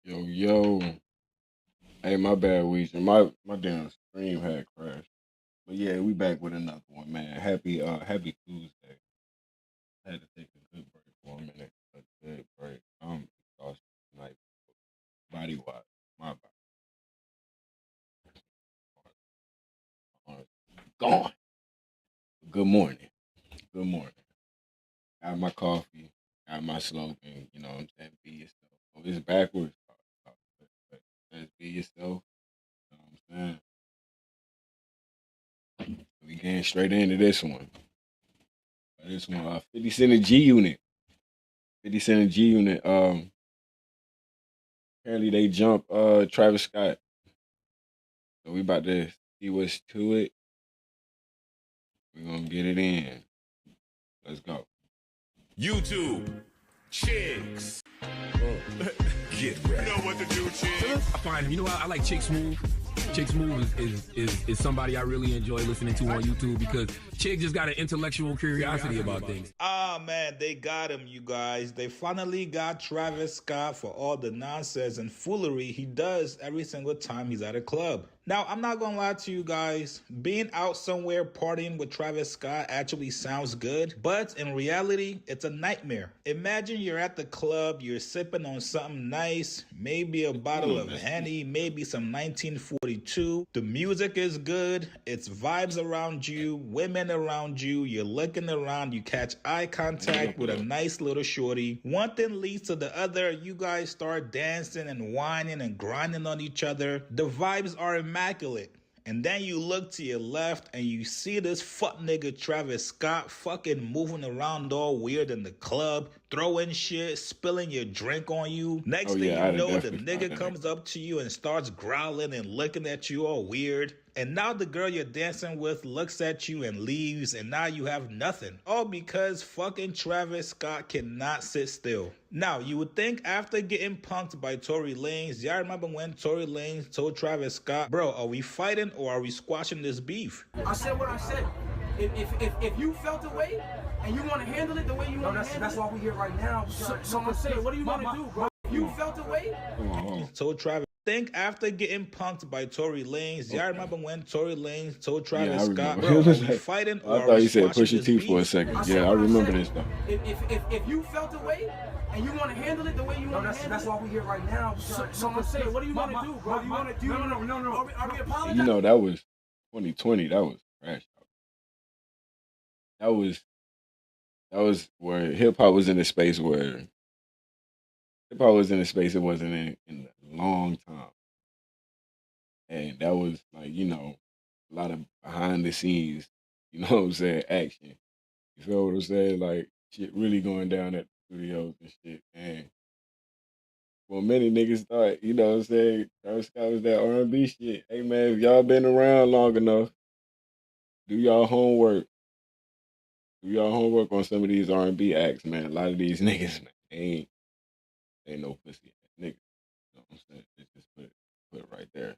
Yo, yo. Hey, my bad, Weezer. My damn stream had crashed. But yeah, we back with another one, man. Happy Tuesday. Had to take a good break for a minute. A good break. I'm exhausted tonight, body wise. My body gone. Good morning. Good morning. Got my coffee. Got my slogan. You know what I'm saying? Be yourself. Oh, it's backwards. But just be yourself. You know what I'm saying? We getting straight into this one. This one, 50 Cent and G Unit. 50 Cent and G Unit. Apparently they jump Travis Scott. So we about to see what's to it. We're gonna get it in. Let's go. YouTube chicks. Get ready. You know what to do, chicks. I find him. You know, I like Chick Smooth. Chick Smooth is somebody I really enjoy listening to on YouTube because Chick just got an intellectual curiosity about things. Ah, man, they got him, you guys. They finally got Travis Scott for all the nonsense and foolery he does every single time he's at a club. Now, I'm not gonna lie to you guys, being out somewhere partying with Travis Scott actually sounds good, but in reality, it's a nightmare. Imagine you're at the club, you're sipping on something nice, maybe a bottle of Henny, maybe some 1942. The music is good, it's vibes around you, women around you, you're looking around, you catch eye contact with a nice little shorty. One thing leads to the other, you guys start dancing and whining and grinding on each other. The vibes are immaculate. And then you look to your left and you see this fuck nigga Travis Scott fucking moving around all weird in the club, throwing shit, spilling your drink on you. Next thing you know, the nigga comes up to you and starts growling and looking at you all weird. And now the girl you're dancing with looks at you and leaves, and now you have nothing. All because fucking Travis Scott cannot sit still. Now, you would think after getting punked by Tory Lanez, y'all remember when Tory Lanez told Travis Scott, bro, are we fighting or are we squashing this beef? I said what I said. If you felt the way and you want to handle it the way you want to handle it. That's why we're here right now. So I'm saying, what do you want to do, bro? If you felt the way. Told Travis. Think after getting punked by Tory Lanez, y'all remember when Tory Lanez told Travis Scott, bro, are we fighting or I are thought we he said push squashing your this teeth beef? for a second. Yeah, I remember this though. If you felt the way and you want to handle it the way you want to handle it. That's why we're here right now. So I'm saying, what do you want to do, bro? You want to do? No. Are we apologizing? You know, that was 2020. That was trash. That was where hip hop was in a space where hip hop was in a space it wasn't in a long time. And that was like, you know, a lot of behind the scenes, you know what I'm saying, action. You feel what I'm saying? Like shit really going down at the studios and shit. And well, many niggas thought, you know what I'm saying, Travis Scott was that R&B shit. Hey man, if y'all been around long enough, do y'all homework. Do y'all homework on some of these R&B acts, man. A lot of these niggas, man, ain't no pussy ass niggas. You know what I'm saying? Just put it right there.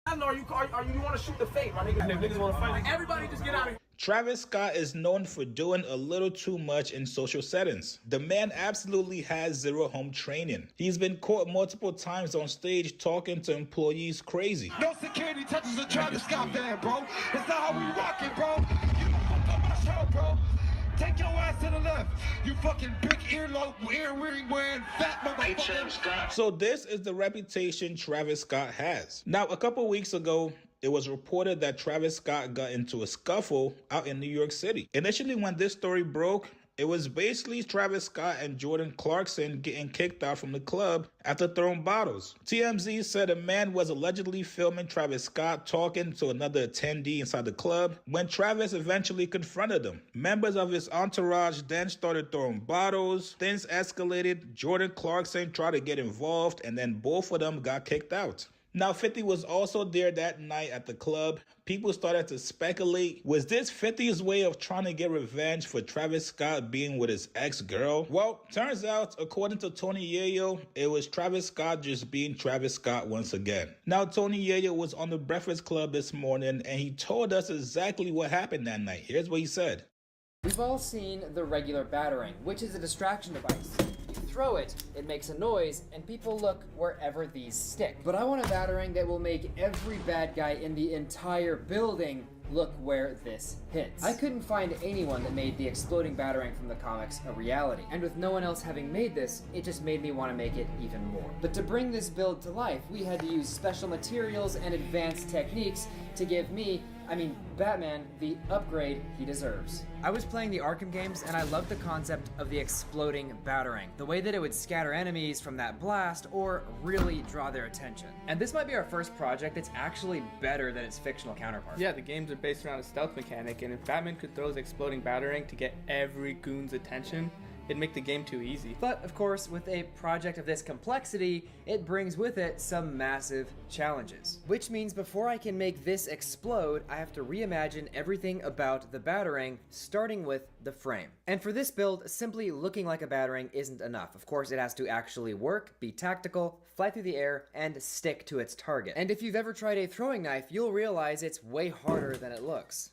I know you want to shoot the fade, my nigga. Niggas want to fight. Like, everybody just get out of here. Travis Scott is known for doing a little too much in social settings. The man absolutely has zero home training. He's been caught multiple times on stage talking to employees crazy. No security touches a Travis Scott fan, bro. That's not how we rockin', bro. You don't fuck up my show, bro. Take your ass to the left. You fucking big earlobe, earring wearing fat motherfucker. So this is the reputation Travis Scott has. Now, a couple weeks ago, it was reported that Travis Scott got into a scuffle out in New York City. Initially, when this story broke, it was basically Travis Scott and Jordan Clarkson getting kicked out from the club after throwing bottles. TMZ said a man was allegedly filming Travis Scott talking to another attendee inside the club when Travis eventually confronted him. Members of his entourage then started throwing bottles. Things escalated. Jordan Clarkson tried to get involved, and then both of them got kicked out. Now, 50 was also there that night at the club. People started to speculate, was this 50's way of trying to get revenge for Travis Scott being with his ex-girl? Well, turns out, according to Tony Yayo, it was Travis Scott just being Travis Scott once again. Now, Tony Yayo was on the Breakfast Club this morning, and he told us exactly what happened that night. Here's what he said. We've all seen the regular battering, which is a distraction device. You throw it, it makes a noise, and people look wherever these stick. But I want a batarang that will make every bad guy in the entire building look where this hits. I couldn't find anyone that made the exploding batarang from the comics a reality, and with no one else having made this, it just made me want to make it even more. But to bring this build to life, we had to use special materials and advanced techniques to give me, Batman, the upgrade he deserves. I was playing the Arkham games, and I loved the concept of the exploding batarang. The way that it would scatter enemies from that blast, or really draw their attention. And this might be our first project that's actually better than its fictional counterpart. Yeah, the games are based around a stealth mechanic, and if Batman could throw his exploding batarang to get every goon's attention, it'd make the game too easy. But, of course, with a project of this complexity, it brings with it some massive challenges. Which means before I can make this explode, I have to reimagine everything about the batarang, starting with the frame. And for this build, simply looking like a batarang isn't enough. Of course, it has to actually work, be tactical, fly through the air, and stick to its target. And if you've ever tried a throwing knife, you'll realize it's way harder than it looks.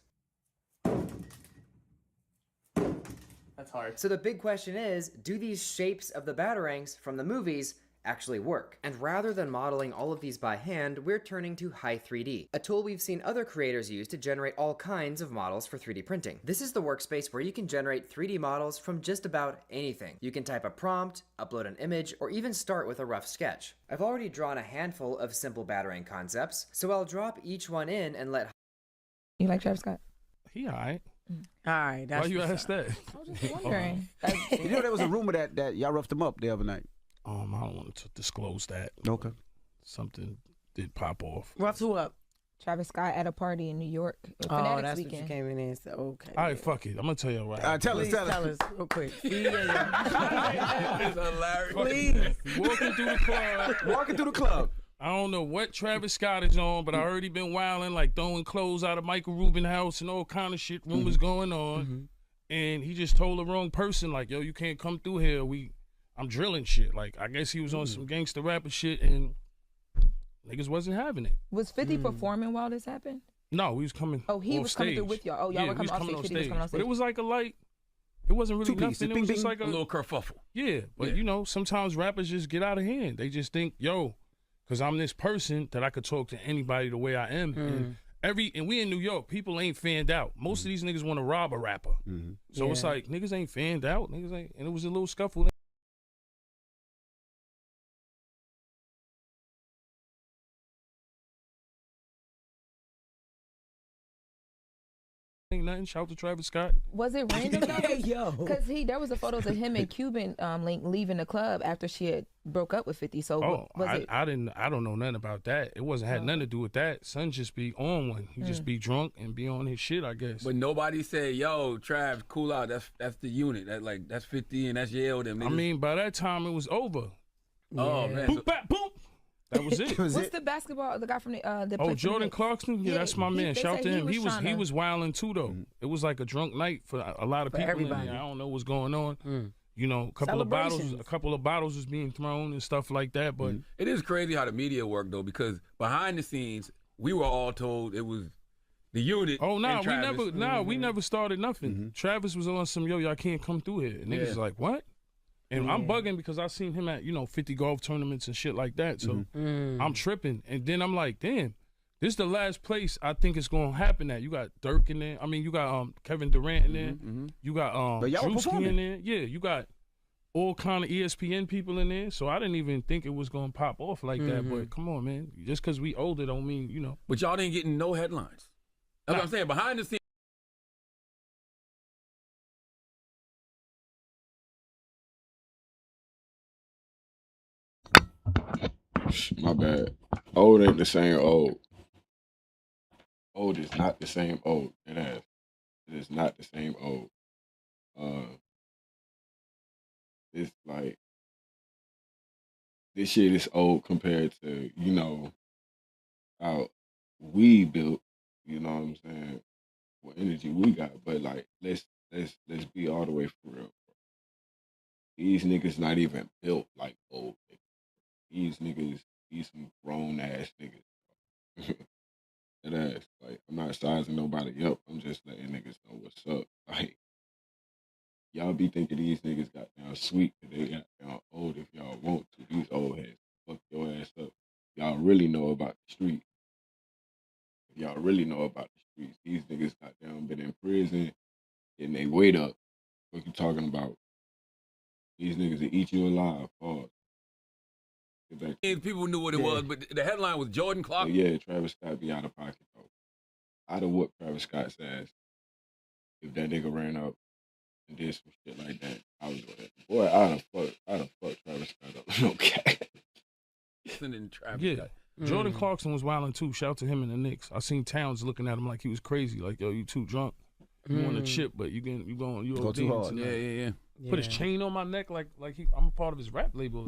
That's hard. So the big question is, do these shapes of the batarangs from the movies actually work? And rather than modeling all of these by hand, we're turning to High 3D, a tool we've seen other creators use to generate all kinds of models for 3D printing. This is the workspace where you can generate 3D models from just about anything. You can type a prompt, upload an image, or even start with a rough sketch. I've already drawn a handful of simple batarang concepts, so I'll drop each one in and let... You like Travis Scott? He alright. Alright, that's why you asked that? I was just wondering. You know there was a rumor that y'all roughed him up the other night. I don't want to disclose that. Okay. Something did pop off. Roughed who up? Travis Scott at a party in New York. Oh, that's weekend. What you came in and said, okay. All right, fuck it. I'm going to tell you right. Tell us real quick. It's hilarious. Please. Walking through the club. I don't know what Travis Scott is on, but I already been wilding, like throwing clothes out of Michael Rubin house and all kind of shit, rumors going on. And he just told the wrong person, like, yo, you can't come through here. I'm drilling shit. Like, I guess he was on some gangster rapper shit and niggas wasn't having it. Was 50 performing while this happened? No, he was coming. Oh, he off was stage. coming through with y'all. Oh, y'all were coming off stage. 50 was coming off stage. But it was like a light. It wasn't really nothing. It was just like a little kerfuffle. Yeah, but you know, sometimes rappers just get out of hand. They just think, yo, because I'm this person that I could talk to anybody the way I am. And we in New York, people ain't fanned out. Most of these niggas want to rob a rapper. So it's like, niggas ain't fanned out. Niggas ain't, and it was a little scuffle. Ain't nothing. Shout out to Travis Scott. Was it random though? Because there was a photos of him and Cuban Link leaving the club after she had broke up with 50. So I don't know nothing about that. It wasn't had nothing to do with that. Son just be on one. He just be drunk and be on his shit, I guess. But nobody said, yo, Trav, cool out. That's the unit. That's 50 and that's Yale. Them niggas. I mean, by that time it was over. Oh man. Boop, bap, boom. That was it. What's the basketball? The guy from the Jordan Clarkson. Yeah, that's my man. Shout out to him. He was wilding too though. It was like a drunk night for a lot of people. Everybody. I don't know what's going on. You know, a couple of bottles was being thrown and stuff like that. But it is crazy how the media work though, because behind the scenes we were all told it was the unit. Oh no, we never started nothing. Travis was on some y'all can't come through here. And niggas like what? And I'm bugging because I seen him at 50 golf tournaments and shit like that. So I'm tripping. And then I'm like, damn, this is the last place I think it's gonna happen at. You got Dirk in there. I mean, you got Kevin Durant in there. You got Drewski in there. Yeah, you got all kind of ESPN people in there. So I didn't even think it was gonna pop off like that. But come on, man. Just because we older don't mean, But y'all didn't get no headlines. That's what I'm saying. Behind the scenes. My bad. Old ain't the same old. Old is not the same old. It is not the same old. It's like this shit is old compared to how we built. You know what I'm saying? What energy we got, but like let's be all the way for real. These niggas not even built like old niggas. These niggas, some grown ass niggas. That ass. Like, I'm not sizing nobody up. I'm just letting niggas know what's up. Like, y'all be thinking these niggas got down sweet because they got down old if y'all want to. These old heads fuck your ass up. Y'all really know about the street. If y'all really know about the streets, these niggas got down been in prison and they weight up. What you talking about? These niggas will eat you alive. Pause. And people knew what it was, but the headline was Jordan Clark. Yeah, Travis Scott be out of pocket though. I'd have whooped Travis Scott's ass if that nigga ran up and did some shit like that. I was with it. Boy, I'd have fucked Travis Scott up. Okay. Yeah. Jordan Clarkson was wilding too. Shout out to him and the Knicks. I seen Towns looking at him like he was crazy. Like, yo, you too drunk. You want to chip, but you Go too hard. Yeah. Put his chain on my neck like I'm a part of his rap label.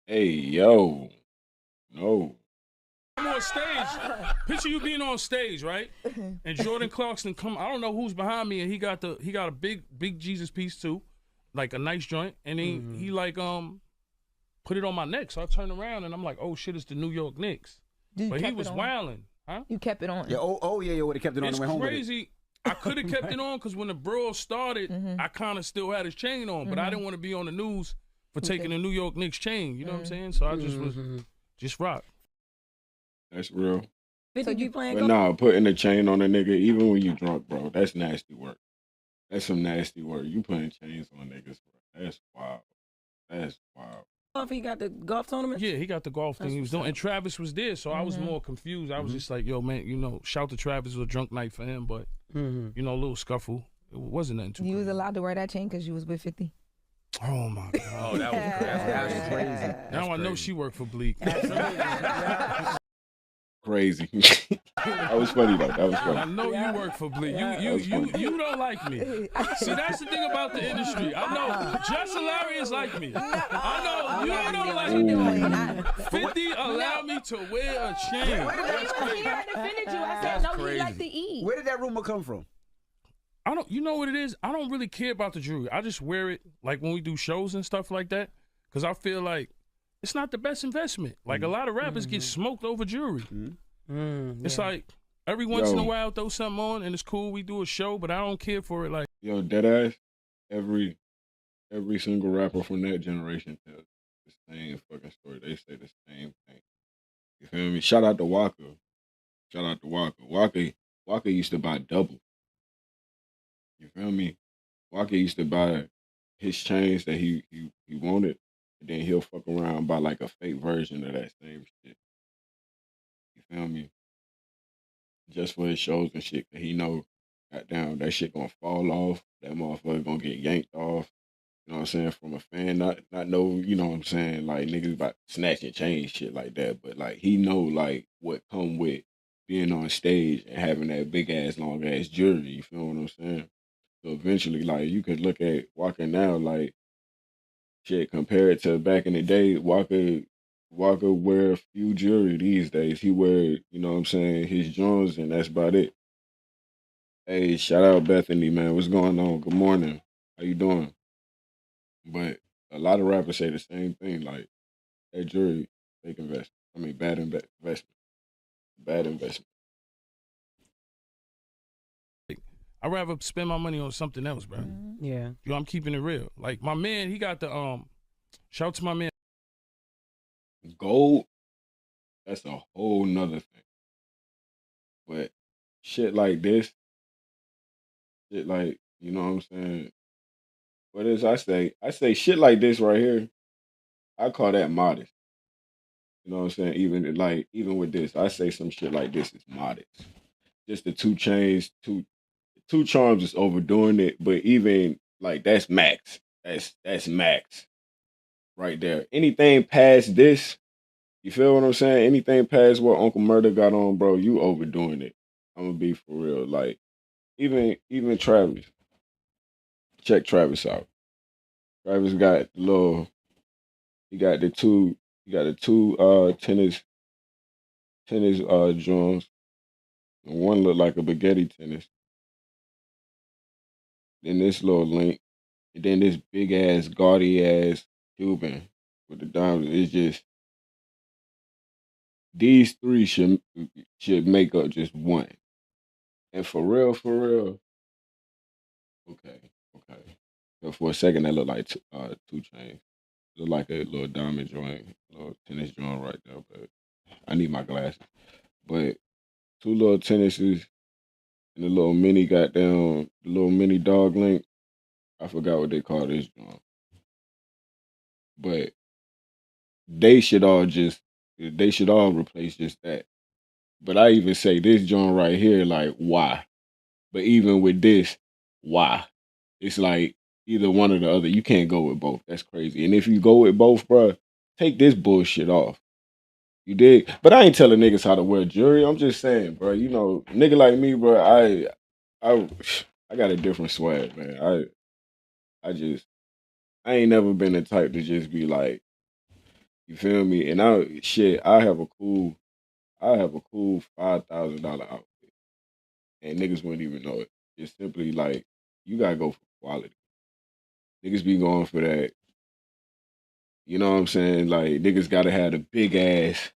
Hey, yo. No. I'm on stage. Picture you being on stage, right? And Jordan Clarkson come. I don't know who's behind me, and he got a big Jesus piece too, like a nice joint, and he like put it on my neck. So I turned around and I'm like, oh shit, it's the New York Knicks. But he was wilding, huh? You kept it on. Yeah. Oh yeah. Would have kept it on It's the way home. crazy. I could have kept it on because when the brawl started, I kind of still had his chain on, but I didn't want to be on the news for taking the New York Knicks chain. You know what I'm saying? So I just was just rock. That's real. So you playing? But nah, putting a chain on a nigga, even when you drunk, bro, that's nasty work. That's some nasty work. You putting chains on niggas, bro. That's wild. That's wild. If he got the golf tournament? Yeah, he got the golf thing he was doing. And Travis was there, so I was more confused. I was just like, yo, man, shout to Travis. It was a drunk night for him, but, a little scuffle. It wasn't nothing too You was allowed to wear that chain because you was with 50? Oh, my God. Oh, that was crazy. Now I know she worked for Bleak. Crazy. That was funny, though. That was funny. I know you work for Bleak. You don't like me. See, that's the thing about the industry. I know Just Hilarious like me. I know you don't like me. 50 allowed me to wear a chain. That's crazy. He defended you. I said, no, he liked to eat. Where did that rumor come from? You know what it is? I don't really care about the jewelry. I just wear it like when we do shows and stuff like that because I feel like it's not the best investment. Like a lot of rappers get smoked over jewelry. It's like every once in a while throw something on and it's cool. We do a show, but I don't care for it. Like Yo, deadass. Every single rapper from that generation tells the same fucking story. They say the same thing. You feel me? Shout out to Walker. Walker used to buy double. You feel me? Walker used to buy his chains that he wanted, and then he'll fuck around and buy like a fake version of that same shit. You feel me? Just for his shows and shit, cause he know, goddamn, that shit gonna fall off. That motherfucker gonna get yanked off. You know what I'm saying? From a fan, not know, you know what I'm saying? Like niggas about snatching chains, shit like that. But like he know like what come with being on stage and having that big ass, long ass jewelry. You feel what I'm saying? So eventually, like you could look at Walker now, like shit compared to back in the day. Walker wear a few jewelry these days. He wear, you know what I'm saying, his Jones, and that's about it. Hey, shout out Bethany, man. What's going on? Good morning. How you doing? But a lot of rappers say the same thing, like that jewelry, fake investment. I mean, bad investment. Bad investment. I'd rather spend my money on something else, bro. Yeah. Yo, I'm keeping it real. Like my man, he got the shout out to my man. Gold, that's a whole nother thing. But shit like this, shit like, you know what I'm saying? What is I say? I say shit like this right here, I call that modest. You know what I'm saying? Even with this, I say some shit like this is modest. Just the 2 chains, two charms is overdoing it, but even like that's max. That's max right there. Anything past this, you feel what I'm saying? Anything past what Uncle Murder got on, bro, you overdoing it. I'm gonna be for real. Like even Travis. Check Travis out. Travis got the two tennis joints. One look like a spaghetti tennis. Then this little link, and then this big ass, gaudy ass Cuban with the diamonds. It's just these 3 should make up just one. And for real, Okay. So for a second, that looked like 2 chains. Looked like a little diamond joint, little tennis joint right there. But I need my glasses. But two little tennises and a little mini goddamn, the little mini dog link. I forgot what they call this joint. But they should all replace just that. But I even say this joint right here, like, why? But even with this, why? It's like either one or the other. You can't go with both. That's crazy. And if you go with both, bro, take this bullshit off. You dig? But I ain't telling niggas how to wear jewelry. I'm just saying, bro. You know, nigga like me, bro. I got a different swag, man. I ain't never been the type to just be like, you feel me? And I have a cool $5,000 outfit, and niggas wouldn't even know it. It's simply like you gotta go for quality. Niggas be going for that. You know what I'm saying? Like niggas gotta have the big ass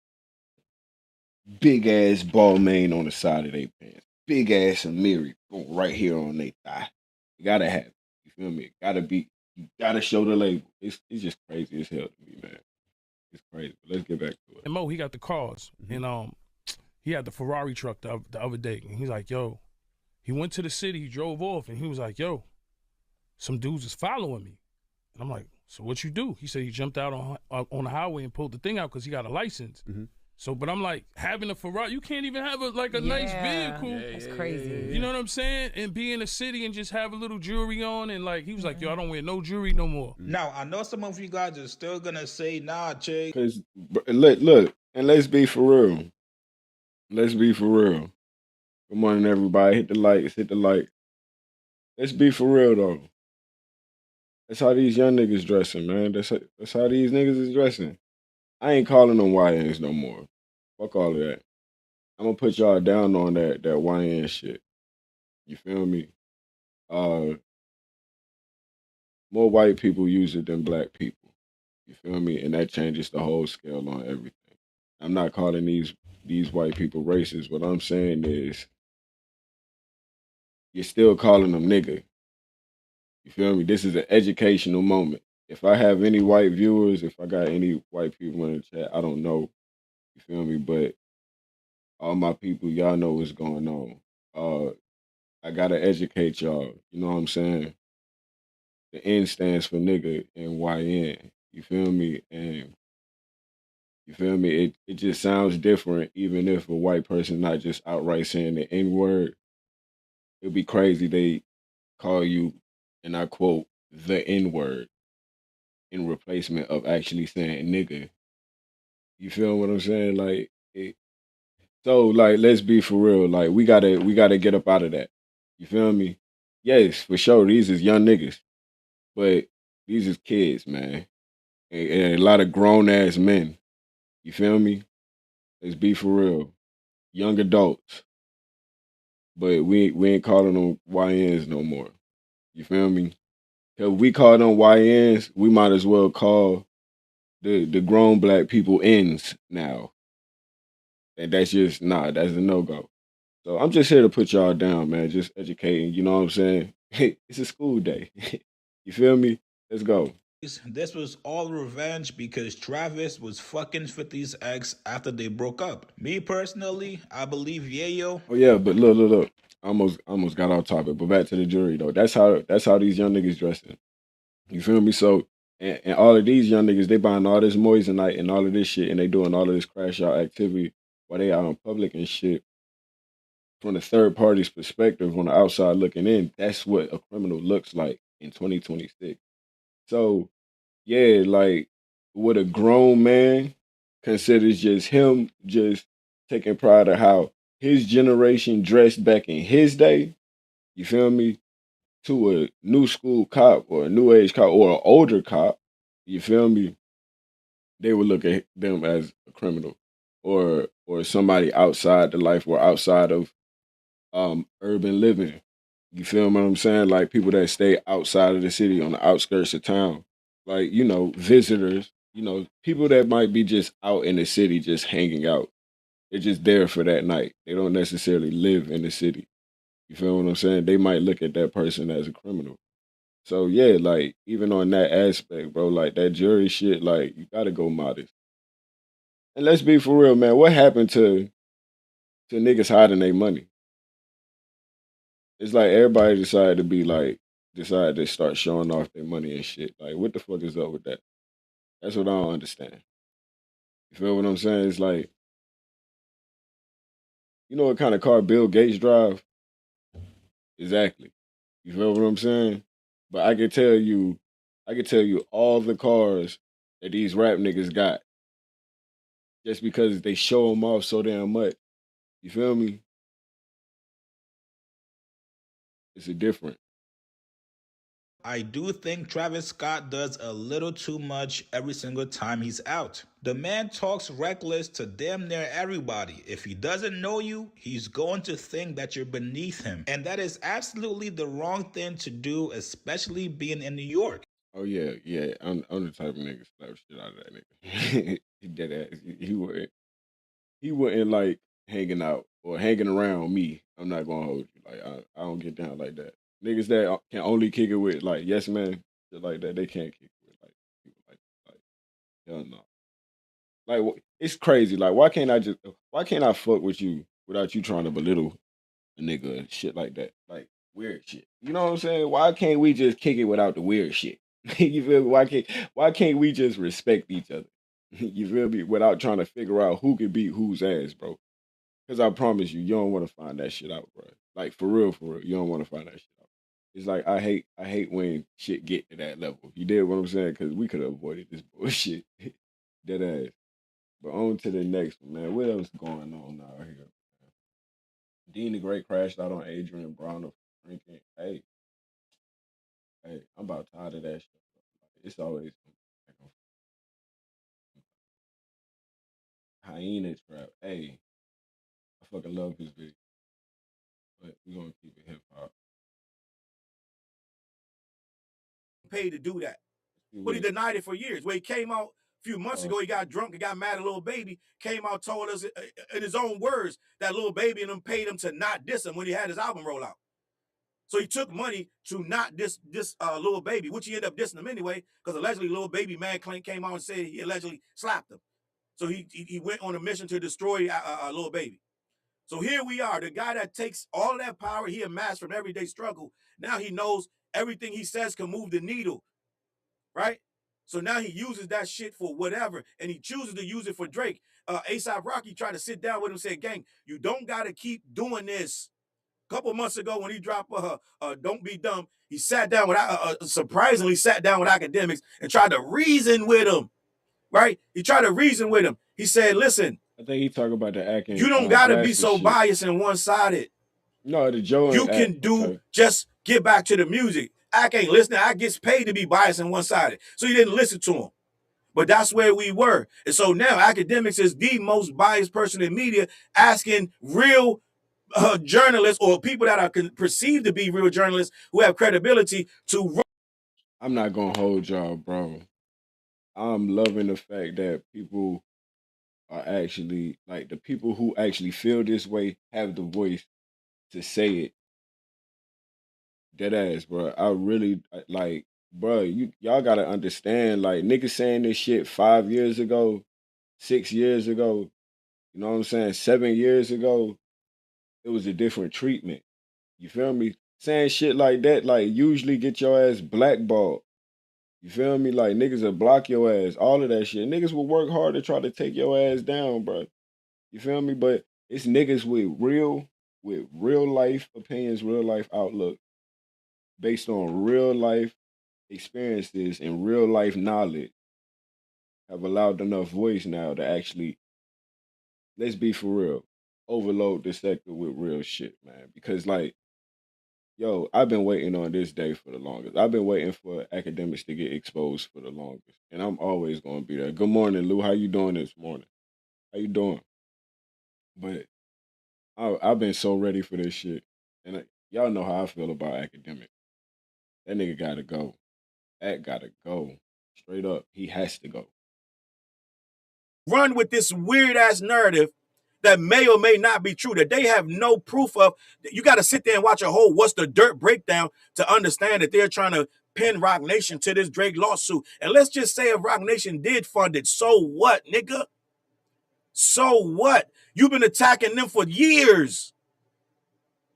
ball mane on the side of their pants, big ass Amiri right here on their thigh. You gotta have it. You feel me? You gotta show the label. It's just crazy as hell to me, man. It's crazy. But let's get back to it. And Mo, he got the cars, and he had the Ferrari truck the other day, and he's like, yo, he went to the city, he drove off, and he was like, yo, some dudes is following me, and I'm like, so what you do? He said he jumped out on the highway and pulled the thing out because he got a license. So, but I'm like, having a Ferrari, you can't even have a nice vehicle. That's crazy. You know what I'm saying? And be in the city and just have a little jewelry on, and like he was like, yo, I don't wear no jewelry no more. Now, I know some of you guys are still gonna say, nah, chick. Cause look, and let's be for real. Let's be for real. Good morning, everybody. Hit the like. Let's be for real though. That's how these young niggas dressing, man. That's how these niggas is dressing. I ain't calling them YNs no more. Fuck all of that. I'm gonna put y'all down on that YN shit. You feel me? More white people use it than black people. You feel me? And that changes the whole scale on everything. I'm not calling these white people racist. What I'm saying is you're still calling them nigga. You feel me? This is an educational moment. If I have any white viewers, if I got any white people in the chat, I don't know. You feel me? But all my people, y'all know what's going on. I gotta educate y'all. You know what I'm saying? The N stands for nigga and YN. You feel me? And you feel me? It just sounds different, even if a white person not just outright saying the N word. It'd be crazy they call you, and I quote, the N word in replacement of actually saying nigga. You feel what I'm saying? Like so like let's be for real. Like we gotta get up out of that. You feel me? Yes, for sure. These is young niggas. But these is kids, man. And a lot of grown ass men. You feel me? Let's be for real. Young adults. But we ain't calling them YNs no more. You feel me? Cause we call them YNs, we might as well call the grown black people N's now. And that's just that's a no-go. So I'm just here to put y'all down, man. Just educating, you know what I'm saying? It's a school day. You feel me? Let's go. This was all revenge because Travis was fucking 50's ex after they broke up. Me personally, I believe Yayo. Oh yeah, but look. Almost got off topic, but back to the jury though. That's how these young niggas dressing. You feel me? So and all of these young niggas, they buying all this moissanite and all of this shit, and they doing all of this crash out activity while they out in public and shit. From the third party's perspective, on the outside looking in, that's what a criminal looks like in 2026. So yeah, like what a grown man considers just him just taking pride of how his generation dressed back in his day, you feel me, to a new school cop or a new age cop or an older cop, you feel me, they would look at them as a criminal or somebody outside the life or outside of urban living. You feel what I'm saying? Like people that stay outside of the city on the outskirts of town. Like, you know, visitors, you know, people that might be just out in the city just hanging out. They're just there for that night. They don't necessarily live in the city. You feel what I'm saying? They might look at that person as a criminal. So yeah, like even on that aspect, bro, like that jury shit, like you gotta go modest. And let's be for real, man. What happened to niggas hiding their money? It's like everybody decided to start showing off their money and shit. Like, what the fuck is up with that? That's what I don't understand. You feel what I'm saying? It's like, you know what kind of car Bill Gates drive? Exactly. You feel what I'm saying? But I can tell you all the cars that these rap niggas got just because they show them off so damn much. You feel me? It's a different. I do think Travis Scott does a little too much every single time he's out. The man talks reckless to damn near everybody. If he doesn't know you, he's going to think that you're beneath him. And that is absolutely the wrong thing to do, especially being in New York. Oh yeah, yeah. I'm the type of nigga slap shit out of that nigga. He dead ass. He wouldn't like hanging out or hanging around me. I'm not gonna hold you. Like I don't get down like that. Niggas that can only kick it with like yes man, shit like that. They can't kick it with like people like hell no. Like it's crazy. Like why can't I fuck with you without you trying to belittle a nigga and shit like that? Like weird shit. You know what I'm saying? Why can't we just kick it without the weird shit? You feel me? Why can't we just respect each other? You feel me? Without trying to figure out who can beat whose ass, bro. Because I promise you, you don't want to find that shit out, bro. Like for real, you don't want to find that shit out. It's like I hate when shit get to that level. You did what I'm saying? Because we could have avoided this bullshit. Dead ass. But on to the next one, man. What else going on out here? Dean the Great crashed out on Adrian Brown for drinking. Hey, I'm about tired of that shit. It's always like a hyena trap. Hey, I fucking love his video. But we're gonna keep it hip hop. Paid to do that. But he denied it for years. Where he came out a few months ago, he got drunk and got mad at Lil Baby, came out, told us in his own words that Lil Baby and him paid him to not diss him when he had his album roll out. So he took money to not diss Lil Baby, which he ended up dissing him anyway, because allegedly Lil Baby man came out and said he allegedly slapped him. So he went on a mission to destroy Lil Baby. So here we are, the guy that takes all of that power he amassed from everyday struggle. Now he knows everything he says can move the needle, right? So now he uses that shit for whatever, and he chooses to use it for Drake. A$AP Rocky tried to sit down with him and said, gang, you don't got to keep doing this. A couple months ago when he dropped Don't Be Dumb, he sat down with, surprisingly sat down with academics and tried to reason with him, right? He tried to reason with him. He said, listen. I think he talked about the acting. You don't got to be so biased and one-sided. No, the Joe. You can just get back to the music. I can't listen. I gets paid to be biased and one-sided. So he didn't listen to him. But that's where we were. And so now academics is the most biased person in media asking real journalists or people that are perceived to be real journalists who have credibility to. I'm not going to hold y'all, bro. I'm loving the fact that people are actually, like, the people who actually feel this way have the voice to say it. Dead ass, bro. I really, like, bro, y'all got to understand, like, niggas saying this shit 5 years ago, 6 years ago, you know what I'm saying, 7 years ago, it was a different treatment. You feel me? Saying shit like that, like, usually get your ass blackballed. You feel me? Like, niggas will block your ass, all of that shit. Niggas will work hard to try to take your ass down, bro. You feel me? But it's niggas with real life opinions, real life outlook, based on real life experiences and real life knowledge, have allowed enough voice now to actually, let's be for real, overload the sector with real shit, man. Because, like, yo, I've been waiting on this day for the longest. I've been waiting for academics to get exposed for the longest. And I'm always going to be there. Good morning, Lou. How you doing this morning? How you doing? But I've been so ready for this shit. And y'all know how I feel about academic. That nigga got to go. That got to go. Straight up. He has to go. Run with this weird-ass narrative that may or may not be true, that they have no proof of. You got to sit there and watch a whole What's the Dirt breakdown to understand that they're trying to pin Rock Nation to this Drake lawsuit. And let's just say if Rock Nation did fund it, so what, nigga? So what? You've been attacking them for years.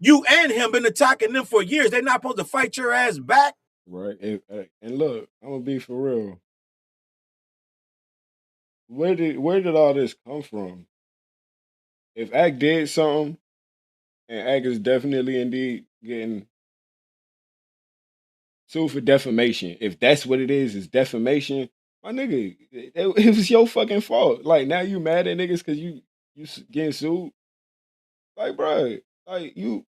You and him been attacking them for years. They're not supposed to fight your ass back. Right. And look, I'm gonna be for real. Where did all this come from? If Act did something, and Act is definitely indeed getting sued for defamation. If that's what it is defamation. My nigga, it was your fucking fault. Like now you mad at niggas because you getting sued. Like, bro, like you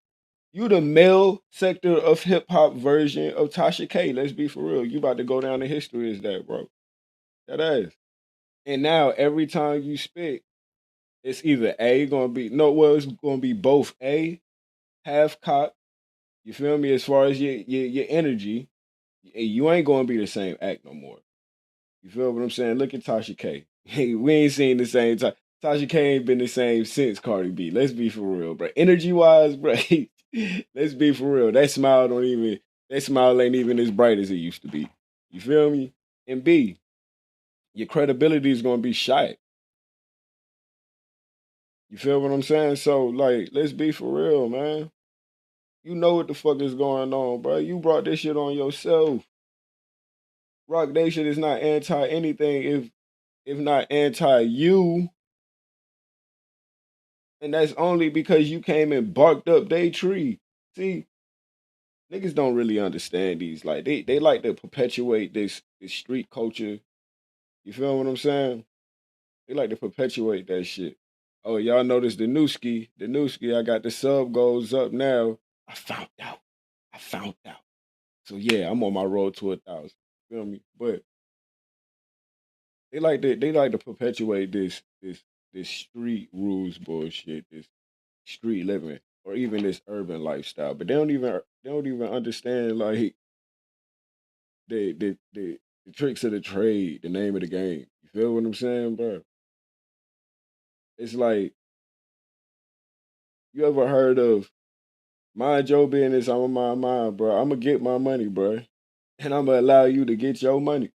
the male sector of hip hop version of Tasha K. Let's be for real. You about to go down in history as that, bro. That ass. And now every time you spit, it's either it's gonna be both A, half cock. You feel me? As far as your energy, you ain't gonna be the same Act no more. You feel what I'm saying? Look at Tasha K. Hey, we ain't seen the same time. Tasha K ain't been the same since Cardi B. Let's be for real, bro. Energy wise, bro. Let's be for real. That smile ain't even as bright as it used to be. You feel me? And B, your credibility is gonna be shot. You feel what I'm saying? So, like, let's be for real, man. You know what the fuck is going on, bro. You brought this shit on yourself. Rock Nation is not anti anything if not anti you. And that's only because you came and barked up they tree. See, niggas don't really understand these. Like they like to perpetuate this street culture. You feel what I'm saying? They like to perpetuate that shit. Oh, y'all notice the Newski. I got the sub goes up now. I found out. So yeah, I'm on my road to 1,000. Feel me? But they like to perpetuate this street rules bullshit, this street living, or even this urban lifestyle. But they don't even understand like the tricks of the trade, the name of the game. You feel what I'm saying, bro? It's like, you ever heard of mind your business, I'm on my mind, bro. I'm gonna get my money, bro. And I'm gonna allow you to get your money.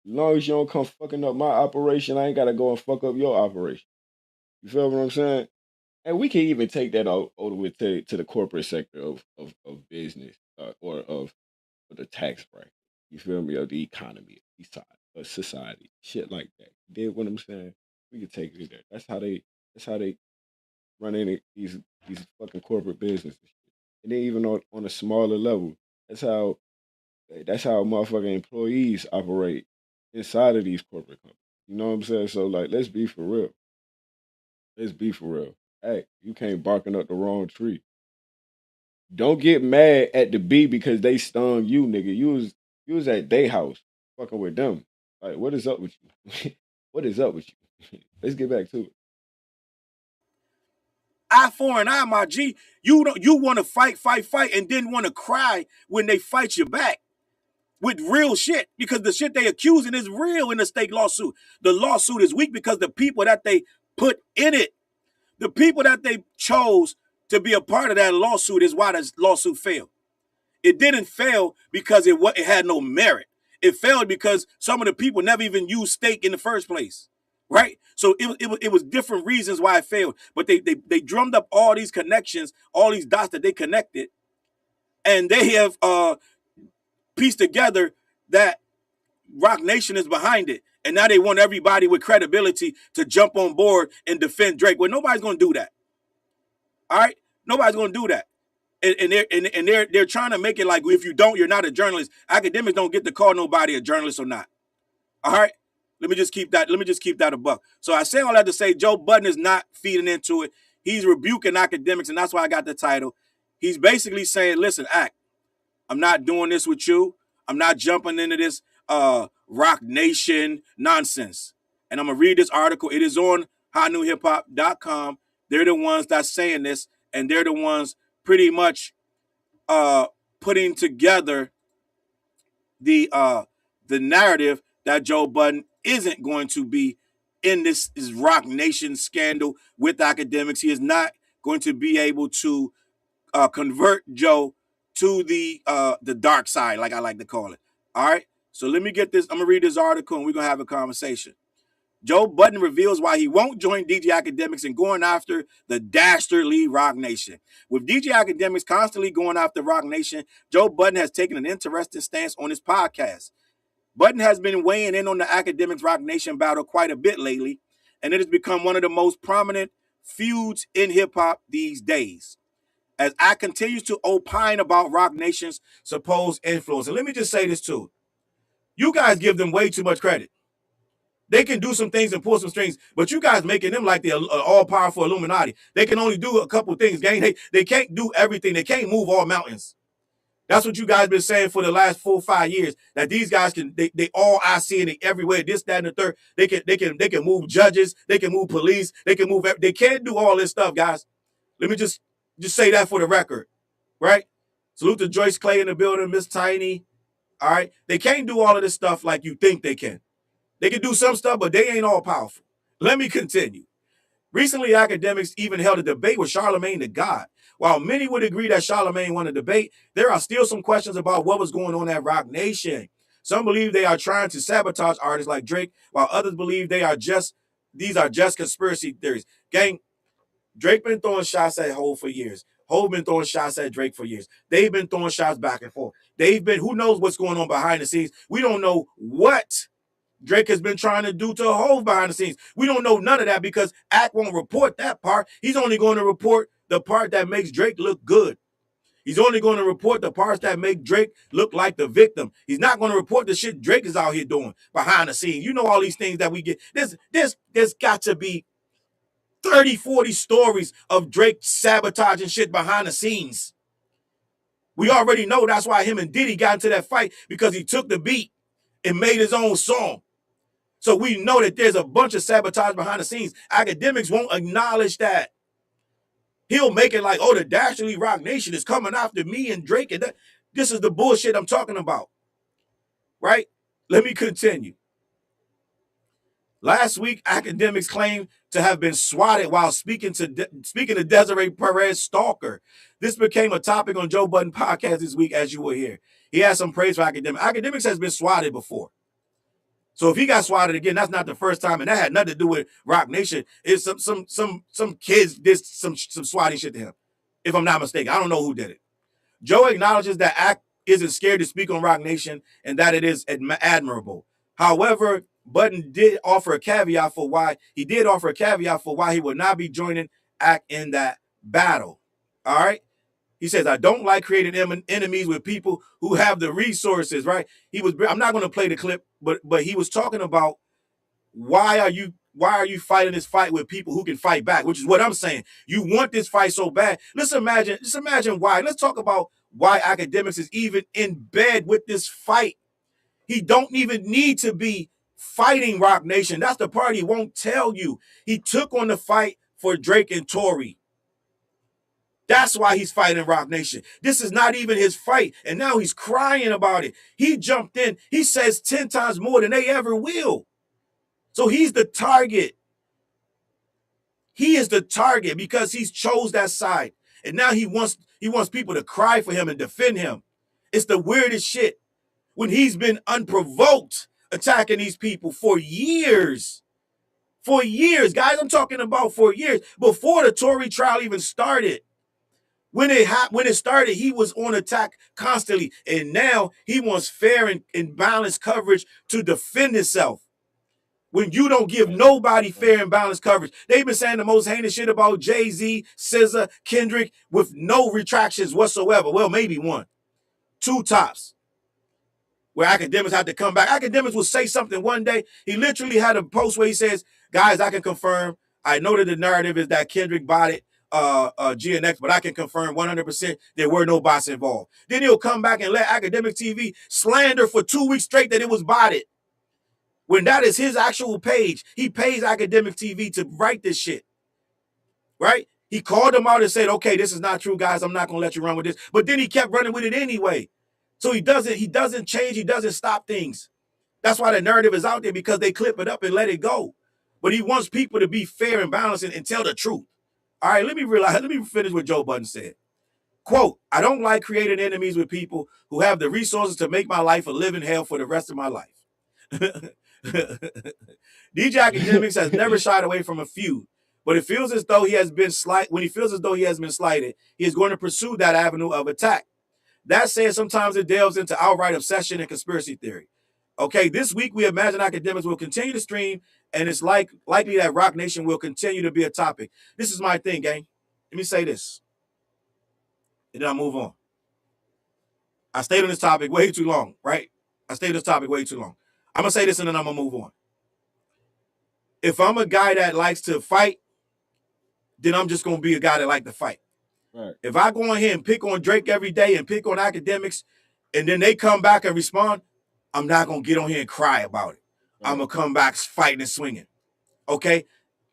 As long as you don't come fucking up my operation, I ain't gotta go and fuck up your operation. You feel what I'm saying? And we can even take that all the way to the corporate sector of business, or of the tax bracket. You feel me? Of the economy, of society, shit like that. You dig what I'm saying? We can take it there. That's how they run in these fucking corporate businesses. And then even on a smaller level, that's how motherfucking employees operate inside of these corporate companies. You know what I'm saying? So like, let's be for real. Hey, you came barking up the wrong tree. Don't get mad at the bee because they stung you, nigga. You was at their house fucking with them. Like, what is up with you? What is up with you? Let's get back to it. Eye for an eye, my G. You want to fight, and then want to cry when they fight you back with real shit, because the shit they accusing is real in the state lawsuit. The lawsuit is weak because the people that they put in it, the people that they chose to be a part of that lawsuit, is why this lawsuit failed. It didn't fail because it had no merit. It failed because some of the people never even used stake in the first place, right? So it was different reasons why it failed. But they drummed up all these connections, all these dots that they connected, and they have pieced together that Rock Nation is behind it. And now they want everybody with credibility to jump on board and defend Drake. Well, nobody's going to do that. All right? Nobody's going to do that. And they're trying to make it like, if you don't, you're not a journalist. Academics don't get to call nobody a journalist or not. All right? Let me just keep that a buck. So I say all that to say Joe Budden is not feeding into it. He's rebuking academics, and that's why I got the title. He's basically saying, listen, Act, I'm not doing this with you. I'm not jumping into this Rock Nation nonsense. And I'm going to read this article. It is on hotnewhiphop.com. They're the ones that's saying this, and they're the ones pretty much putting together the narrative that Joe Budden isn't going to be in this Rock Nation scandal with academics. He is not going to be able to convert Joe to the dark side, like I like to call it. All right. So let me get this. I'm gonna read this article and we're gonna have a conversation. Joe Budden reveals why he won't join DJ Academics in going after the dastardly Rock Nation. With DJ Academics constantly going after Rock Nation, Joe Budden has taken an interesting stance on his podcast. Budden has been weighing in on the Academics Rock Nation battle quite a bit lately, and it has become one of the most prominent feuds in hip-hop these days. As I continues to opine about Rock Nation's supposed influence. And let me just say this too. You guys give them way too much credit. They can do some things and pull some strings, but you guys making them like the all-powerful Illuminati. They can only do a couple things, gang. They can't do everything. They can't move all mountains. That's what you guys been saying for the last 4 or 5 years, that these guys can, they all I see in everywhere, this, that, and the third. They can move judges, they can move police, they can move, they can't do all this stuff, guys. Let me just say that for the record, right? Salute to Joyce Clay in the building, Miss Tiny. All right. They can't do all of this stuff like you think they can. They can do some stuff, but they ain't all powerful. Let me continue. Recently, academics even held a debate with Charlemagne the God. While many would agree that Charlemagne won a debate, there are still some questions about what was going on at Rock Nation. Some believe they are trying to sabotage artists like Drake, while others believe these are just conspiracy theories. Gang, Drake been throwing shots at Hov for years. Hov been throwing shots at Drake for years. They've been throwing shots back and forth. Who knows what's going on behind the scenes? We don't know what Drake has been trying to do to Hov behind the scenes. We don't know none of that because Act won't report that part. He's only going to report the part that makes Drake look good. He's only going to report the parts that make Drake look like the victim. He's not going to report the shit Drake is out here doing behind the scenes. You know all these things that we get. There's got to be 30, 40 stories of Drake sabotaging shit behind the scenes. We already know that's why him and Diddy got into that fight, because he took the beat and made his own song. So we know that there's a bunch of sabotage behind the scenes. Academics won't acknowledge that. He'll make it like, oh, the Dastardly Rock Nation is coming after me and Drake. And this is the bullshit I'm talking about. Right? Let me continue. Last week, academics claimed to have been swatted while speaking to Desiree Perez stalker. This became a topic on Joe Budden podcast this week, as you will hear. He had some praise for academics. Academics has been swatted before. So if he got swatted again, that's not the first time, and that had nothing to do with Rock Nation. It's some kids did some swatting shit to him, if I'm not mistaken. I don't know who did it. Joe acknowledges that Act isn't scared to speak on Rock Nation and that it is admirable. However, Budden did offer a caveat for why he would not be joining Act in that battle. All right. He says, I don't like creating enemies with people who have the resources, right? I'm not going to play the clip, but he was talking about why are you fighting this fight with people who can fight back, which is what I'm saying. You want this fight so bad. Let's imagine why. Let's talk about why academics is even in bed with this fight. He don't even need to be fighting Rock Nation. That's the part he won't tell you. He took on the fight for Drake and Tory. That's why he's fighting Rock Nation. This is not even his fight, and now he's crying about it. He jumped in. He says 10 times more than they ever will. So he's the target. He is the target because he's chose that side, and now he wants people to cry for him and defend him. It's the weirdest shit when he's been unprovoked attacking these people for years. For years, guys, I'm talking about for years, before the Tory trial even started. When it started, he was on attack constantly, and now he wants fair and balanced coverage to defend himself. When you don't give nobody fair and balanced coverage, they've been saying the most heinous shit about Jay-Z, SZA, Kendrick with no retractions whatsoever. Well, maybe one, 2 tops. Where academics had to come back. Academics will say something one day. He literally had a post where he says, guys, I can confirm. I know that the narrative is that Kendrick bought it. GNX, but I can confirm 100% there were no bots involved. Then he'll come back and let Academic TV slander for 2 weeks straight that it was botted. When that is his actual page, he pays Academic TV to write this shit. Right? He called them out and said, okay, this is not true, guys. I'm not going to let you run with this. But then he kept running with it anyway. So he doesn't change. He doesn't stop things. That's why the narrative is out there, because they clip it up and let it go. but he wants people to be fair and balanced and tell the truth. All right, let me finish what Joe Budden said. Quote, I don't like creating enemies with people who have the resources to make my life a living hell for the rest of my life. DJ Academics has never shied away from a feud, but it feels as though he has been when he feels as though he has been slighted, he is going to pursue that avenue of attack. That said, sometimes it delves into outright obsession and conspiracy theory. Okay, this week we imagine Academics will continue to stream, and it's likely that Rock Nation will continue to be a topic. This is my thing, gang. Let me say this, and then I'll move on. I stayed on this topic way too long, right? I stayed on this topic way too long. I'm going to say this, and then I'm going to move on. If I'm a guy that likes to fight, then I'm just going to be a guy that like to fight. Right. If I go on here and pick on Drake every day and pick on Academics, and then they come back and respond, I'm not going to get on here and cry about it. Right. I'm going to come back fighting and swinging. Okay?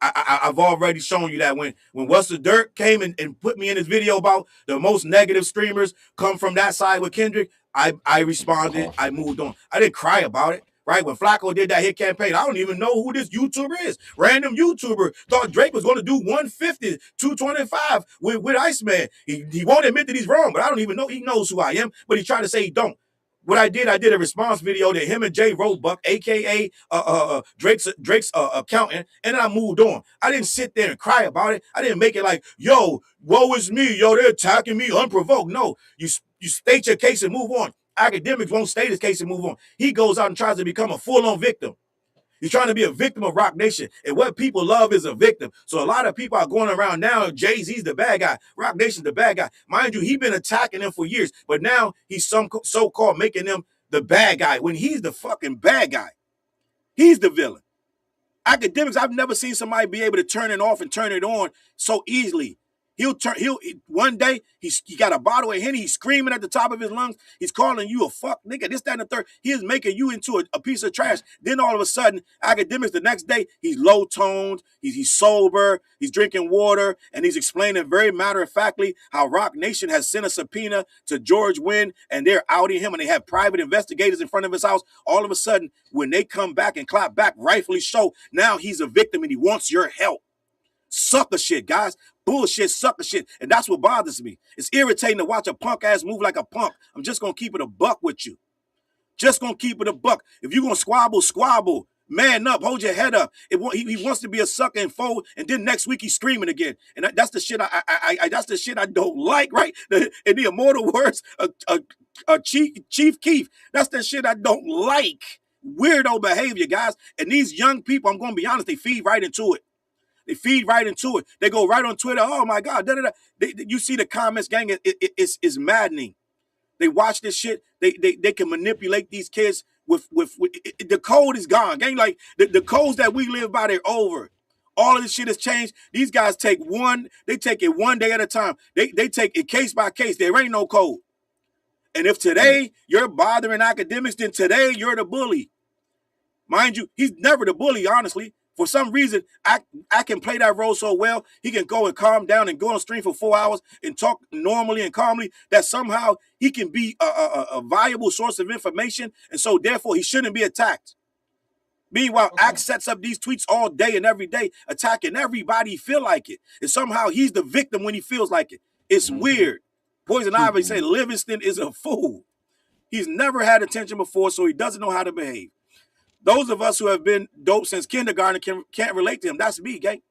I've already shown you that when What's the Dirt came and put me in his video about the most negative streamers come from that side with Kendrick, I responded. I moved on. I didn't cry about it. Right? When Flacco did that hit campaign, I don't even know who this YouTuber is. Random YouTuber thought Drake was going to do 150, 225 with Iceman. He won't admit that he's wrong, but I don't even know. He knows who I am, but he tried to say he don't. What I did a response video to him and Jay Roebuck, aka Drake's accountant, and then I moved on. I didn't sit there and cry about it. I didn't make it like, yo, woe is me, yo, they're attacking me unprovoked. No, you state your case and move on. Academics won't state his case and move on. He goes out and tries to become a full-on victim. He's trying to be a victim of Rock Nation. And what people love is a victim. So a lot of people are going around now, Jay-Z's the bad guy. Rock Nation's the bad guy. Mind you, he's been attacking them for years. But now he's so-called making them the bad guy when he's the fucking bad guy. He's the villain. Academics, I've never seen somebody be able to turn it off and turn it on so easily. One day, he got a bottle of Henny, he's screaming at the top of his lungs, he's calling you a fuck nigga, this, that, and the third. He is making you into a piece of trash. Then all of a sudden, Academics, the next day, he's low-toned, he's sober, he's drinking water, and he's explaining very matter-of-factly how Rock Nation has sent a subpoena to George Wynn, and they're outing him, and they have private investigators in front of his house. All of a sudden, when they come back and clap back, rightfully so, now he's a victim and he wants your help. Sucker shit, guys. Bullshit, sucker shit. And that's what bothers me. It's irritating to watch a punk ass move like a punk. I'm just going to keep it a buck with you. Just going to keep it a buck. If you're going to squabble. Man up. Hold your head up. He wants to be a sucker and fold, and then next week he's screaming again. And that's the shit that's the shit I don't like, right? In the immortal words of Chief Keef, that's the shit I don't like. Weirdo behavior, guys. And these young people, I'm going to be honest, they feed right into it. They feed right into it. They go right on Twitter. Oh my God! Da, da, da. You see the comments, gang. It's maddening. They watch this shit. They can manipulate these kids with the code is gone, gang. Like the codes that we live by, they're over. All of this shit has changed. These guys take it one day at a time. They take it case by case. There ain't no code. And if today you're bothering Academics, then today you're the bully. Mind you, he's never the bully, honestly. For some reason, I can play that role so well, he can go and calm down and go on stream for 4 hours and talk normally and calmly, that somehow he can be a viable source of information, and so therefore he shouldn't be attacked. Meanwhile, Axe sets up these tweets all day and every day, attacking everybody he feel like it. And somehow he's the victim when he feels like it. It's weird. Poison Ivy say Livingston is a fool. He's never had attention before, so he doesn't know how to behave. Those of us who have been dope since kindergarten can't relate to him. That's me, gang.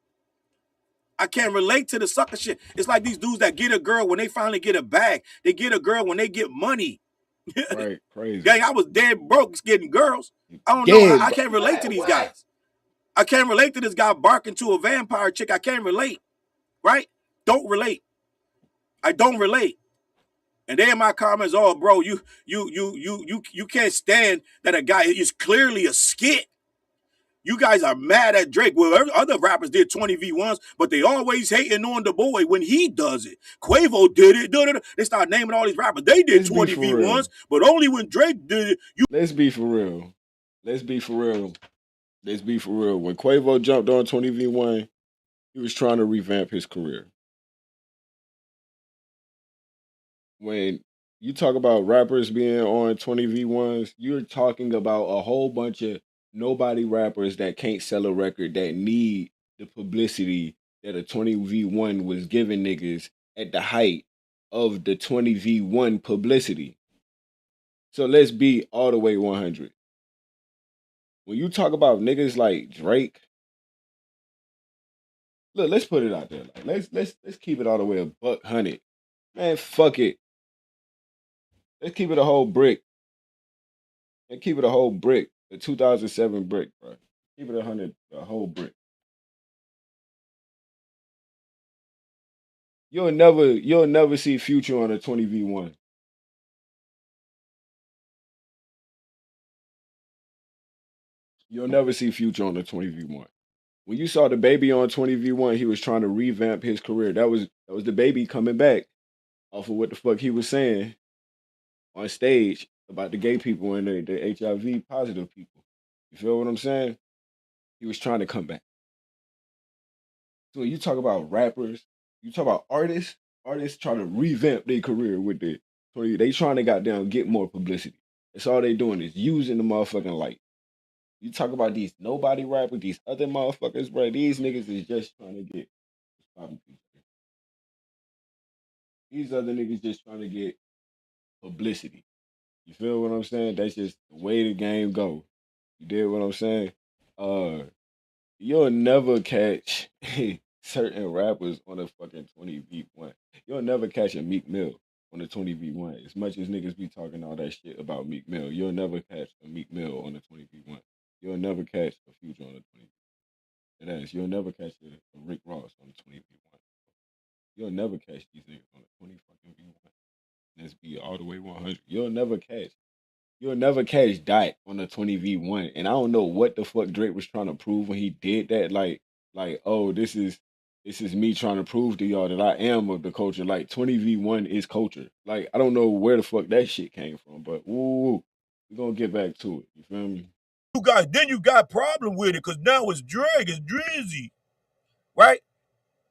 I can't relate to the sucker shit. It's like these dudes that get a girl when they finally get a bag. They get a girl when they get money. Right, crazy. Gang, I was dead broke getting girls. I don't know. I can't relate to these guys. I can't relate to this guy barking to a vampire chick. I can't relate. Right? Don't relate. I don't relate. And then my comments, oh, bro, you can't stand that a guy is clearly a skit. You guys are mad at Drake. Well, other rappers did 20 V1s, but they always hating on the boy when he does it. Quavo did it. They start naming all these rappers. They did 20 V1s, but only when Drake did it. Let's be for real. Let's be for real. When Quavo jumped on 20 V1, he was trying to revamp his career. When you talk about rappers being on 20 V1s, you're talking about a whole bunch of nobody rappers that can't sell a record that need the publicity that a 20v1 was giving niggas at the height of the 20v1 publicity. So let's be all the way 100. When you talk about niggas like Drake, look, let's put it out there. Like, let's keep it all the way a $100. Man, fuck it. Let's keep it a whole brick. Let's keep it a whole brick. The 2007 brick, bro. Keep it 100, a whole brick. You'll never see Future on a 20v1. You'll never see Future on a 20v1. When you saw the baby on 20v1, he was trying to revamp his career. That was the baby coming back off of what the fuck he was saying on stage about the gay people and the HIV positive people. You feel what I'm saying? He was trying to come back. So when you talk about rappers, you talk about artists trying to revamp their career with the 20. They trying to goddamn get more publicity. That's all they doing is using the motherfucking light. You talk about these nobody rappers, these other motherfuckers, bro. These niggas is just trying to get. These other niggas just trying to get publicity. You feel what I'm saying? That's just the way the game go. You did what I'm saying? You'll never catch certain rappers on a fucking 20v1. You'll never catch a Meek Mill on a 20v1. As much as niggas be talking all that shit about Meek Mill, you'll never catch a Meek Mill on a 20v1. You'll never catch a Future on a 20v1. That is, you'll never catch a Rick Ross on a 20v1. You'll never catch these niggas on a 20 fucking v1. Let's be all the way 100. You'll never catch Dot on a 20v1. And I don't know what the fuck Drake was trying to prove when he did that. Like, oh, this is me trying to prove to y'all that I am of the culture. Like 20v1 is culture. Like, I don't know where the fuck that shit came from, but we're gonna get back to it. You feel me? You got problem with it because now it's drag, it's drizzy, right?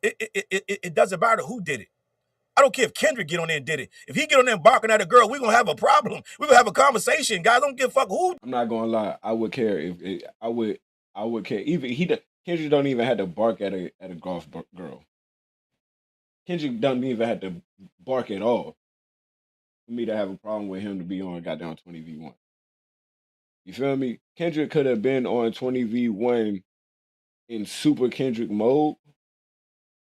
It doesn't matter who did it. I don't care if Kendrick get on there and did it. If he get on there and barking at a girl, we're gonna have a problem. We're gonna have a conversation, guys. Don't give a fuck who. I'm not gonna lie. I would care if I would care. Even Kendrick don't even have to bark at a golf girl. Kendrick doesn't even have to bark at all for me to have a problem with him to be on goddamn 20v1. You feel me? Kendrick could have been on 20v1 in super Kendrick mode,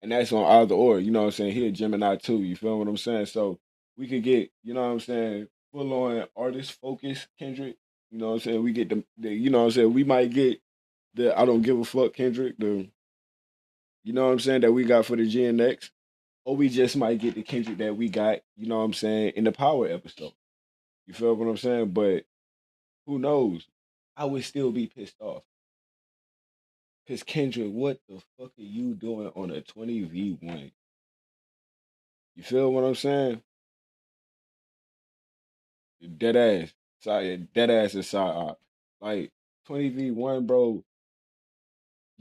and that's on either or. You know what I'm saying? He a Gemini too. You feel what I'm saying? So we could get, you know what I'm saying, full on artist focus Kendrick. You know what I'm saying? We get the you know what I'm saying? We might get the I don't give a fuck Kendrick, you know what I'm saying, that we got for the GNX. Or we just might get the Kendrick that we got, you know what I'm saying, in the Power episode. You feel what I'm saying? But who knows? I would still be pissed off. Because Kendrick, what the fuck are you doing on a 20v1? You feel what I'm saying? Dead ass. Sorry, dead ass is side. Like 20v1, bro.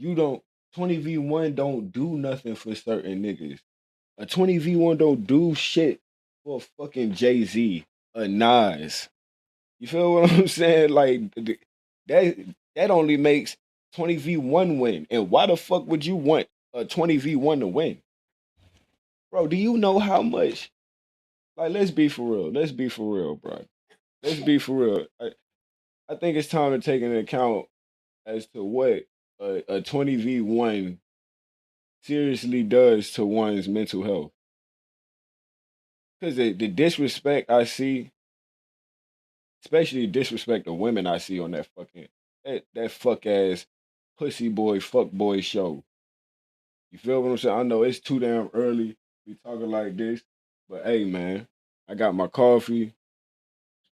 20v1 don't do nothing for certain niggas. A 20v1 don't do shit for fucking Jay-Z, a Nas. You feel what I'm saying? Like that only makes 20v1 win. And why the fuck would you want a 20v1 to win? Bro, do you know how much? Like, let's be for real. Let's be for real, bro. Let's be for real. I think it's time to take into account as to what a 20v1 seriously does to one's mental health. Because the disrespect I see, especially disrespect of women I see on that fucking that fuck ass pussy boy fuck boy show. You feel what I'm saying? I know it's too damn early. We talking like this, but hey, man, I got my coffee.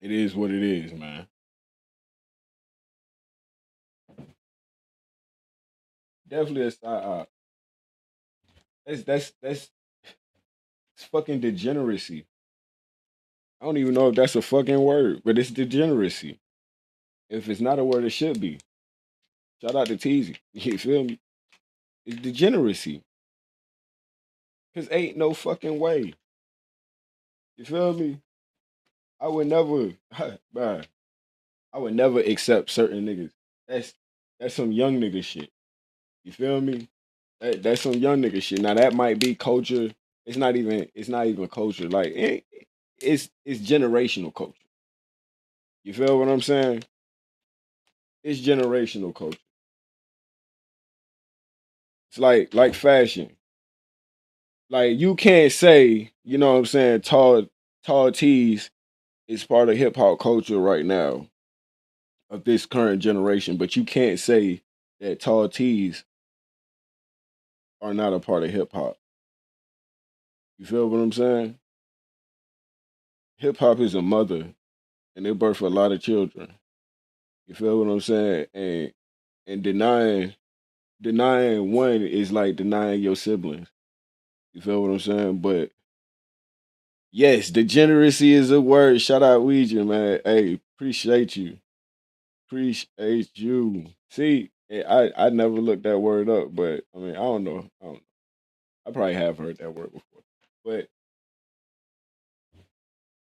It is what it is, man. Definitely a side eye. That's fucking degeneracy. I don't even know if that's a fucking word, but it's degeneracy. If it's not a word, it should be. Shout out to Teezy. You feel me? It's degeneracy. Cause ain't no fucking way. You feel me? I would never, man, I would never accept certain niggas That's some young nigga shit. You feel me? That's some young nigga shit. Now that might be culture. It's not even culture. Like it's generational culture. You feel what I'm saying? It's generational culture. It's like fashion. Like you can't say, you know what I'm saying, tall tees is part of hip hop culture right now of this current generation, but you can't say that tall tees are not a part of hip hop. You feel what I'm saying? Hip hop is a mother and it birthed a lot of children. You feel what I'm saying? And denying one is like denying your siblings. You feel what I'm saying? But yes, degeneracy is a word. Shout out Ouija, man. Hey, appreciate you. Appreciate you. See, I never looked that word up, but I mean, I don't know. I probably have heard that word before. But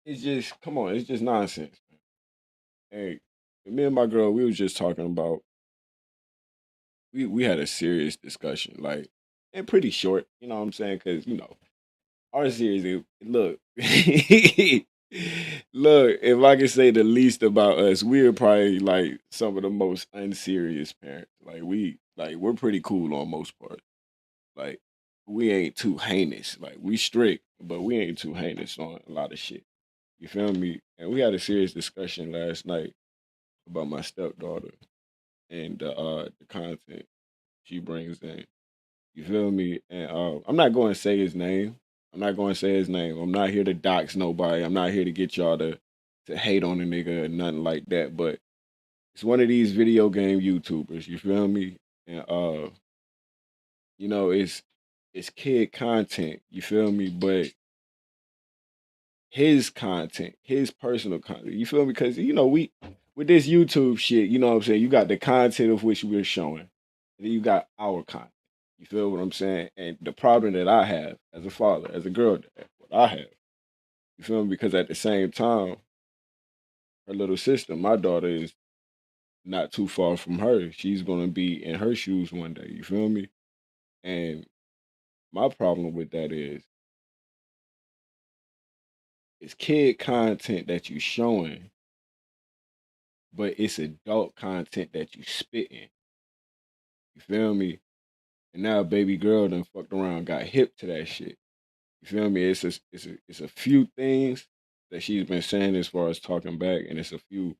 it's just, come on, it's just nonsense. Hey, me and my girl, we was just talking about, we had a serious discussion, like, and pretty short, you know what I'm saying? Because, you know, our series, look, look, if I can say the least about us, we're probably like some of the most unserious parents. Like we're pretty cool on most parts. Like we ain't too heinous. Like we strict, but we ain't too heinous on a lot of shit. You feel me? And we had a serious discussion last night about my stepdaughter and the content she brings in. You feel me? And I'm not going to say his name. I'm not going to say his name. I'm not here to dox nobody. I'm not here to get y'all to hate on a nigga or nothing like that. But it's one of these video game YouTubers. You feel me? And you know, it's kid content. You feel me? But his content, his personal content. You feel me? Because you know, we with this YouTube shit, you know what I'm saying? You got the content of which we're showing. And then you got our content. You feel what I'm saying? And the problem that I have as a father, as a girl dad, what I have. You feel me? Because at the same time, her little sister, my daughter, is not too far from her. She's gonna be in her shoes one day. You feel me? And my problem with that is it's kid content that you showing, but it's adult content that you spitting. You feel me? And now baby girl done fucked around, got hip to that shit. You feel me? It's a few things that she's been saying as far as talking back, and it's a few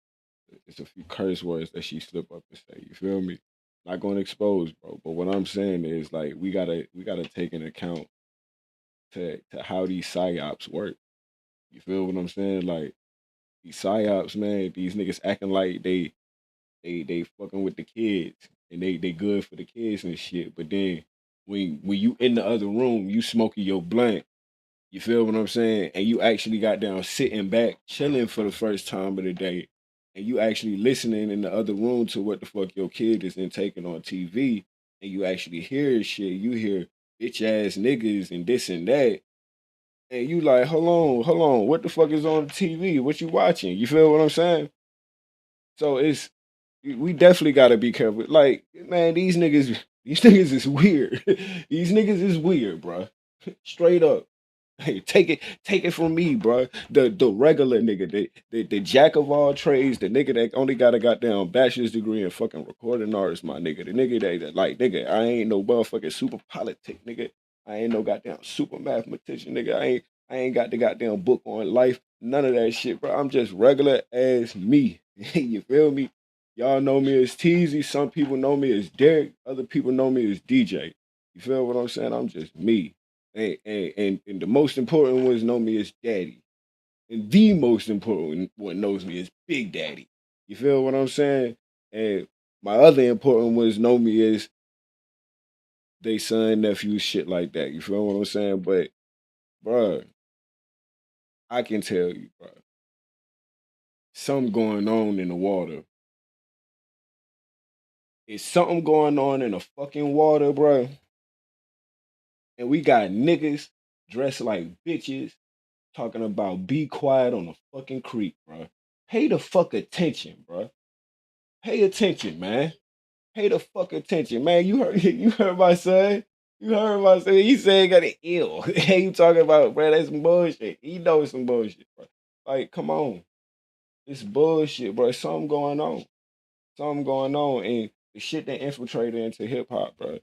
curse words that she slip up and say. You feel me? Not going to expose, bro. But what I'm saying is like we gotta take into account to how these psyops work. You feel what I'm saying? Like these psyops, man. These niggas acting like they fucking with the kids and they good for the kids and shit. But then when you in the other room, you smoking your blunt. You feel what I'm saying? And you actually got down sitting back, chilling for the first time of the day, and you actually listening in the other room to what the fuck your kid is taking on TV, and you actually hear shit. You hear bitch ass niggas and this and that, and you like, hold on, what the fuck is on TV? What you watching? You feel what I'm saying? So we definitely gotta be careful. Like, man, these niggas is weird. These niggas is weird, bro. Straight up. Hey, take it from me, bro. The regular nigga, the jack of all trades, the nigga that only got a goddamn bachelor's degree in fucking recording artist, my nigga. The nigga that like, nigga, I ain't no motherfucking super politic, nigga. I ain't no goddamn super mathematician, nigga. I ain't got the goddamn book on life. None of that shit, bro. I'm just regular as me. You feel me? Y'all know me as Teezy. Some people know me as Derek. Other people know me as DJ. You feel what I'm saying? I'm just me. And the most important ones know me as Daddy. And the most important one knows me as Big Daddy. You feel what I'm saying? And my other important ones know me as they son, nephew, shit like that. You feel what I'm saying? But, bruh, I can tell you, bruh, something going on in the water. It's something going on in the fucking water, bruh. And we got niggas dressed like bitches talking about be quiet on the fucking creek, bruh. Pay the fuck attention, bruh. Pay attention, man. Pay the fuck attention, man. You heard my son. You heard my son. He said he got an ill. Hey, you talking about, bro? That's some bullshit. He knows some bullshit, bro. Like, come on. It's bullshit, bro. Something going on. Something going on. And the shit that infiltrated into hip hop, bro.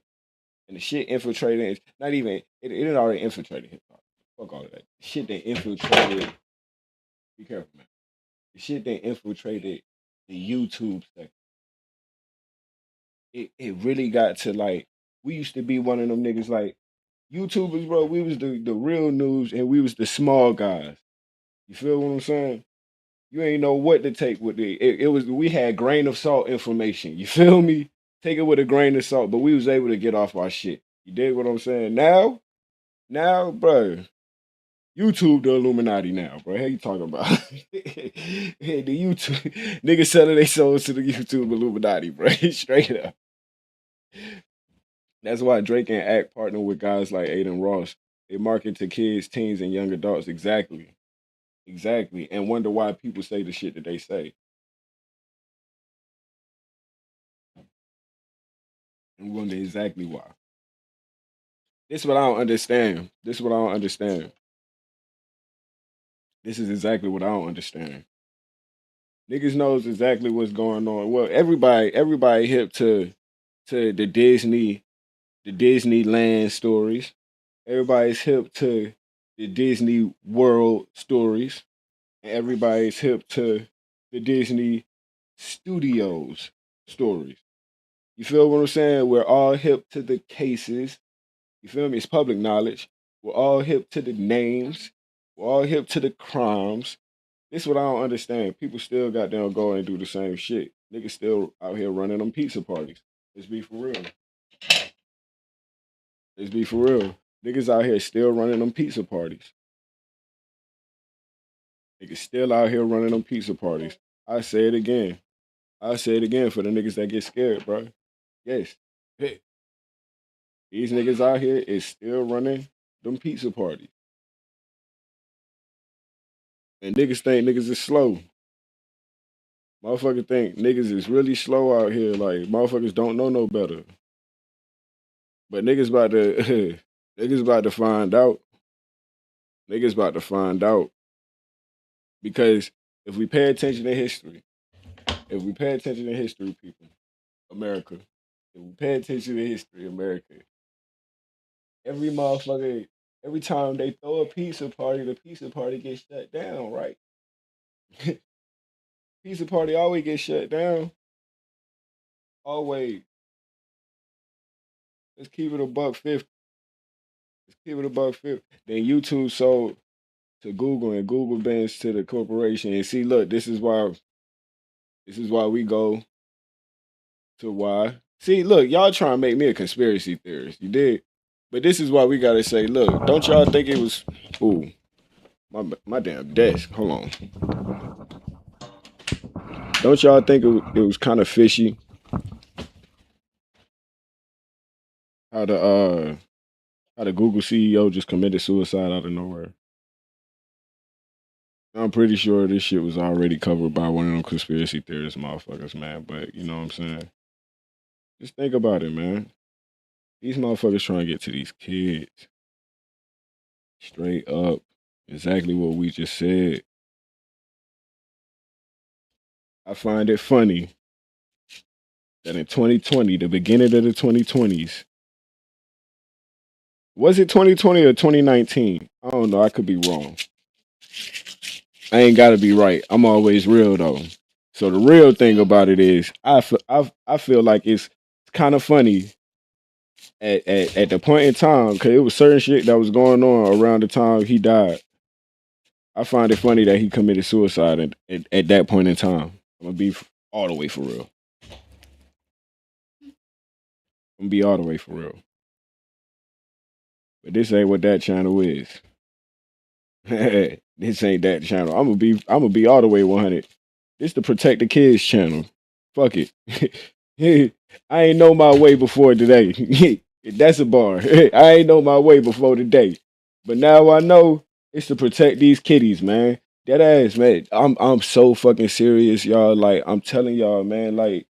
And the shit infiltrated, not even, it had already infiltrated hip hop. Fuck all of that. The shit that infiltrated, be careful, man. The shit that infiltrated the YouTube sector. It really got to like, we used to be one of them niggas like, YouTubers, bro, we was the real news and we was the small guys. You feel what I'm saying? You ain't know what to take with it was, we had grain of salt information. You feel me? Take it with a grain of salt, but we was able to get off our shit. You dig what I'm saying? Now, bro, YouTube the Illuminati now, bro. How you talking about? Hey, the YouTube niggas selling their souls to the YouTube Illuminati, bro. Straight up. That's why Drake and Act partner with guys like Aiden Ross. They market to kids, teens, and young adults. Exactly. And wonder why people say the shit that they say. And wonder exactly why. This is what I don't understand. This is exactly what I don't understand. Niggas knows exactly what's going on. Well, everybody hip to the Disneyland stories. Everybody's hip to the Disney World stories. And everybody's hip to the Disney Studios stories. You feel what I'm saying? We're all hip to the cases. You feel me? It's public knowledge. We're all hip to the names. We're all hip to the crimes. This is what I don't understand. People still got down go and do the same shit. Niggas still out here running them pizza parties. Let's be for real. Niggas out here still running them pizza parties. Niggas still out here running them pizza parties. I say it again for the niggas that get scared, bro. Yes. Hey. These niggas out here is still running them pizza parties. And niggas think niggas is slow. Motherfuckers think niggas is really slow out here. Like, motherfuckers don't know no better. But niggas about to niggas about to find out. Niggas about to find out. Because if we pay attention to history, people, America, if we pay attention to history, America, every motherfucker, every time they throw a pizza party, the pizza party gets shut down, right? Pizza party always gets shut down. Always. Let's keep it $1.50. Then YouTube sold to Google and Google bans to the corporation. And see, look, this is why we go to why. See, look, y'all trying to make me a conspiracy theorist. You did. But this is why we gotta say, look, don't y'all think it was ooh, my damn desk. Hold on. Don't y'all think it was kind of fishy how the Google CEO just committed suicide out of nowhere? I'm pretty sure this shit was already covered by one of them conspiracy theorist motherfuckers, man. But you know what I'm saying? Just think about it, man. These motherfuckers trying to get to these kids. Straight up. Exactly what we just said. I find it funny that in 2020, the beginning of the 2020s, was it 2020 or 2019? I don't know. I could be wrong. I ain't got to be right. I'm always real, though. So the real thing about it is, I feel like it's kind of funny at the point in time, because it was certain shit that was going on around the time he died. I find it funny that he committed suicide at that point in time. I'm going to be all the way for real. But this ain't what that channel is. This ain't that channel. I'm gonna be all the way 100. This the Protect the Kids channel. Fuck it. I ain't know my way before today. That's a bar. I ain't know my way before today. But now I know it's to protect these kiddies, man. Dead ass, man. I'm so fucking serious, y'all. Like, I'm telling y'all, man. Like,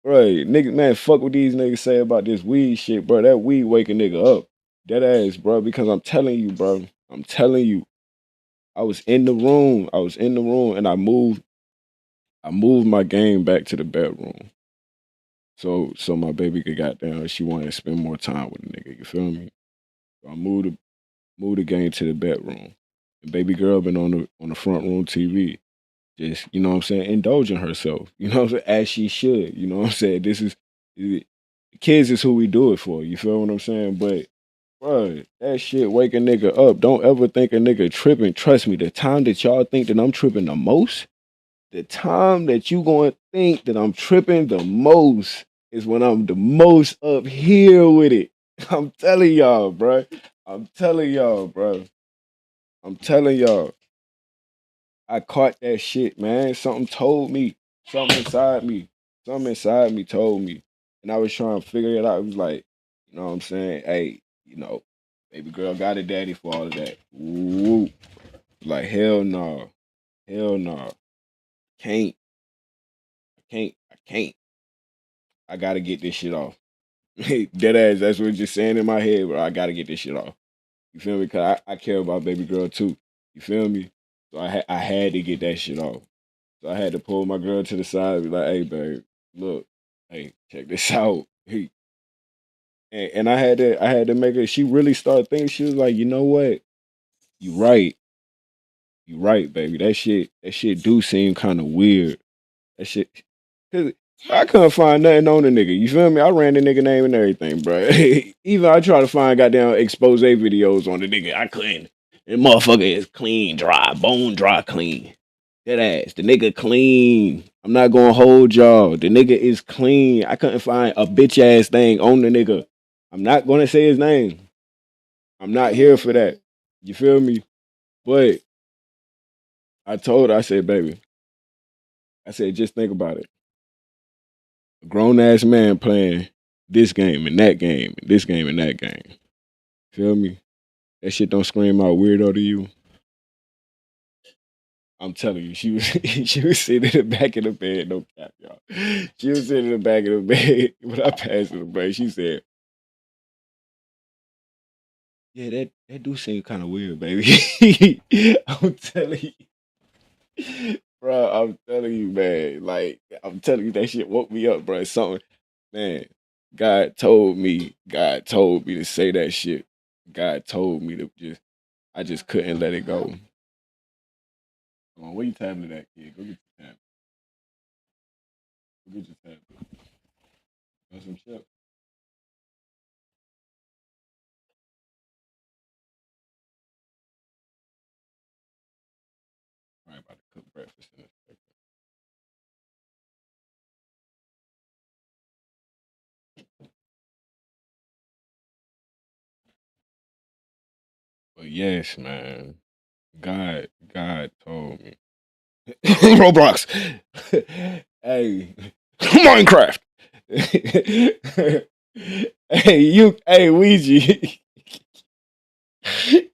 bro, nigga, man, fuck what these niggas say about this weed shit, bro. That weed wake a nigga up. Dead ass, bro. Because I'm telling you, bro. I'm telling you. I was in the room. And I moved my game back to the bedroom. So my baby could goddamn, she wanted to spend more time with the nigga. You feel me? So I moved the game to the bedroom. And baby girl been on the front room TV, just, you know what I'm saying, indulging herself. You know what I'm saying? As she should. You know what I'm saying? Kids is who we do it for. You feel what I'm saying? But bro, that shit wake a nigga up. Don't ever think a nigga tripping. Trust me, the time that y'all think that I'm tripping the most, the time that you gonna think that I'm tripping the most is when I'm the most up here with it. I'm telling y'all, bro. I'm telling y'all, bro. I'm telling y'all. I caught that shit, man. Something told me. Something inside me. Something inside me told me. And I was trying to figure it out. It was like, you know what I'm saying? Hey, you know, baby girl got a daddy for all of that. Woo. Like, hell no. Hell no. Can't. I can't. I gotta get this shit off. Dead ass, that's what just saying in my head, bro. I gotta get this shit off. You feel me? Cause I care about baby girl too. You feel me? So I had to get that shit off. So I had to pull my girl to the side and be like, hey babe, look, hey, check this out. Hey. And I had to make her, she really started thinking, she was like, you know what? You right. You right, baby. That shit do seem kind of weird. That shit, cause I couldn't find nothing on the nigga. You feel me? I ran the nigga name and everything, bro. Even I try to find goddamn expose videos on the nigga. I couldn't. The motherfucker is clean, dry, bone dry, clean. That ass. The nigga clean. I'm not gonna hold y'all. The nigga is clean. I couldn't find a bitch ass thing on the nigga. I'm not gonna say his name. I'm not here for that. You feel me? But I told her, I said, baby, I said, just think about it. A grown ass man playing this game and that game, and this game and that game. Feel me? That shit don't scream out weirdo to you. I'm telling you, she was she was sitting in the back of the bed, no cap, y'all. She was sitting in the back of the bed when I passed her the break. She said, yeah, that do seem kind of weird, baby. I'm telling you. Bro, I'm telling you, man. Like, I'm telling you, that shit woke me up, bro. Something, man. God told me to say that shit. God told me to I just couldn't let it go. Come on, where you tablet at, kid? Go get your tablet. Go get your tablet. Want some chips? All right, about to cook breakfast in a second. But yes, man. God told me. Roblox. Hey, Minecraft. Hey, Ouija.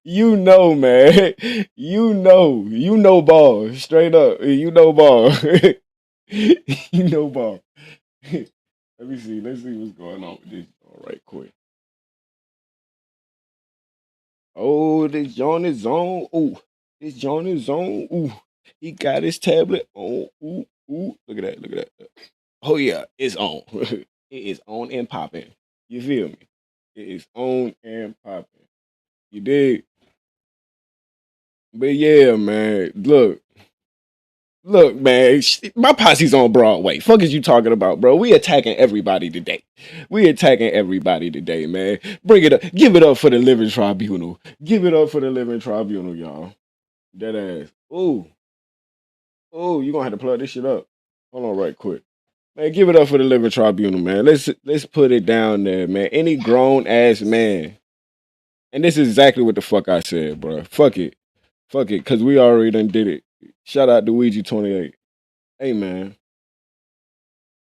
You know, man. You know ball. Straight up. You know ball. You know ball. Let me see. Let's see what's going on with this. All right, quick. Oh, this John is on. Ooh, this John is on. Ooh, he got his tablet on. Ooh, ooh. Look at that. Look at that. Oh yeah, it's on. It is on and popping. You feel me? It is on and popping. You dig? But yeah, man. Look, man. My posse's on Broadway. Fuck is you talking about, bro? We attacking everybody today. We attacking everybody today, man. Bring it up. Give it up for the Living Tribunal. Give it up for the Living Tribunal, y'all. That ass. Ooh. Ooh, you gonna have to plug this shit up. Hold on right quick. Man, give it up for the Living Tribunal, man. Let's put it down there, man. Any grown ass man. And this is exactly what the fuck I said, bro. Fuck it. Fuck it, cause we already done did it. Shout out to Ouija 28. Hey man.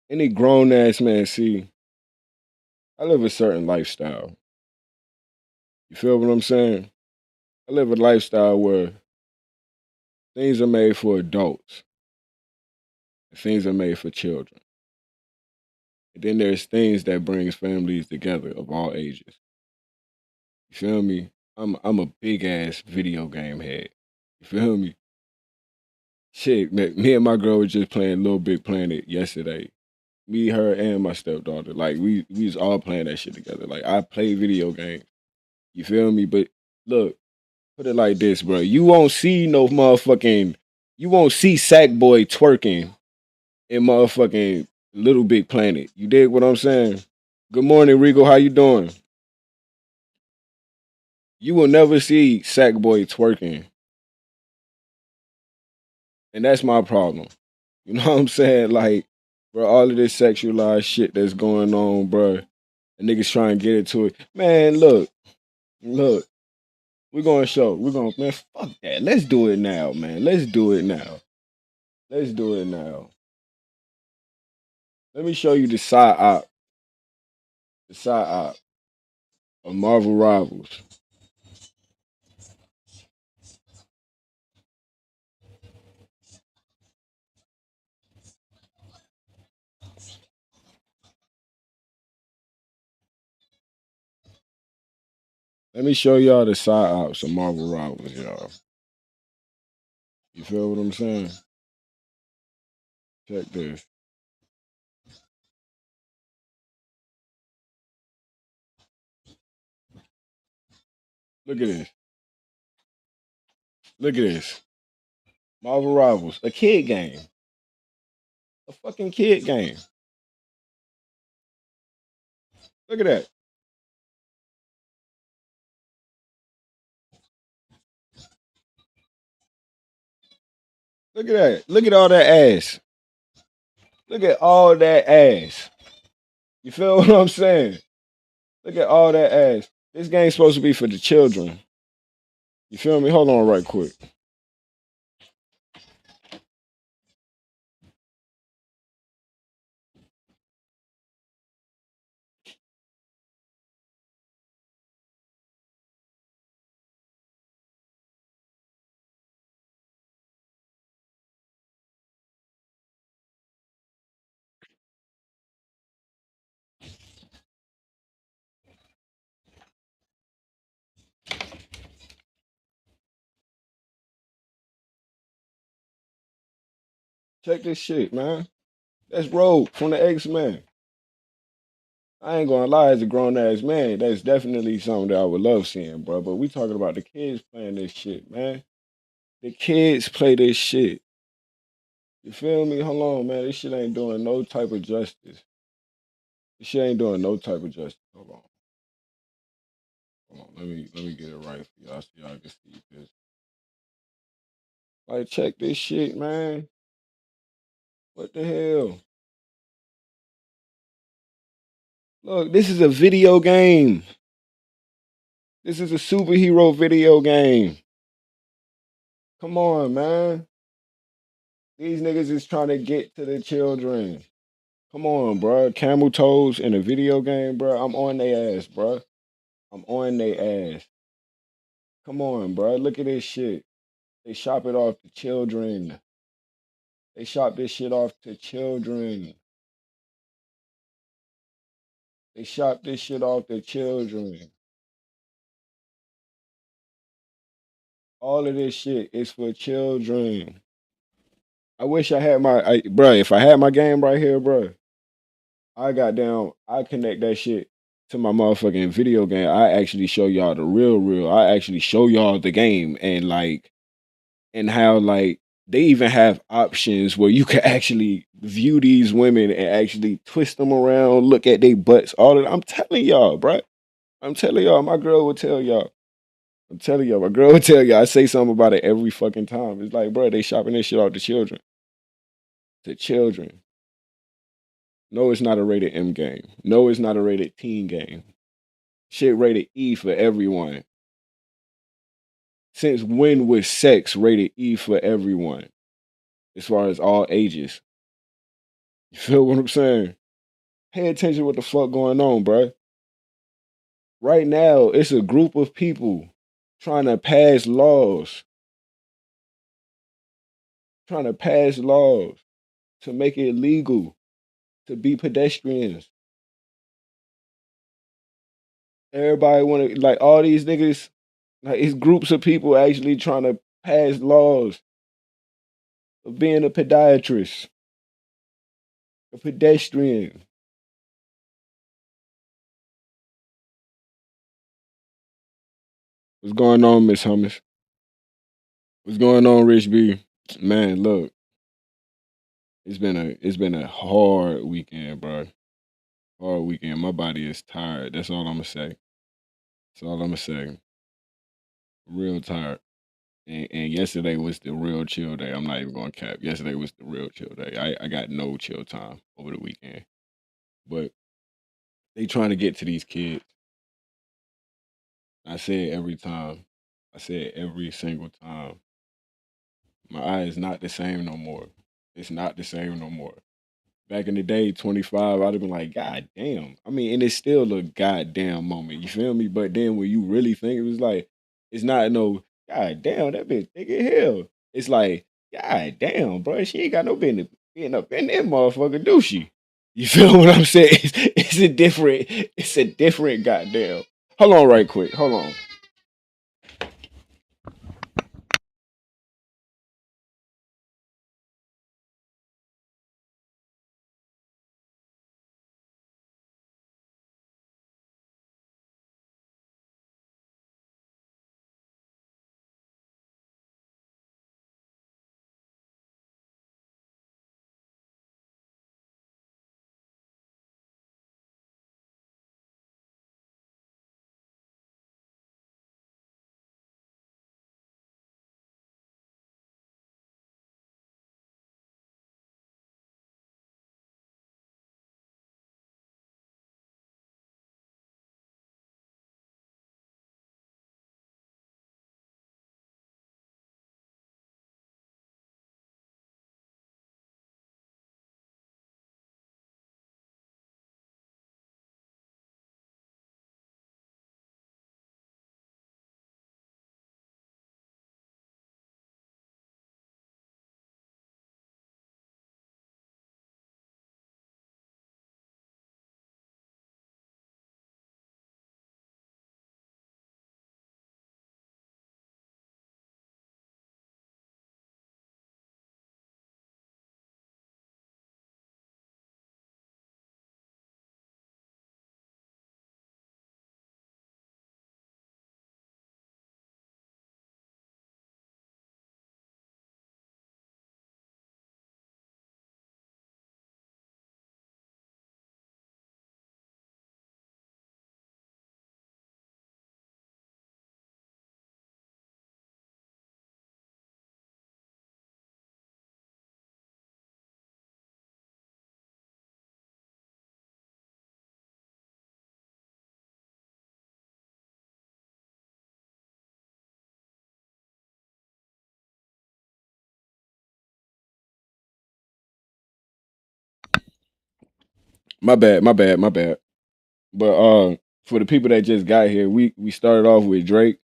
Any grown ass man, see, I live a certain lifestyle. You feel what I'm saying? I live a lifestyle where things are made for adults. And things are made for children. And then there's things that brings families together of all ages. You feel me? I'm a big ass video game head. You feel me? Shit, me and my girl was just playing Little Big Planet yesterday. Me, her, and my stepdaughter. Like we was all playing that shit together. Like I play video games. You feel me? But look, put it like this, bro. You won't see no motherfucking. You won't see Sackboy twerking in motherfucking Little Big Planet. You dig what I'm saying? Good morning, Regal. How you doing? You will never see Sackboy twerking, and that's my problem. You know what I'm saying? Like, bro, all of this sexualized shit that's going on, bro. And niggas trying to get into it. Man, look. We're gonna show. We're gonna, man, fuck that. Let's do it now, man. Let's do it now. Let's do it now. Let me show you the side op. The side op of Marvel Rivals. Let me show y'all the side ops of Marvel Rivals, y'all. You feel what I'm saying? Check this. Look at this. Look at this. Marvel Rivals. A kid game. A fucking kid game. Look at that. Look at that. Look at all that ass. Look at all that ass. You feel what I'm saying? Look at all that ass. This game's supposed to be for the children. You feel me? Hold on right quick. Check this shit, man. That's Rogue from the X-Men. I ain't gonna lie, as a grown ass man, that's definitely something that I would love seeing, bro. But we talking about the kids playing this shit, man. The kids play this shit. You feel me? Hold on, man. This shit ain't doing no type of justice. This shit ain't doing no type of justice. Hold on. Hold on. Let me get it right for y'all so y'all can see this. Like, check this shit, man. What the hell? Look, this is a video game. This is a superhero video game. Come on, man. These niggas is trying to get to the children. Come on, bro. Camel toes in a video game, bro. I'm on their ass, bro. I'm on their ass. Come on, bro. Look at this shit. They shop it off to children. They shop this shit off to children. They shop this shit off to children. All of this shit is for children. I wish I had bro. If I had my game right here, bro, I connect that shit to my motherfucking video game. I actually show y'all the real. I actually show y'all the game and how like they even have options where you can actually view these women and actually twist them around, look at their butts, all of that. I'm telling y'all, bro. I'm telling y'all, my girl will tell y'all. I'm telling y'all, my girl will tell y'all. I say something about it every fucking time. It's like, bro, they shopping this shit off to children. To children. No, it's not a rated M game. No, it's not a rated teen game. Shit rated E for everyone. Since when was sex rated E for everyone? As far as all ages. You feel what I'm saying? Pay attention to what the fuck going on, bruh. Right now, it's a group of people trying to pass laws trying to pass laws to make it legal to be pedestrians. Everybody want to, like, all these niggas, like, it's groups of people actually trying to pass laws of being a podiatrist, a pedestrian. What's going on, Miss Hummus? What's going on, Rich B? Man, look, it's been a hard weekend, bro. Hard weekend. My body is tired. That's all I'm gonna say. That's all I'm gonna say. Real tired. And yesterday was the real chill day. I'm not even gonna cap. Yesterday was the real chill day. I got no chill time over the weekend. But they trying to get to these kids. I say it every time. I say it every single time. My eye is not the same no more. It's not the same no more. Back in the day, 25, I'd have been like, God damn. I mean, and it's still a goddamn moment. You feel me? But then when you really think, it was like, it's not no, God damn, that bitch thick as hell. It's like, God damn, bro, she ain't got no business being up in that motherfucker, do she? You feel what I'm saying? It's a different goddamn. Hold on right quick. Hold on. My bad, my bad, my bad. But for the people that just got here, we started off with Drake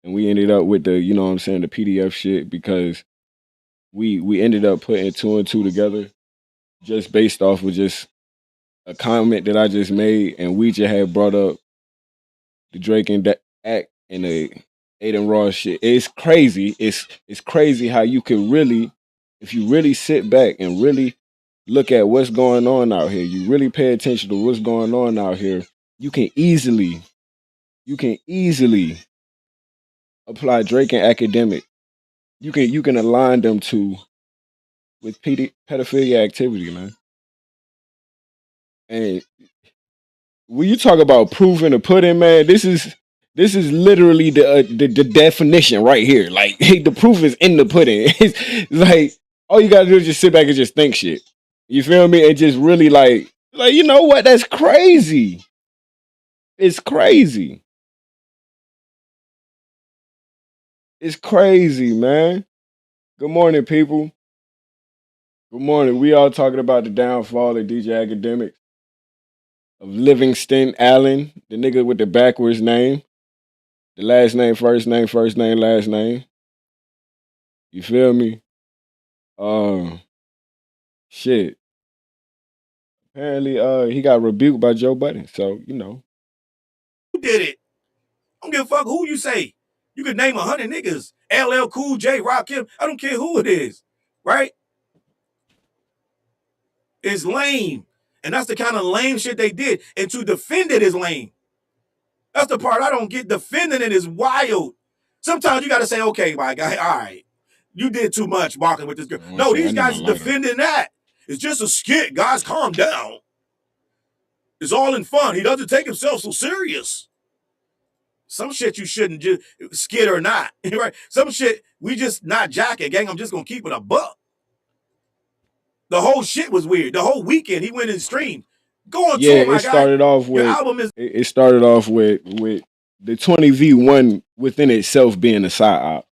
and we ended up with the, you know what I'm saying, the PDF shit because we ended up putting two and two together just based off of just a comment that I just made and we just had brought up the Drake and act and the Aiden Ross shit. It's crazy. It's crazy how you can really, if you really sit back and really look at what's going on out here, you really pay attention to what's going on out here, you can easily apply Drake and academic. You can align them to with pedophilia activity, man. And when you talk about proof in the pudding, man, this is literally the definition right here. Like the proof is in the pudding. It's like all you gotta do is just sit back and just think shit. You feel me? And just really like you know what? That's crazy. It's crazy. It's crazy, man. Good morning, people. Good morning. We all talking about the downfall of DJ Academics, of Livingston Allen, the nigga with the backwards name, the last name, first name, last name. You feel me? Shit. Apparently, he got rebuked by Joe Budden. So Who did it? I don't give a fuck who you say. You could name 100 niggas. LL Cool J, Rakim. I don't care who it is, right? It's lame. And that's the kind of lame shit they did. And to defend it is lame. That's the part I don't get. Defending it is wild. Sometimes you got to say, okay, my guy, all right. You did too much barking with this girl. No, these guys are defending that. It's just a skit. Guys, calm down. It's all in fun. He doesn't take himself so serious. Some shit you shouldn't just skit or not, right? Some shit we just not jacking, gang. I'm just gonna keep it a buck. The whole shit was weird. The whole weekend he went and streamed. Go on tour, my it started guy. off with Your album is. it started off with the 20v1 within itself being a side op,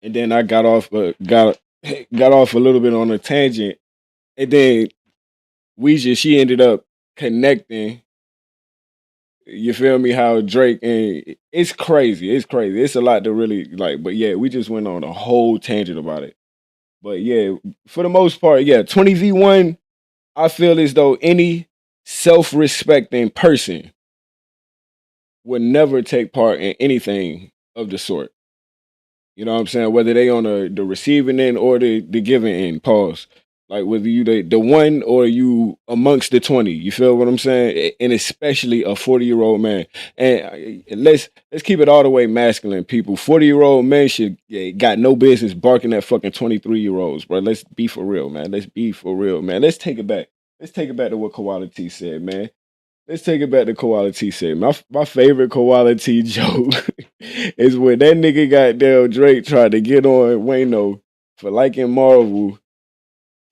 and then I got off got off a little bit on a tangent, and then she ended up connecting. You feel me? How Drake and it's crazy. It's crazy. It's a lot to really like. But yeah, we just went on a whole tangent about it. But yeah, for the most part, yeah, 20v1. I feel as though any self-respecting person would never take part in anything of the sort. You know what I'm saying? Whether they on the receiving end or the giving end, pause. Like whether you the one or you amongst the 20. You feel what I'm saying? And especially a 40-year-old man. And let's keep it all the way masculine, people. 40-year-old men should got no business barking at fucking 23-year-olds, bro. Let's be for real, man. Let's be for real, man. Let's take it back. Let's take it back to what Koala T said, man. Let's take it back to Koala T said. My favorite Koala T joke is when that nigga goddamn Drake tried to get on Wayno for liking Marvel,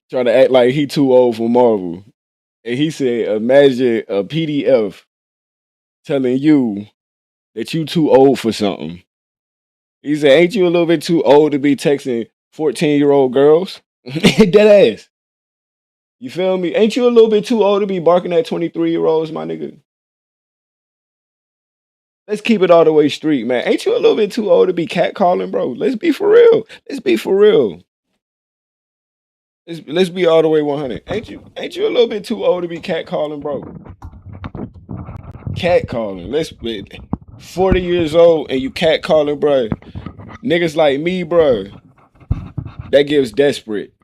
trying to act like he too old for Marvel. And he said, imagine a PDF telling you that you too old for something. He said, ain't you a little bit too old to be texting 14-year-old girls? Dead ass. You feel me? Ain't you a little bit too old to be barking at 23-year-olds, my nigga? Let's keep it all the way street, man. Ain't you a little bit too old to be catcalling, bro? Let's be for real. Let's be for real. Let's be all the way 100. Ain't you a little bit too old to be catcalling, bro? Catcalling. Let's be 40 years old and you catcalling, bro. Niggas like me, bro. That gives desperate.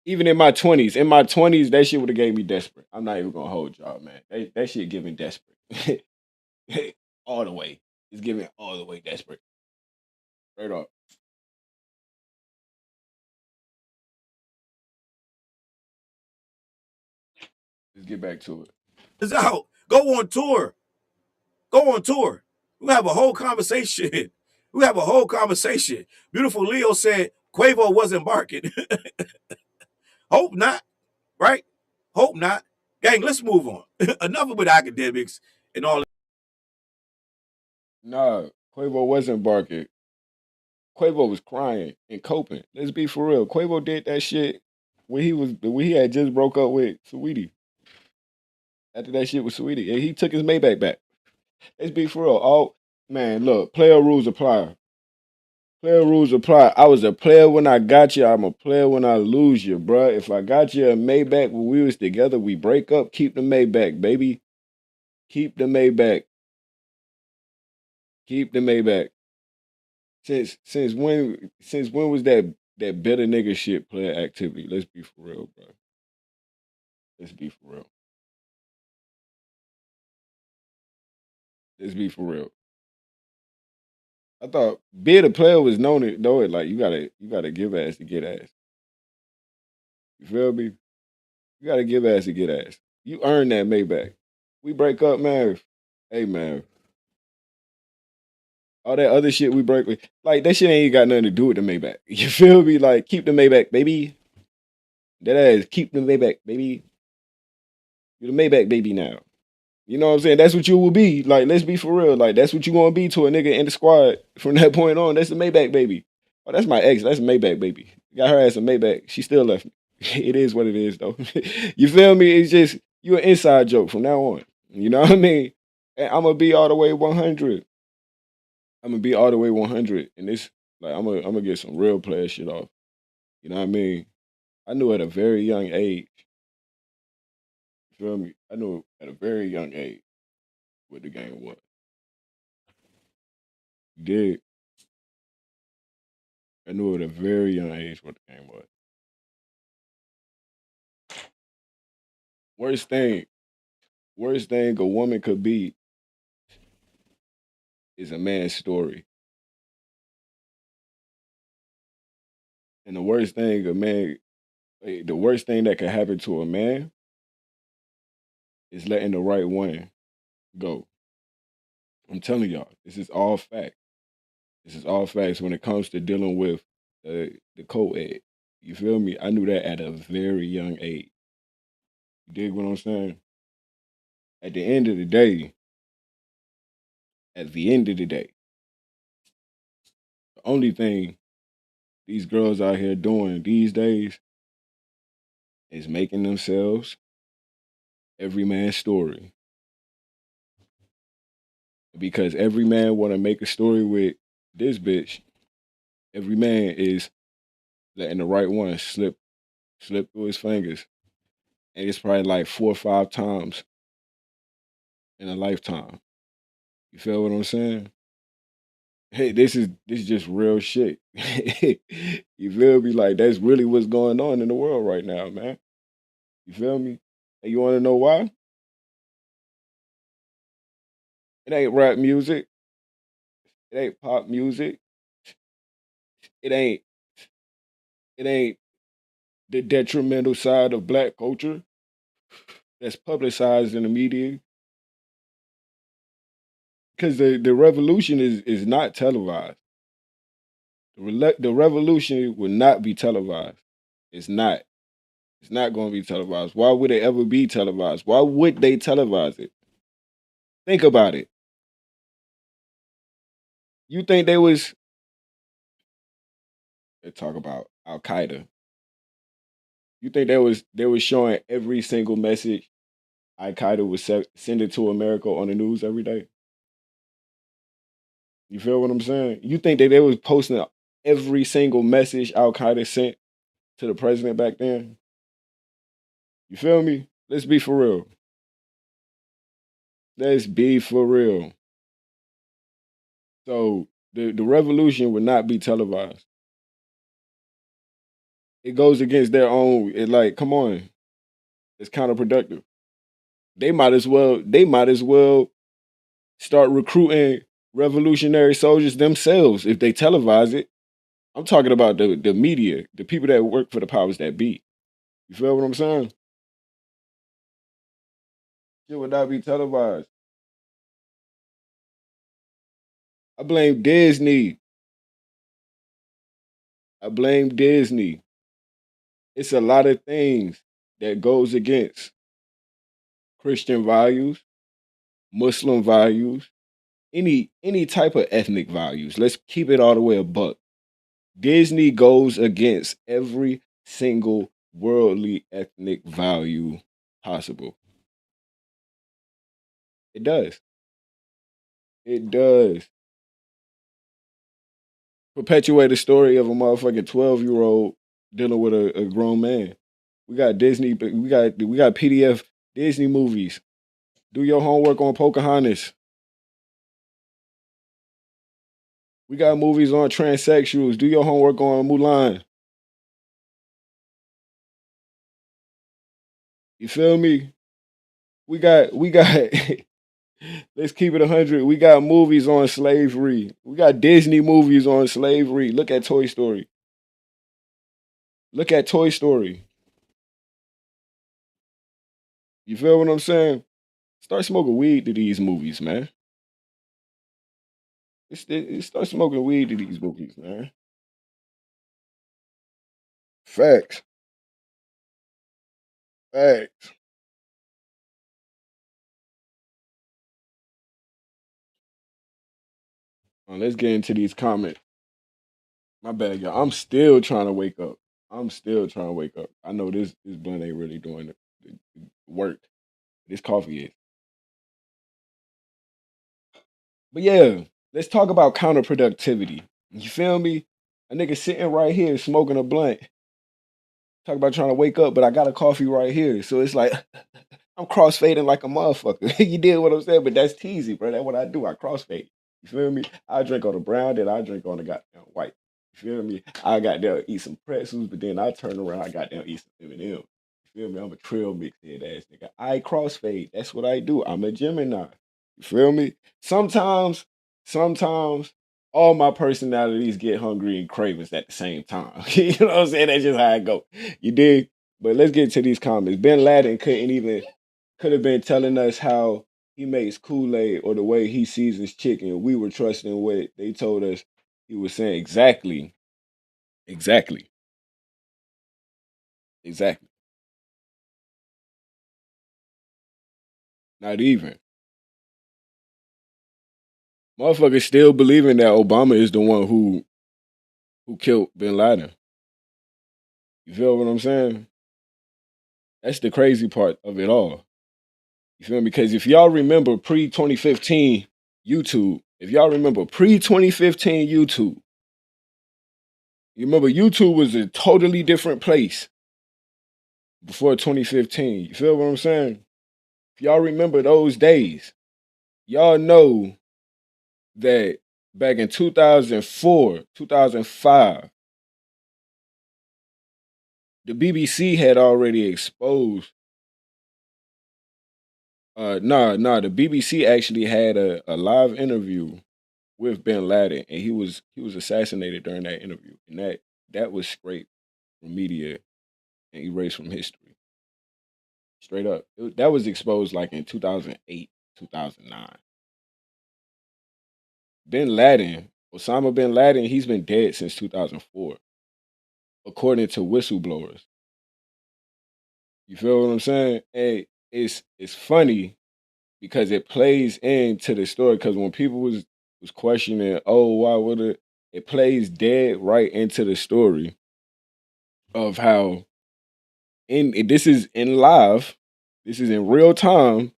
Even in my 20s, that shit would have gave me desperate. I'm not even gonna hold y'all, man. That shit giving desperate. All the way. It's giving all the way desperate. Straight up. Let's get back to it. It's out. Go on tour. Go on tour. We have a whole conversation. We have a whole conversation. Beautiful Leo said Quavo wasn't barking. Hope not, right? Hope not. Gang, let's move on. Enough with academics and all. Nah, Quavo wasn't barking. Quavo was crying and coping. Let's be for real. Quavo did that shit when he had just broke up with Saweetie. After that shit with Saweetie, and he took his Maybach back. Let's be for real. Oh man, look, player rules apply. Player rules apply. I was a player when I got you. I'm a player when I lose you, bruh. If I got you a Maybach when we was together, we break up. Keep the Maybach, baby. Keep the Maybach. Keep the Maybach. Since when was that bitter nigga shit player activity? Let's be for real, bro. Let's be for real. Let's be for real. I thought being a player was known it know it like you gotta give ass to get ass. You feel me? You gotta give ass to get ass. You earn that Maybach. We break up, man. Hey man. All that other shit we break with, like that shit ain't got nothing to do with the Maybach. You feel me? Like keep the Maybach, baby. That ass, keep the Maybach, baby. You're the Maybach baby now. You know what I'm saying? That's what you will be. Like, let's be for real. Like, that's what you gonna be to a nigga in the squad from that point on. That's the Maybach baby. Oh, that's my ex. That's Maybach baby. Got her ass a Maybach. She still left me. It is what it is, though. You feel me? It's just you an inside joke from now on. You know what I mean? And I'm gonna be all the way 100. I'm gonna be all the way 100. And this, like, I'm gonna get some real player shit off. You know what I mean? I knew at a very young age. You feel me? I knew at a very young age what the game was. Did I knew at a very young age what the game was. Worst thing, worst thing a woman could be is a man's story. And the worst thing a man, the worst thing that could happen to a man is letting the right one go. I'm telling y'all, this is all fact. This is all facts when it comes to dealing with the co-ed. You feel me? I knew that at a very young age. You dig what I'm saying? At the end of the day, at the end of the day, the only thing these girls out here doing these days is making themselves every man's story. Because every man want to make a story with this bitch. Every man is letting the right one slip through his fingers. And it's probably like 4 or 5 times in a lifetime. You feel what I'm saying? Hey, this is just real shit. You feel me? Like that's really what's going on in the world right now, man. You feel me? And you want to know why? It ain't rap music. It ain't pop music. It ain't it ain't the detrimental side of black culture that's publicized in the media. Because the revolution is not televised. The revolution will not be televised. It's not. It's not going to be televised. Why would it ever be televised? Why would they televise it? Think about it. You think they talk about Al Qaeda. You think they was showing every single message Al Qaeda was sending to America on the news every day? You feel what I'm saying? You think that they was posting every single message Al Qaeda sent to the president back then? You feel me? Let's be for real. Let's be for real. So the revolution would not be televised. It goes against their own. It like, come on, it's counterproductive. They might as well start recruiting revolutionary soldiers themselves if they televise it. I'm talking about the media, the people that work for the powers that be. You feel what I'm saying? It would not be televised. I blame Disney. I blame Disney. It's a lot of things that goes against Christian values, Muslim values, any type of ethnic values. Let's keep it all the way a buck. Disney goes against every single worldly ethnic value possible. It does. It does. Perpetuate the story of a motherfucking 12-year-old dealing with a grown man. We got Disney, we got PDF Disney movies. Do your homework on Pocahontas. We got movies on transsexuals. Do your homework on Mulan. You feel me? We got let's keep it 100. We got movies on slavery. We got Disney movies on slavery. Look at Toy Story. Look at Toy Story. You feel what I'm saying? Start smoking weed to these movies, man. Start smoking weed to these movies, man. Facts. Facts. Let's get into these comments. My bad, y'all. I'm still trying to wake up. I'm still trying to wake up. I know this blunt ain't really doing the work. This coffee is. But yeah, let's talk about counterproductivity. You feel me? A nigga sitting right here smoking a blunt talk about trying to wake up, but I got a coffee right here. So it's like I'm crossfading like a motherfucker. You did what I'm saying, but that's teasy, bro. That's what I do. I crossfade. You feel me? I drink on the brown, then I drink on the goddamn white. You feel me? I got there eat some pretzels, but then I turn around, I got there eat some M&M. You feel me? I'm a trail mix head ass nigga. I crossfade. That's what I do. I'm a Gemini. You feel me? Sometimes all my personalities get hungry and cravings at the same time. You know what I'm saying? That's just how I go. You dig? But let's get to these comments. Bin Laden could have been telling us how he makes Kool-Aid or the way he seasons chicken. We were trusting what they told us he was saying. Exactly. Exactly. Exactly. Not even. Motherfuckers still believing that Obama is the one who killed Bin Laden. You feel what I'm saying? That's the crazy part of it all. You feel me? Because if y'all remember pre-2015 YouTube, if y'all remember pre-2015 YouTube, you remember YouTube was a totally different place before 2015. You feel what I'm saying? If y'all remember those days, y'all know that back in 2004, 2005, the BBC had already exposed. The BBC actually had a live interview with Bin Laden, and he was assassinated during that interview, and that was scraped from media and erased from history. Straight up, that was exposed like in 2008, 2009. Bin Laden, Osama bin Laden, he's been dead since 2004, according to whistleblowers. You feel what I'm saying? And it's funny because it plays into the story. Because when people was questioning, oh, why would it plays dead right into the story of how this is in live, this is in real time.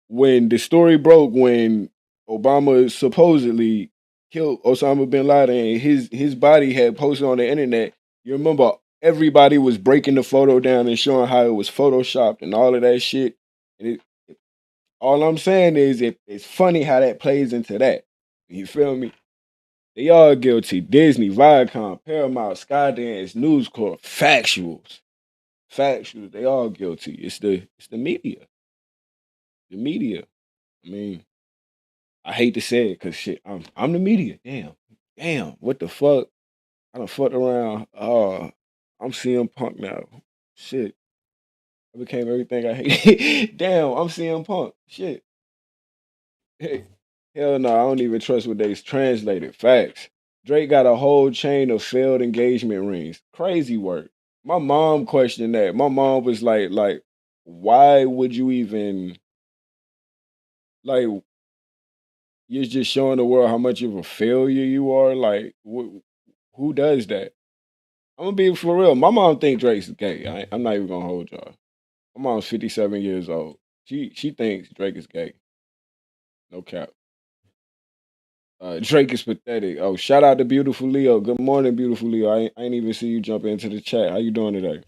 When the story broke, when Obama supposedly killed Osama bin Laden, and his body had posted on the internet, you remember everybody was breaking the photo down and showing how it was photoshopped and all of that shit. And all I'm saying is, it's funny how that plays into that. You feel me? They all guilty. Disney, Viacom, Paramount, Skydance, News Corp, factuals. They all guilty. It's the media. The media. I mean, I hate to say it because shit, I'm the media. Damn, what the fuck? I done fucked around. I'm CM Punk now. Shit. I became everything I hate. Damn, I'm CM Punk. Shit. Hey, hell no, I don't even trust what they translated. Facts. Drake got a whole chain of failed engagement rings. Crazy work. My mom questioned that. My mom was like, why would you even like? You're just showing the world how much of a failure you are. Like, who does that? I'm gonna be for real. My mom think Drake's gay. I'm not even gonna hold y'all. My mom's 57 years old. She thinks Drake is gay. No cap. Drake is pathetic. Oh, shout out to Beautiful Leo. Good morning, Beautiful Leo. I ain't even see you jump into the chat. How you doing today?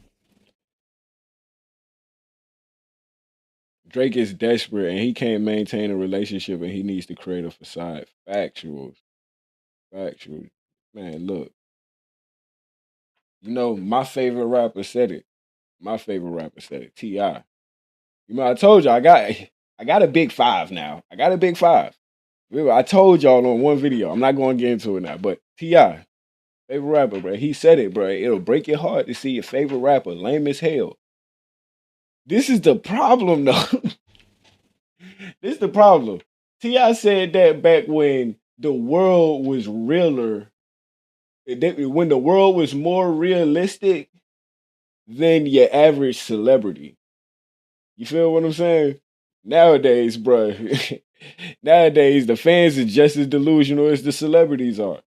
Drake is desperate and he can't maintain a relationship and he needs to create a facade. Factuals. Factual. Man, look. You know, my favorite rapper said it. My favorite rapper said it. T.I. You know, I told you I got a big five now. I got a big five. I told y'all on one video. I'm not going to get into it now, but T.I., favorite rapper, bro. He said it, bro. It'll break your heart to see your favorite rapper lame as hell. This is the problem, though. This is the problem. T.I. said that back when the world was realer, when the world was more realistic than your average celebrity. You feel what I'm saying? Nowadays, bro, nowadays the fans are just as delusional as the celebrities are.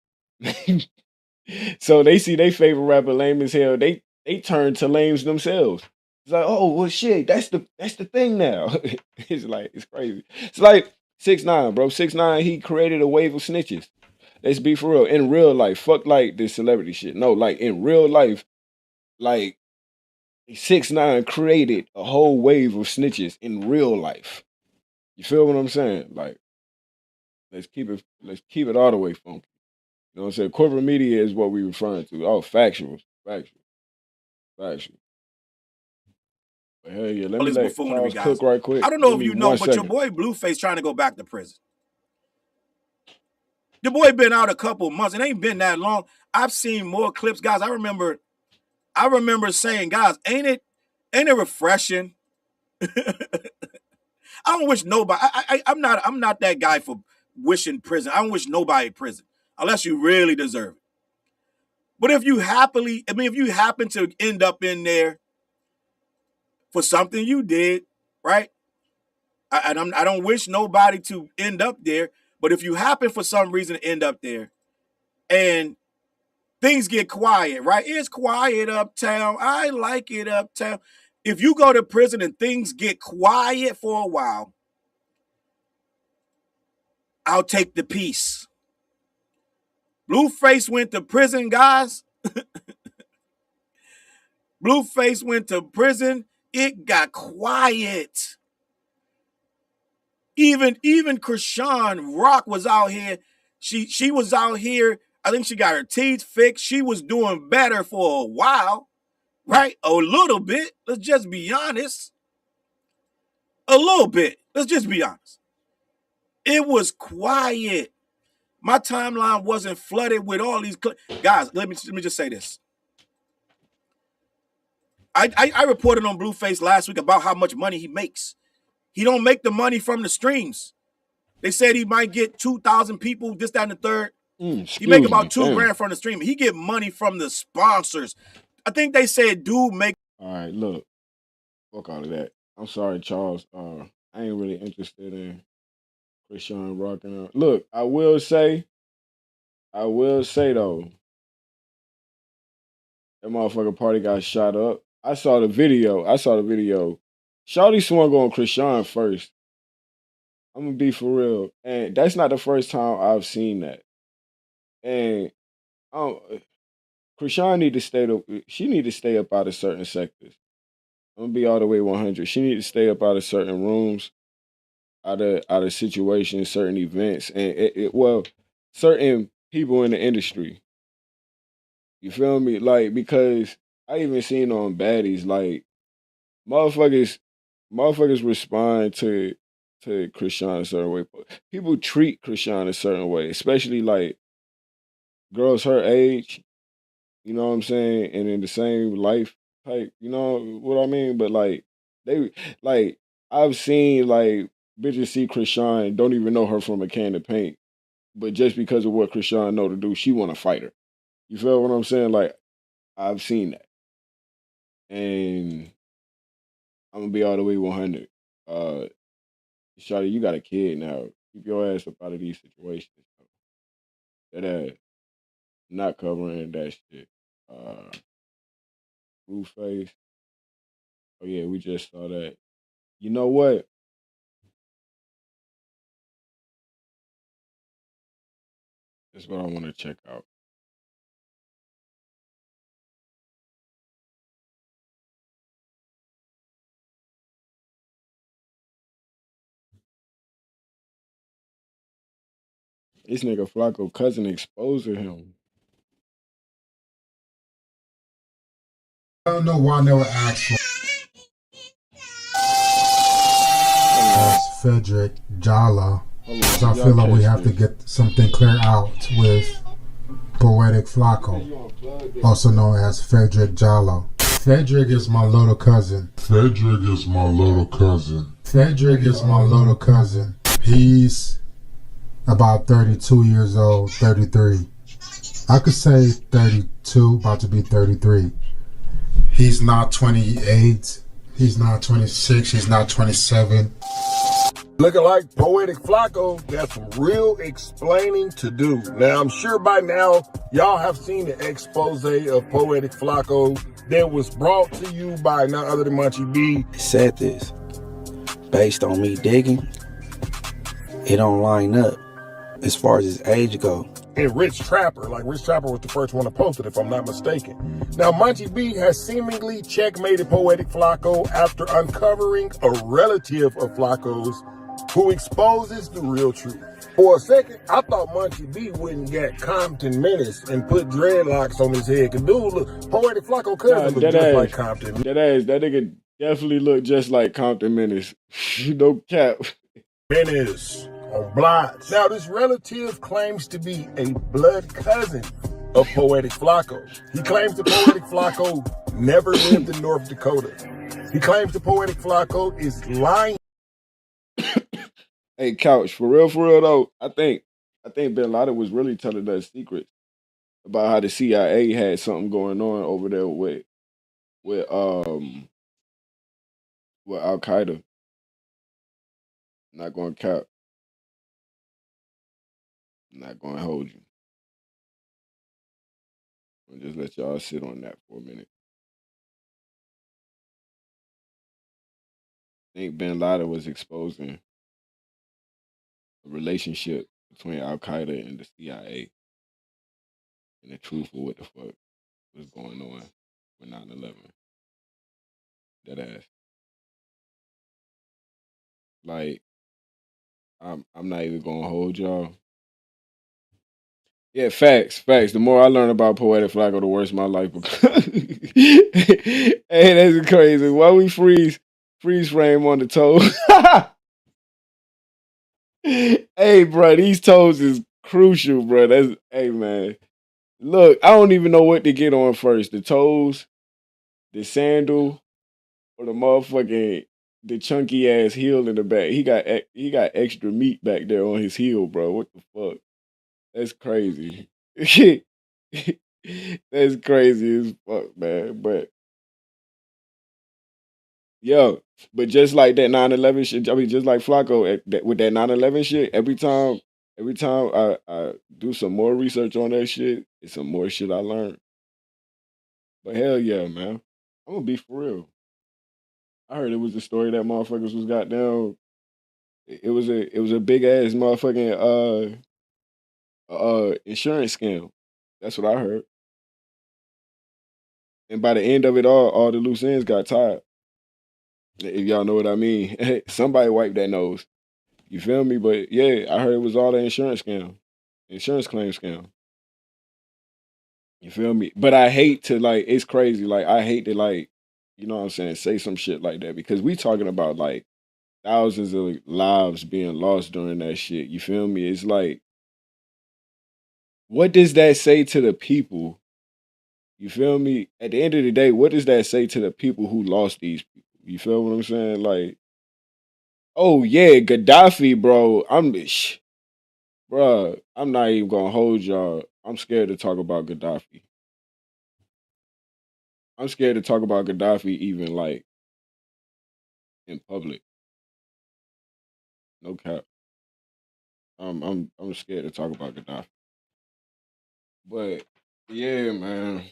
So they see their favorite rapper lame as hell. They turn to lames themselves. It's like, oh well, shit, that's the thing now. It's crazy. It's like 6ix9ine, bro. 6ix9ine, he created a wave of snitches. Let's be for real. In real life, fuck like this celebrity shit. No, like in real life, like 6ix9ine created a whole wave of snitches in real life. You feel what I'm saying? Like, let's keep it all the way funky. You know what I'm saying? Corporate media is what we referring to. Oh, factual. But hell yeah, let All me this let buffoonery, Charles guys. cook right quick. I don't know Give if me you know, 1 but your second. boy Blueface trying to go back to prison. Your boy been out a couple months. It ain't been that long. I've seen more clips, guys. I remember saying, guys, ain't it refreshing? I don't wish nobody. I'm not that guy for wishing prison. I don't wish nobody prison unless you really deserve it. But if you happen to end up in there for something you did, right? I don't wish nobody to end up there. But if you happen for some reason to end up there, and things get quiet, right? It's quiet uptown. I like it uptown. If you go to prison and things get quiet for a while, I'll take the peace. Blueface went to prison, guys. Blueface went to prison. It got quiet. Even Krishan Rock was out here. She was out here. I think she got her teeth fixed. She was doing better for a while, right? A little bit. Let's just be honest. A little bit. Let's just be honest. It was quiet. My timeline wasn't flooded with all these guys. Let me just say this. I reported on Blueface last week about how much money he makes. He don't make the money from the streams. They said he might get 2,000 people, this, that, and the third. He make about $2,000 from the stream. He get money from the sponsors. I think they said dude make. All right, look, fuck all of that. I'm sorry, Charles. I ain't really interested in Krishan rocking out. Look, I will say though, that motherfucker party got shot up. I saw the video. Shawty swung on Krishan first. I'm gonna be for real, and that's not the first time I've seen that. And Krishan need to stay up. She need to stay up out of certain sectors. I'm gonna be all the way 100. She need to stay up out of certain rooms, out of situations, certain events, and certain people in the industry. You feel me? Like, because I even seen on baddies, like, motherfuckers respond to Krishan a certain way. People treat Krishan a certain way, especially like girls her age. You know what I'm saying? And in the same life type, you know what I mean? But like I've seen like bitches see Krishan, don't even know her from a can of paint, but just because of what Krishan know to do, she want to fight her. You feel what I'm saying? Like, I've seen that. And I'm gonna be all the way 100. Shawty, you got a kid now. Keep your ass up out of these situations. That ass not covering that shit. Blueface. Oh yeah, we just saw that. You know what? That's what I want to check out. This nigga Flacco cousin exposing him. I don't know why I never asked for Frederick Jala. So I feel like we have to get something clear out with Poetic Flacco, also known as Frederick Jala. Frederick is my little cousin. He's about 32 years old, 33. I could say 32, about to be 33. He's not 28, he's not 26, he's not 27. Looking like Poetic Flacco got some real explaining to do. Now, I'm sure by now, y'all have seen the expose of Poetic Flacco that was brought to you by none other than Munchie B. Said this, based on me digging, it don't line up as far as his age go. and Rich Trapper. Like, Rich Trapper was the first one to post it, if I'm not mistaken. Now, Monty B has seemingly checkmated Poetic Flacco after uncovering a relative of Flacco's who exposes the real truth. For a second, I thought Monty B wouldn't get Compton Menace and put dreadlocks on his head. Cause dude, look, Poetic Flacco cousin look just like Compton. That nigga definitely look just like Compton Menace. No cap. Menace on Blots. Now, this relative claims to be a blood cousin of Poetic Flacco. He claims that Poetic Flacco never lived in North Dakota. He claims that Poetic Flacco is lying. Hey, Couch, for real though, I think Bin Laden was really telling us secrets about how the CIA had something going on over there with Al Qaeda. Not going to cap. Not going to hold you. I'll just let y'all sit on that for a minute. I think Bin Laden was exposing a relationship between Al Qaeda and the CIA and the truth of what the fuck was going on with 9/11. That ass. Like, I'm not even gonna hold y'all. Yeah, facts. The more I learn about Poetic Flacco, the worse my life becomes. Hey, that's crazy. Why we freeze frame on the toes? Hey, bro, these toes is crucial, bro. Hey, man. Look, I don't even know what to get on first. The toes, the sandal, or the chunky ass heel in the back. He got extra meat back there on his heel, bro. What the fuck? That's crazy. That's crazy as fuck, man. But but just like that 9/11 shit, I mean, just like Flacco with that 9/11 shit, every time I do some more research on that shit, it's some more shit I learned. But hell yeah, man. I'm gonna be for real. I heard it was a story that motherfuckers was goddamn. It was a big ass motherfucking insurance scam. That's what I heard. And by the end of it all the loose ends got tied. If y'all know what I mean. Somebody wiped that nose. You feel me? But yeah, I heard it was all an insurance scam. Insurance claim scam. You feel me? But I hate to, like, it's crazy. Like, I hate to, like, you know what I'm saying, say some shit like that. Because we talking about, like, thousands of lives being lost during that shit. You feel me? It's like, what does that say to the people? You feel me? At the end of the day, what does that say to the people who lost these people? You feel what I'm saying? Like, oh yeah, Gaddafi, bro. Bro, I'm not even gonna hold y'all. I'm scared to talk about Gaddafi. I'm scared to talk about Gaddafi even, like, in public. No cap. I'm scared to talk about Gaddafi. But yeah, man.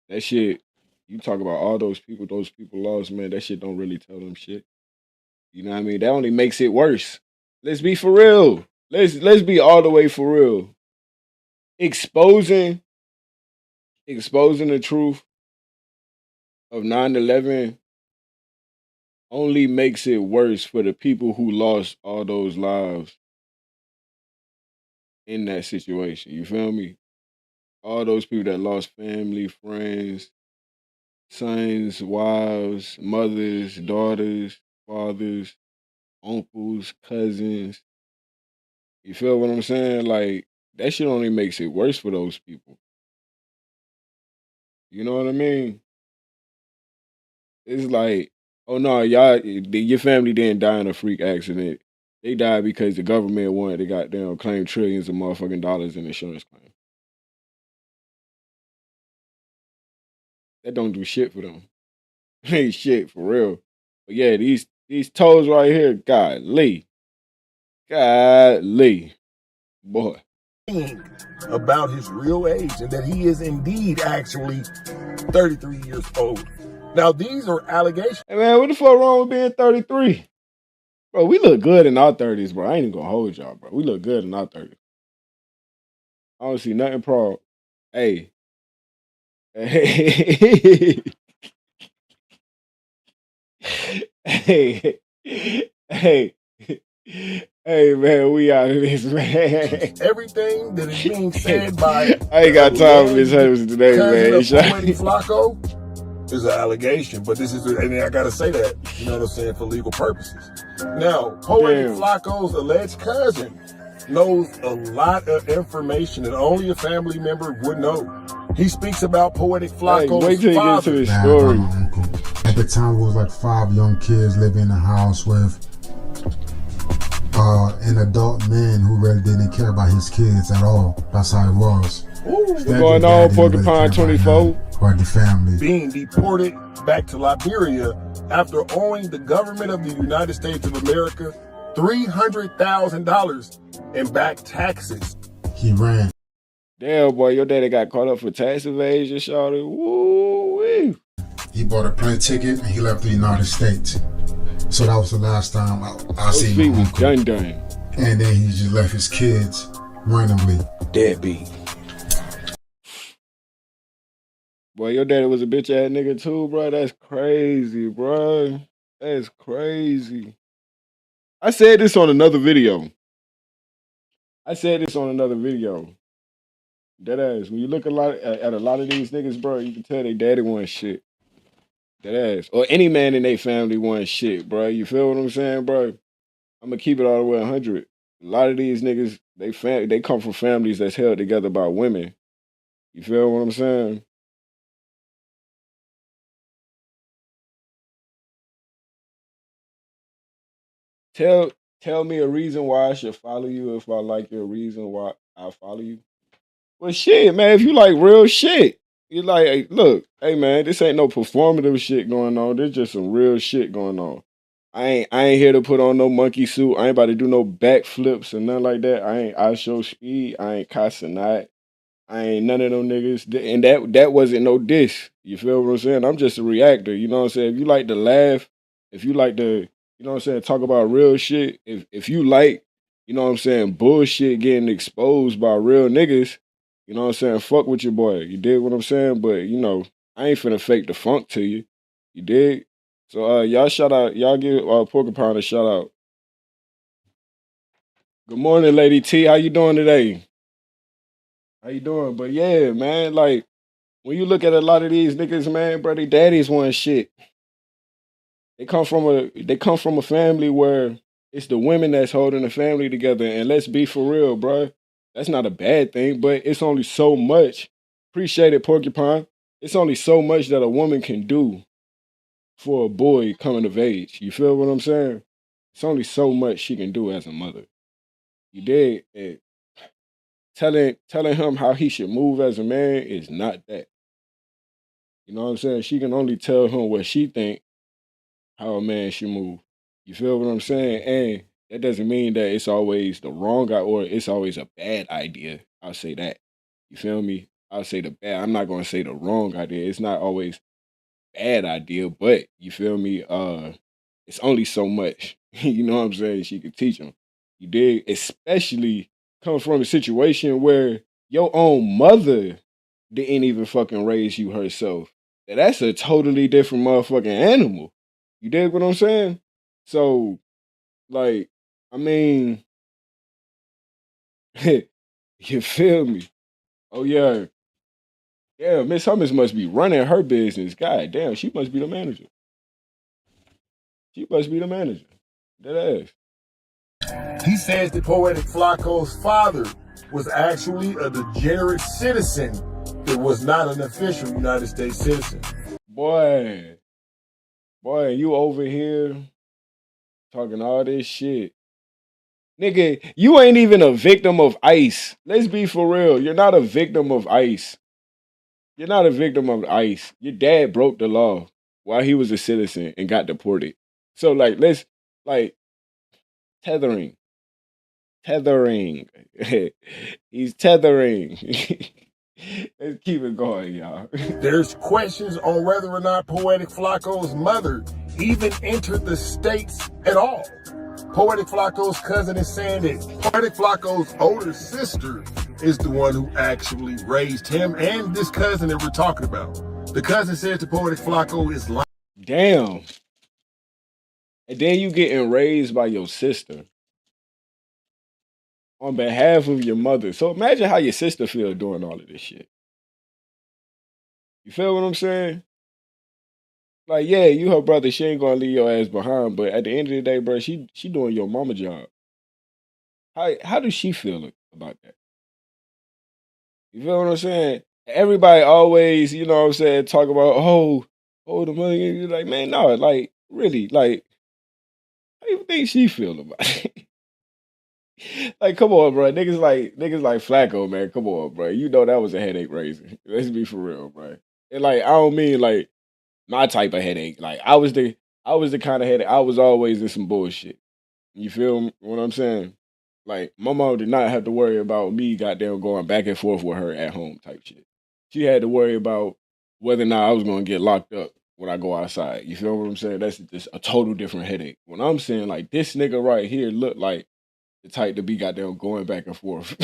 That shit, you talk about all those people lost, man, that shit don't really tell them shit. You know what I mean? That only makes it worse. Let's be for real. Let's be all the way for real. Exposing the truth of 9/11 only makes it worse for the people who lost all those lives in that situation. You feel me? All those people that lost family, friends, sons, wives, mothers, daughters, fathers, uncles, cousins. You feel what I'm saying? Like, that shit only makes it worse for those people. You know what I mean? It's like, oh no, your family didn't die in a freak accident. They died because the government wanted to goddamn claim trillions of motherfucking dollars in insurance claims. That don't do shit for them. Ain't shit for real. But yeah, these toes right here, golly, boy. About his real age and that he is indeed actually 33 years old. Now, these are allegations. Hey man, what the fuck wrong with being 33? Bro, we look good in our 30s, bro. I ain't even gonna hold y'all, bro. We look good in our 30s. I don't see nothing pro. Hey. Hey. Hey. Hey. Hey, man, we out of this, man. Everything that is being said by I ain't got time for this Hudson today, cousin man. of Poetic Flacco is an allegation, but this is, and I gotta say that, you know what I'm saying, for legal purposes. Now, Poetic Flacco's alleged cousin knows a lot of information that only a family member would know. He speaks about Poetic Flacco's wait till you get to father. this story. At the time, it was like 5 young kids living in a house with an adult man who really didn't care about his kids at all. That's how it was. What's going on, Porcupine 24? Or the family. Being deported back to Liberia after owing the government of the United States of America $300,000 in back taxes. He ran. Damn, boy, your daddy got caught up for tax evasion, shawty. Woo-wee. He bought a plane ticket and he left the United States. So that was the last time I seen my uncle. Done. And then he just left his kids randomly. Deadbeat. Boy, your daddy was a bitch ass nigga too, bro. That's crazy, bro. That's crazy. I said this on another video. Dead ass. When you look at a lot of these niggas, bro, you can tell they daddy wasn't shit. Dead ass. Or any man in their family wasn't shit, bro. You feel what I'm saying, bro? I'm gonna keep it all the way 100. A lot of these niggas, they come from families that's held together by women. You feel what I'm saying? Tell me a reason why I should follow you if I like your reason why I follow you. Well, shit, man, if you like real shit, you like, hey, look, hey, man, this ain't no performative shit going on. There's just some real shit going on. I ain't here to put on no monkey suit. I ain't about to do no backflips and nothing like that. I show speed. I ain't cussing that. I ain't none of them niggas. And that wasn't no diss. You feel what I'm saying? I'm just a reactor. You know what I'm saying? If you like to laugh, if you like to, you know what I'm saying, talk about real shit, if you like, you know what I'm saying, bullshit getting exposed by real niggas, you know what I'm saying, fuck with your boy. You dig what I'm saying? But, you know, I ain't finna fake the funk to you. You dig? So y'all shout out, y'all give Porcupine a shout out. Good morning, Lady T. How you doing today? How you doing? But yeah, man, like when you look at a lot of these niggas, man, bro, they daddies want shit. They come from a family where it's the women that's holding the family together. And let's be for real, bro. That's not a bad thing, but it's only so much. Appreciate it, Porcupine. It's only so much that a woman can do for a boy coming of age. You feel what I'm saying? It's only so much she can do as a mother. You dig? And telling him how he should move as a man is not that. You know what I'm saying? She can only tell him what she think how a man should move. You feel what I'm saying? And that doesn't mean that it's always the wrong or it's always a bad idea. I'll say that. You feel me? I'll say the bad. I'm not gonna say the wrong idea. It's not always bad idea, but you feel me? It's only so much. You know what I'm saying? She could teach him. You dig? Especially coming from a situation where your own mother didn't even fucking raise you herself. That's a totally different motherfucking animal. You dig what I'm saying? So, like, I mean, you feel me? Oh yeah. Yeah, Miss Hummus must be running her business. God damn, she must be the manager. She must be the manager. That ass. He says that Poetic Flacco's father was actually a degenerate citizen that was not an official United States citizen. Boy, you over here talking all this shit. Nigga, you ain't even a victim of ICE. Let's be for real. You're not a victim of ICE. You're not a victim of ICE. Your dad broke the law while he was a citizen and got deported. So, like, let's, like, tethering. He's tethering. Let's keep it going, y'all. There's questions on whether or not Poetic Flacco's mother even entered the States at all. Poetic Flacco's cousin is saying that Poetic Flacco's older sister is the one who actually raised him and this cousin that we're talking about. The cousin says to Poetic Flacco is lying. Damn. And then you getting raised by your sister on behalf of your mother. So imagine how your sister feel doing all of this shit. You feel what I'm saying? Like, yeah, you her brother, she ain't gonna leave your ass behind, but at the end of the day, bro, she doing your mama job. How does she feel about that? You feel what I'm saying? Everybody always, you know what I'm saying, talk about, the money. You're like, man, no, like, really, like, how do you think she feel about it? Like, come on, bro. Niggas like Flacco, man. Come on, bro. You know that was a headache raiser. Let's be for real, bro. And like, I don't mean like my type of headache. Like, I was the kind of headache. I was always in some bullshit. You feel what I'm saying? Like, my mom did not have to worry about me goddamn going back and forth with her at home type shit. She had to worry about whether or not I was gonna get locked up when I go outside. You feel what I'm saying? That's just a total different headache. When I'm saying like this nigga right here look like the type to be goddamn going back and forth.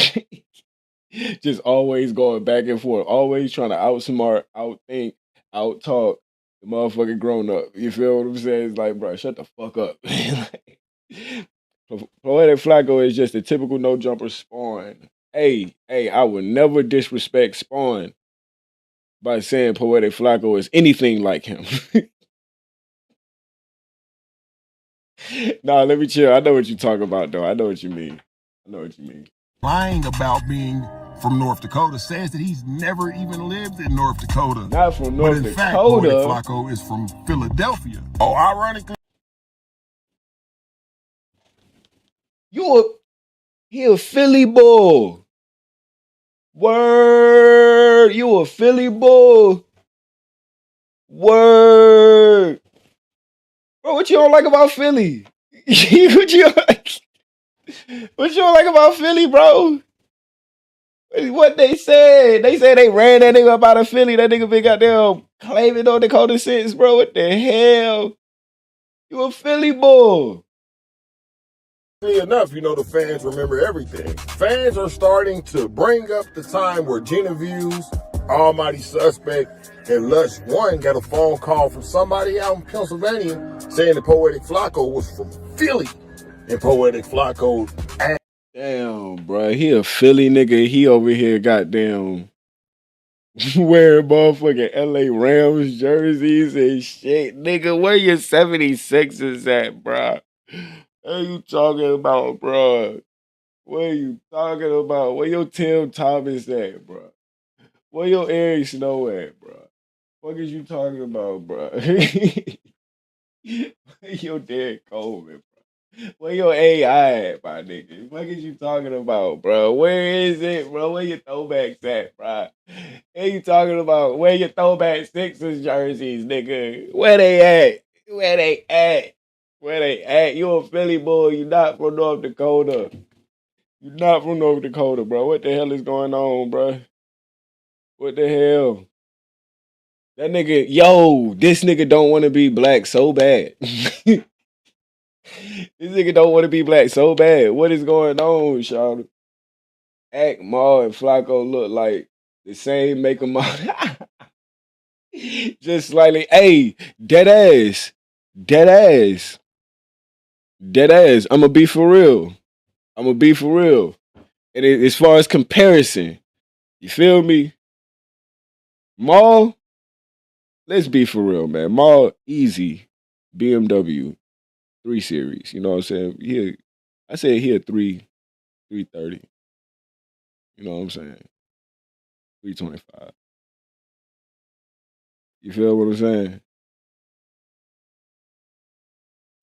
Just always going back and forth, always trying to outsmart, outthink, outtalk the motherfucking grown up. You feel what I'm saying? It's like, bro, shut the fuck up. Poetic Flacco is just a typical no jumper Spawn. Hey, I would never disrespect Spawn by saying Poetic Flacco is anything like him. Nah, let me chill. I know what you're talking about, though. I know what you mean. Lying about being from North Dakota, says that he's never even lived in North Dakota. Not from North Dakota. But in fact, Poetic Flacco is from Philadelphia. Oh, ironically. He a Philly bull. Word. You a Philly bull. Word. Bro, what you don't like about Philly? What you don't like about Philly, bro? What they said? They said they ran that nigga up out of Philly. That nigga been goddamn claiming on Dakota since, bro. What the hell? You a Philly bull. Enough, you know, the fans remember everything. Fans are starting to bring up the time where Genevieve's Almighty Suspect and Lush One got a phone call from somebody out in Pennsylvania saying the Poetic Flacco was from Philly. And Poetic Flacco... Damn, bro. He a Philly nigga. He over here goddamn wearing motherfucking LA Rams jerseys and shit. Nigga, where your 76ers at, bro? What are you talking about, bro? What are you talking about? Where your Tim Thomas at, bro? Where your Eric Snow at, bro? What is you talking about, bro? Where your Derek Coleman, bro? Where your AI at, my nigga? What is you talking about, bro? Where is it, bro? Where your throwbacks at, bro? What you talking about? Where your throwback Sixers jerseys, nigga? Where they at? Where they at? Where they at? You a Philly boy. You not from North Dakota. You not from North Dakota, bro. What the hell is going on, bro? What the hell? That nigga, this nigga don't want to be black so bad. This nigga don't want to be black so bad. What is going on, Shawty? Act, Maul, and Flacco look like the same make 'em up. Just slightly. Hey, dead ass. Dead ass. Dead ass. I'ma be for real. And as far as comparison, you feel me? Maul, let's be for real, man. Maul, easy. BMW 3 Series. You know what I'm saying? I said he a 330. You know what I'm saying? 325. You feel what I'm saying?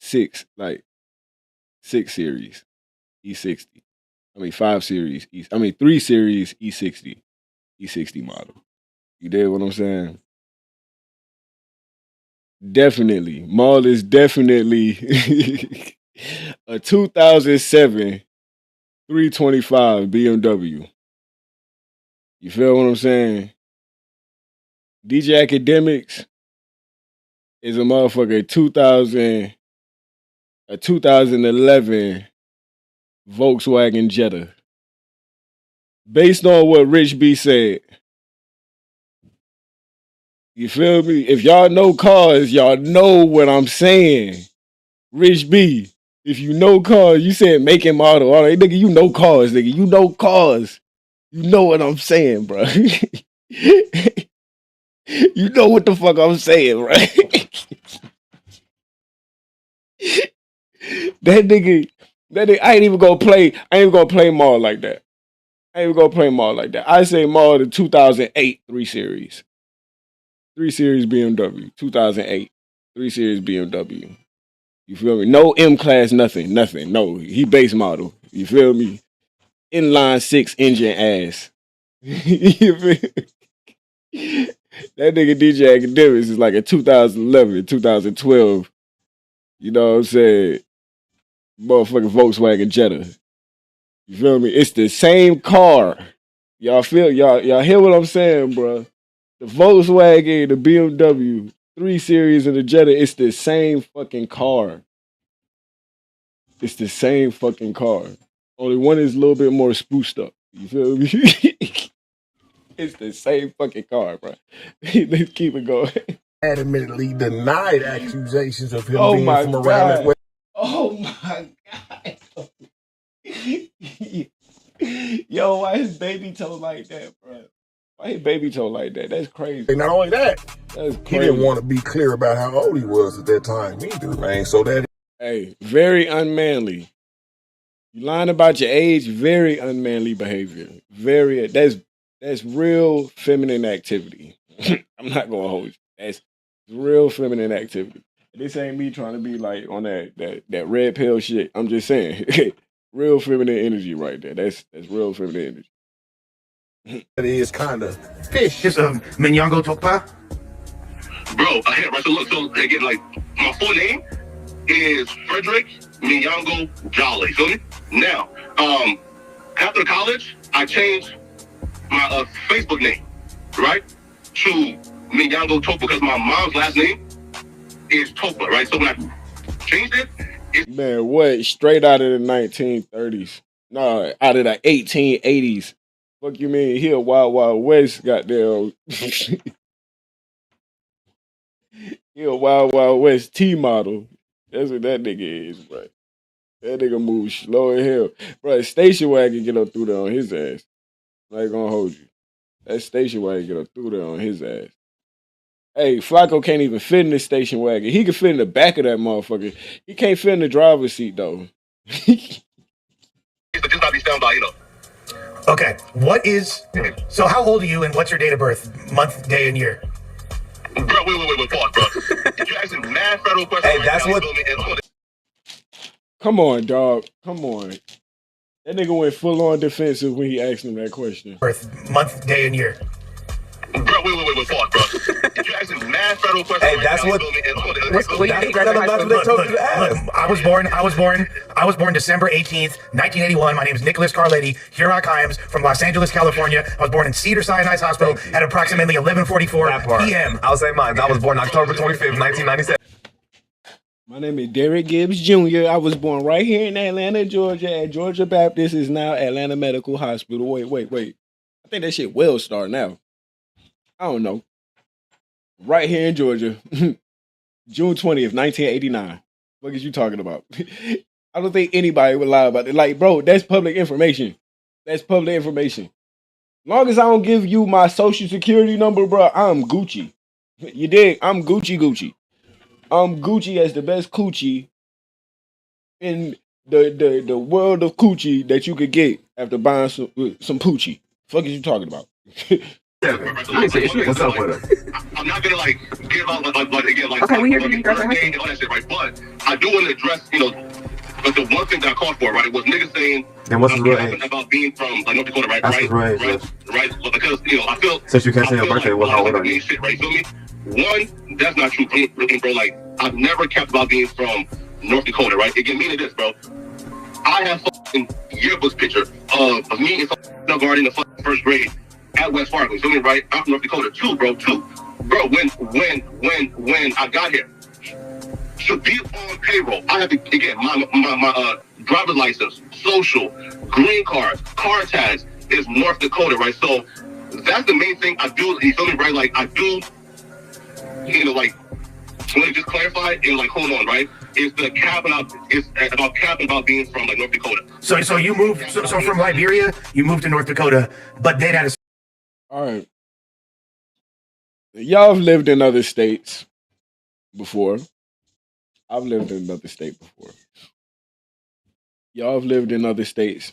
6 Series, E60. 5 Series, 3 Series, E60. E60 model. You did what I'm saying? Definitely. Maul is definitely a 2007 325 BMW. You feel what I'm saying? DJ Academics is a motherfucker 2000 a 2011 Volkswagen Jetta. Based on what Rich B said. You feel me? If y'all know cars, y'all know what I'm saying. Rich B, if you know cars, you said make and model. All right, nigga, you know cars, nigga. You know cars. You know what I'm saying, bro. You know what the fuck I'm saying, right? That nigga, I ain't even gonna play Maul like that. I say Maul the 2008 3 Series. 3 Series BMW, 2008. 3 Series BMW. You feel me? No M-Class, nothing. No, he base model. You feel me? Inline 6 engine ass. You feel me? That nigga DJ Academics is like a 2011, 2012. You know what I'm saying? Motherfucking Volkswagen Jetta. You feel me? It's the same car. Y'all hear what I'm saying, bro? The Volkswagen, the BMW, 3 Series, and the Jetta, it's the same fucking car. It's the same fucking car. Only one is a little bit more spooced up. You feel me? It's the same fucking car, bro. Let's keep it going. Adamantly denied accusations of him Oh being my from around that way. Oh my God. Yo, why his baby toe like that, bro? Why his baby toe like that? That's crazy. And not only that, That's he crazy. didn't want to be clear about how old he was at that time either, man. So that Hey, very unmanly. You lying about your age, very unmanly behavior. That's real feminine activity. I'm not gonna hold you. That's real feminine activity. This ain't me trying to be like on that red pill shit. I'm just saying. Real feminine energy right there. That's real feminine energy. it is kind of fish. It's Minyango Tokpa. Bro, right, so look, so again, like, my full name is Frederick Minyango Jolly. Feel me? Now, after college, I changed my Facebook name, right, to Minyango Topa because my mom's last name is Topa, right? So when I changed it, man, what? Straight out of the 1930s. No, out of the 1880s. Fuck you mean? He a Wild Wild West goddamn. He a Wild Wild West T model. That's what that nigga is, bro. That nigga moves slow as hell. Bro, station wagon get up through there on his ass. I ain't gonna hold you. That station wagon get up through there on his ass. Hey, Flacco can't even fit in this station wagon. He can fit in the back of that motherfucker. He can't fit in the driver's seat, though. Okay, what is... So how old are you and what's your date of birth? Month, day, and year? Bro, wait, pause, bro. You're asking mad federal questions. Hey, that's what... Come on, dog. Come on. That nigga went full on defensive when he asked him that question. Birth, month, day, and year. Bro, wait, pause, bro. You're asking mad federal questions. Hey, that's what... I was born December 18th, 1981. My name is Nicholas Carletti, Huron Kimes, from Los Angeles, California. I was born in Cedars-Sinai Hospital at approximately 11:44 p.m. I'll say mine. I was born October 25th, 1997. My name is Derek Gibbs Jr. I was born right here in Atlanta, Georgia, at Georgia Baptist, is now Atlanta Medical Hospital. Wait. I think that shit will start now. I don't know. Right here in Georgia, June 20th, 1989. What is you talking about? I don't think anybody would lie about it. Like, bro, that's public information. That's public information. Long as I don't give you my social security number, bro, I'm Gucci. You dig? I'm Gucci. I'm Gucci as the best coochie in the world of coochie that you could get after buying some poochie. Fuck is you talking about? What's up with it? I'm not gonna like give out like again like okay, we hear you and all that shit, right? But I do want to address, but the one thing that I called for, right, was niggas saying and what's his real age? About being from like North Dakota, right? That's his real age, right? Because I feel since you can't say your birthday, well, how old are you? Shit, right? Feel me? One, that's not true, bro. Like I've never capped about being from North Dakota, right? Again, meaning this, bro. I have fucking yearbook picture of me in kindergarten in the first grade at West Fargo. You feel me, right? I'm from North Dakota too, bro. Bro, when I got here, To be on payroll, I have to get my driver's license, social, green card, car tags is North Dakota, right? So that's the main thing I do. You feel me, right? Like I do, like let me just clarify and like hold on, right? It's the cap about being from like North Dakota. So you moved so from Liberia, you moved to North Dakota, but then had a. All right. Y'all have lived in other states before. I've lived in another state before. Y'all have lived in other states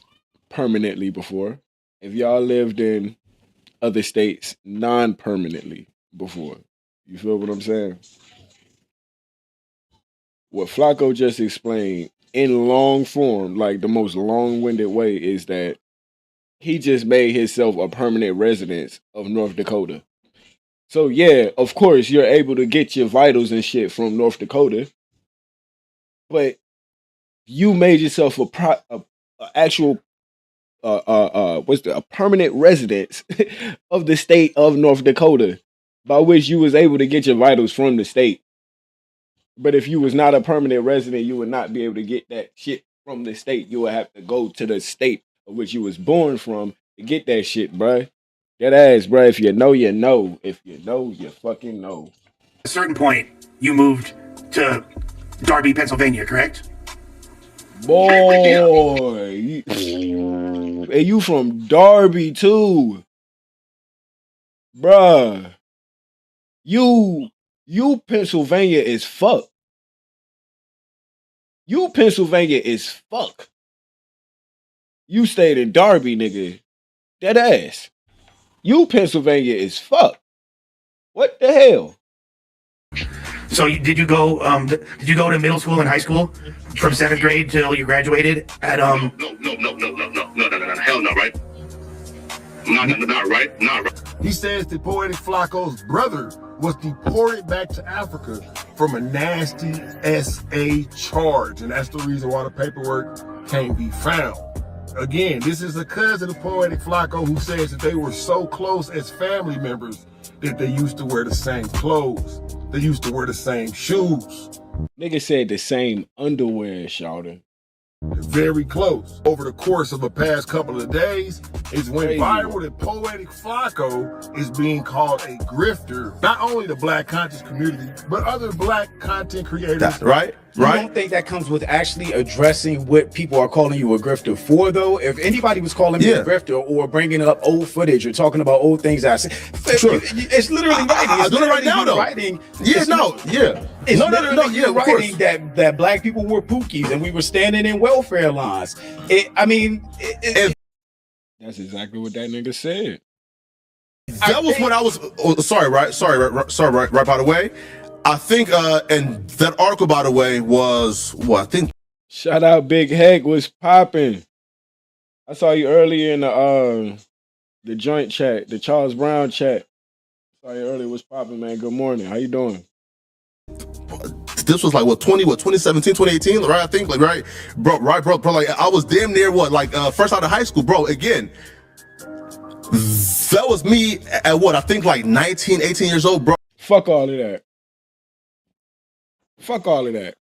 permanently before. If y'all lived in other states non-permanently before. You feel what I'm saying? What Flacco just explained in long form, like the most long-winded way, is that he just made himself a permanent resident of North Dakota. So yeah, of course, you're able to get your vitals and shit from North Dakota, but you made yourself a permanent resident of the state of North Dakota, by which you was able to get your vitals from the state. But if you was not a permanent resident, you would not be able to get that shit from the state. You would have to go to the state of which you was born from to get that shit, bruh. That ass, bruh. If you know, you know. If you know, you fucking know. At a certain point, you moved to Darby, Pennsylvania, correct? Boy, and you from Darby too, bruh. You Pennsylvania is fuck. You Pennsylvania is fuck. You stayed in Darby, nigga. That ass. You Pennsylvania is fuck. What the hell? So did you go to middle school and high school from 7th grade till you graduated at No, hell no, right? Not right. He says that Poetic Flacco's brother was deported back to Africa from a nasty SA charge, and that's the reason why the paperwork can't be found. Again, this is a cousin of Poetic Flacco who says that they were so close as family members that they used to wear the same clothes. They used to wear the same shoes. Nigga said the same underwear, shouter. Very close. Over the course of the past couple of days, it's went viral that Poetic Flacco is being called a grifter. Not only the black content community, but other black content creators. That's right. You don't think that comes with actually addressing what people are calling you a grifter for, though? If anybody was calling me a grifter or bringing up old footage or talking about old things I said, it's literally writing. I'm doing it right now, though. Writing. Yeah, no. It's writing that black people were pookies and we were standing in welfare lines. That's exactly what that nigga said. That was when I was right by the way. I think and that article, by the way, was what I think. Shout out Big Heck was popping. I saw you earlier in the joint chat, the Charles Brown chat. Saw you earlier was popping, man. Good morning. How you doing? This was like 2017, 2018, right? I think right, bro. Like I was damn near first out of high school, bro. Again, that was me at I think like 19, 18 years old, bro. Fuck all of that. Fuck all of that.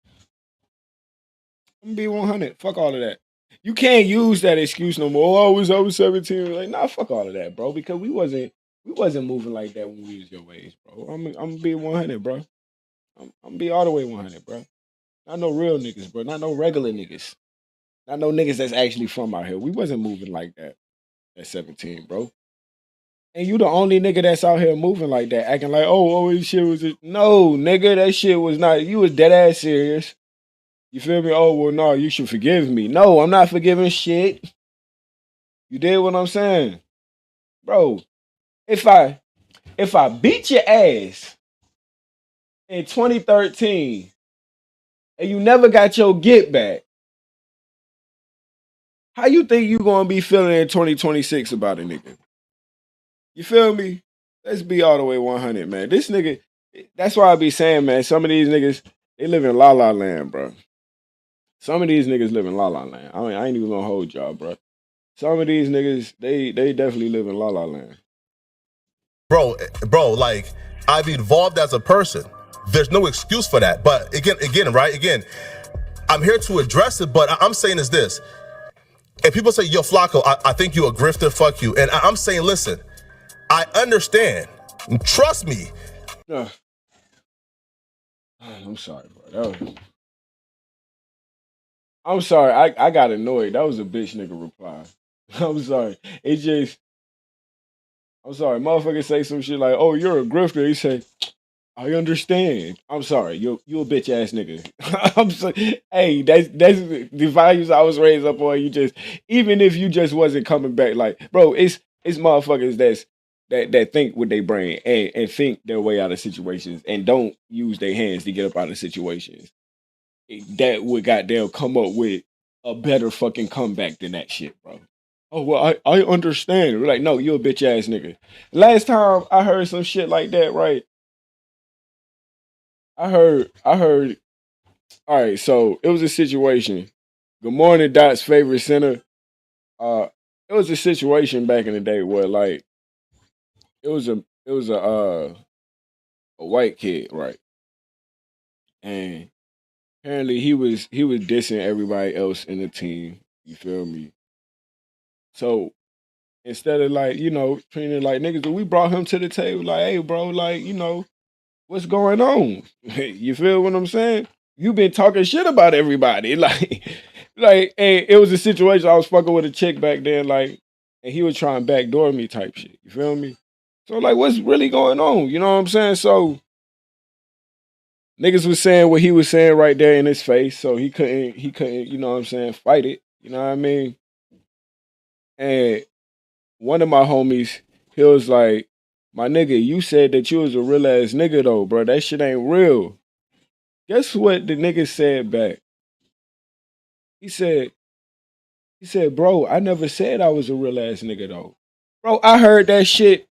I'm gonna be 100. Fuck all of that. You can't use that excuse no more. Oh, I was 17. Like, nah, fuck all of that, bro. Because we wasn't moving like that when we was your age, bro. I'm gonna be 100, bro. I'm gonna be all the way 100, bro. Not no real niggas, bro. Not no regular niggas. Not no niggas that's actually from out here. We wasn't moving like that at 17, bro. And you the only nigga that's out here moving like that, acting like, oh, this shit was no, nigga, that shit was not. You was dead ass serious. You feel me? Oh, well, no, you should forgive me. No, I'm not forgiving shit. You did what I'm saying, bro. If I beat your ass in 2013 and you never got your get back, how you think you gonna be feeling in 2026 about a nigga? You feel me? Let's be all the way 100, man. This nigga, that's why I be saying, man, some of these niggas, they live in la la land, bro. Some of these niggas live in la la land. I mean, I ain't even gonna hold y'all, bro. Some of these niggas, they definitely live in la la land. Bro, like I've evolved as a person. there's no excuse for that. But again, I'm here to address it, but I'm saying is this. If people say, yo, Flacco, I think you a grifter, fuck you. And I'm saying, listen, I understand. Trust me. I'm sorry, bro. I'm sorry. I got annoyed. That was a bitch nigga reply. I'm sorry. I'm sorry. Motherfucker say some shit like, oh, you're a grifter. He say, I understand. I'm sorry. You a bitch ass nigga. I'm sorry. Hey, that's the values I was raised up on. Even if you just wasn't coming back, like, bro, it's motherfuckers that think with their brain and think their way out of situations and don't use their hands to get up out of situations. That would goddamn come up with a better fucking comeback than that shit, bro. Oh well, I understand. We're like, no, you a bitch ass nigga. Last time I heard some shit like that, right? I heard. All right, so it was a situation. Good morning, Dot's favorite center. It was a situation back in the day where like it was a white kid, right? And apparently he was dissing everybody else in the team. You feel me? So instead of like, treating it like niggas, we brought him to the table like, hey, bro, like, what's going on? You feel what I'm saying? You been talking shit about everybody. Like, hey, it was a situation I was fucking with a chick back then, like, and he was trying to backdoor me type shit. You feel me? So like, what's really going on? You know what I'm saying? So niggas was saying what he was saying right there in his face, so he couldn't, you know what I'm saying, fight it. You know what I mean? And one of my homies, he was like, my nigga, you said that you was a real ass nigga though, bro. That shit ain't real. Guess what the nigga said back? He said, bro, I never said I was a real ass nigga though. Bro, I heard that shit.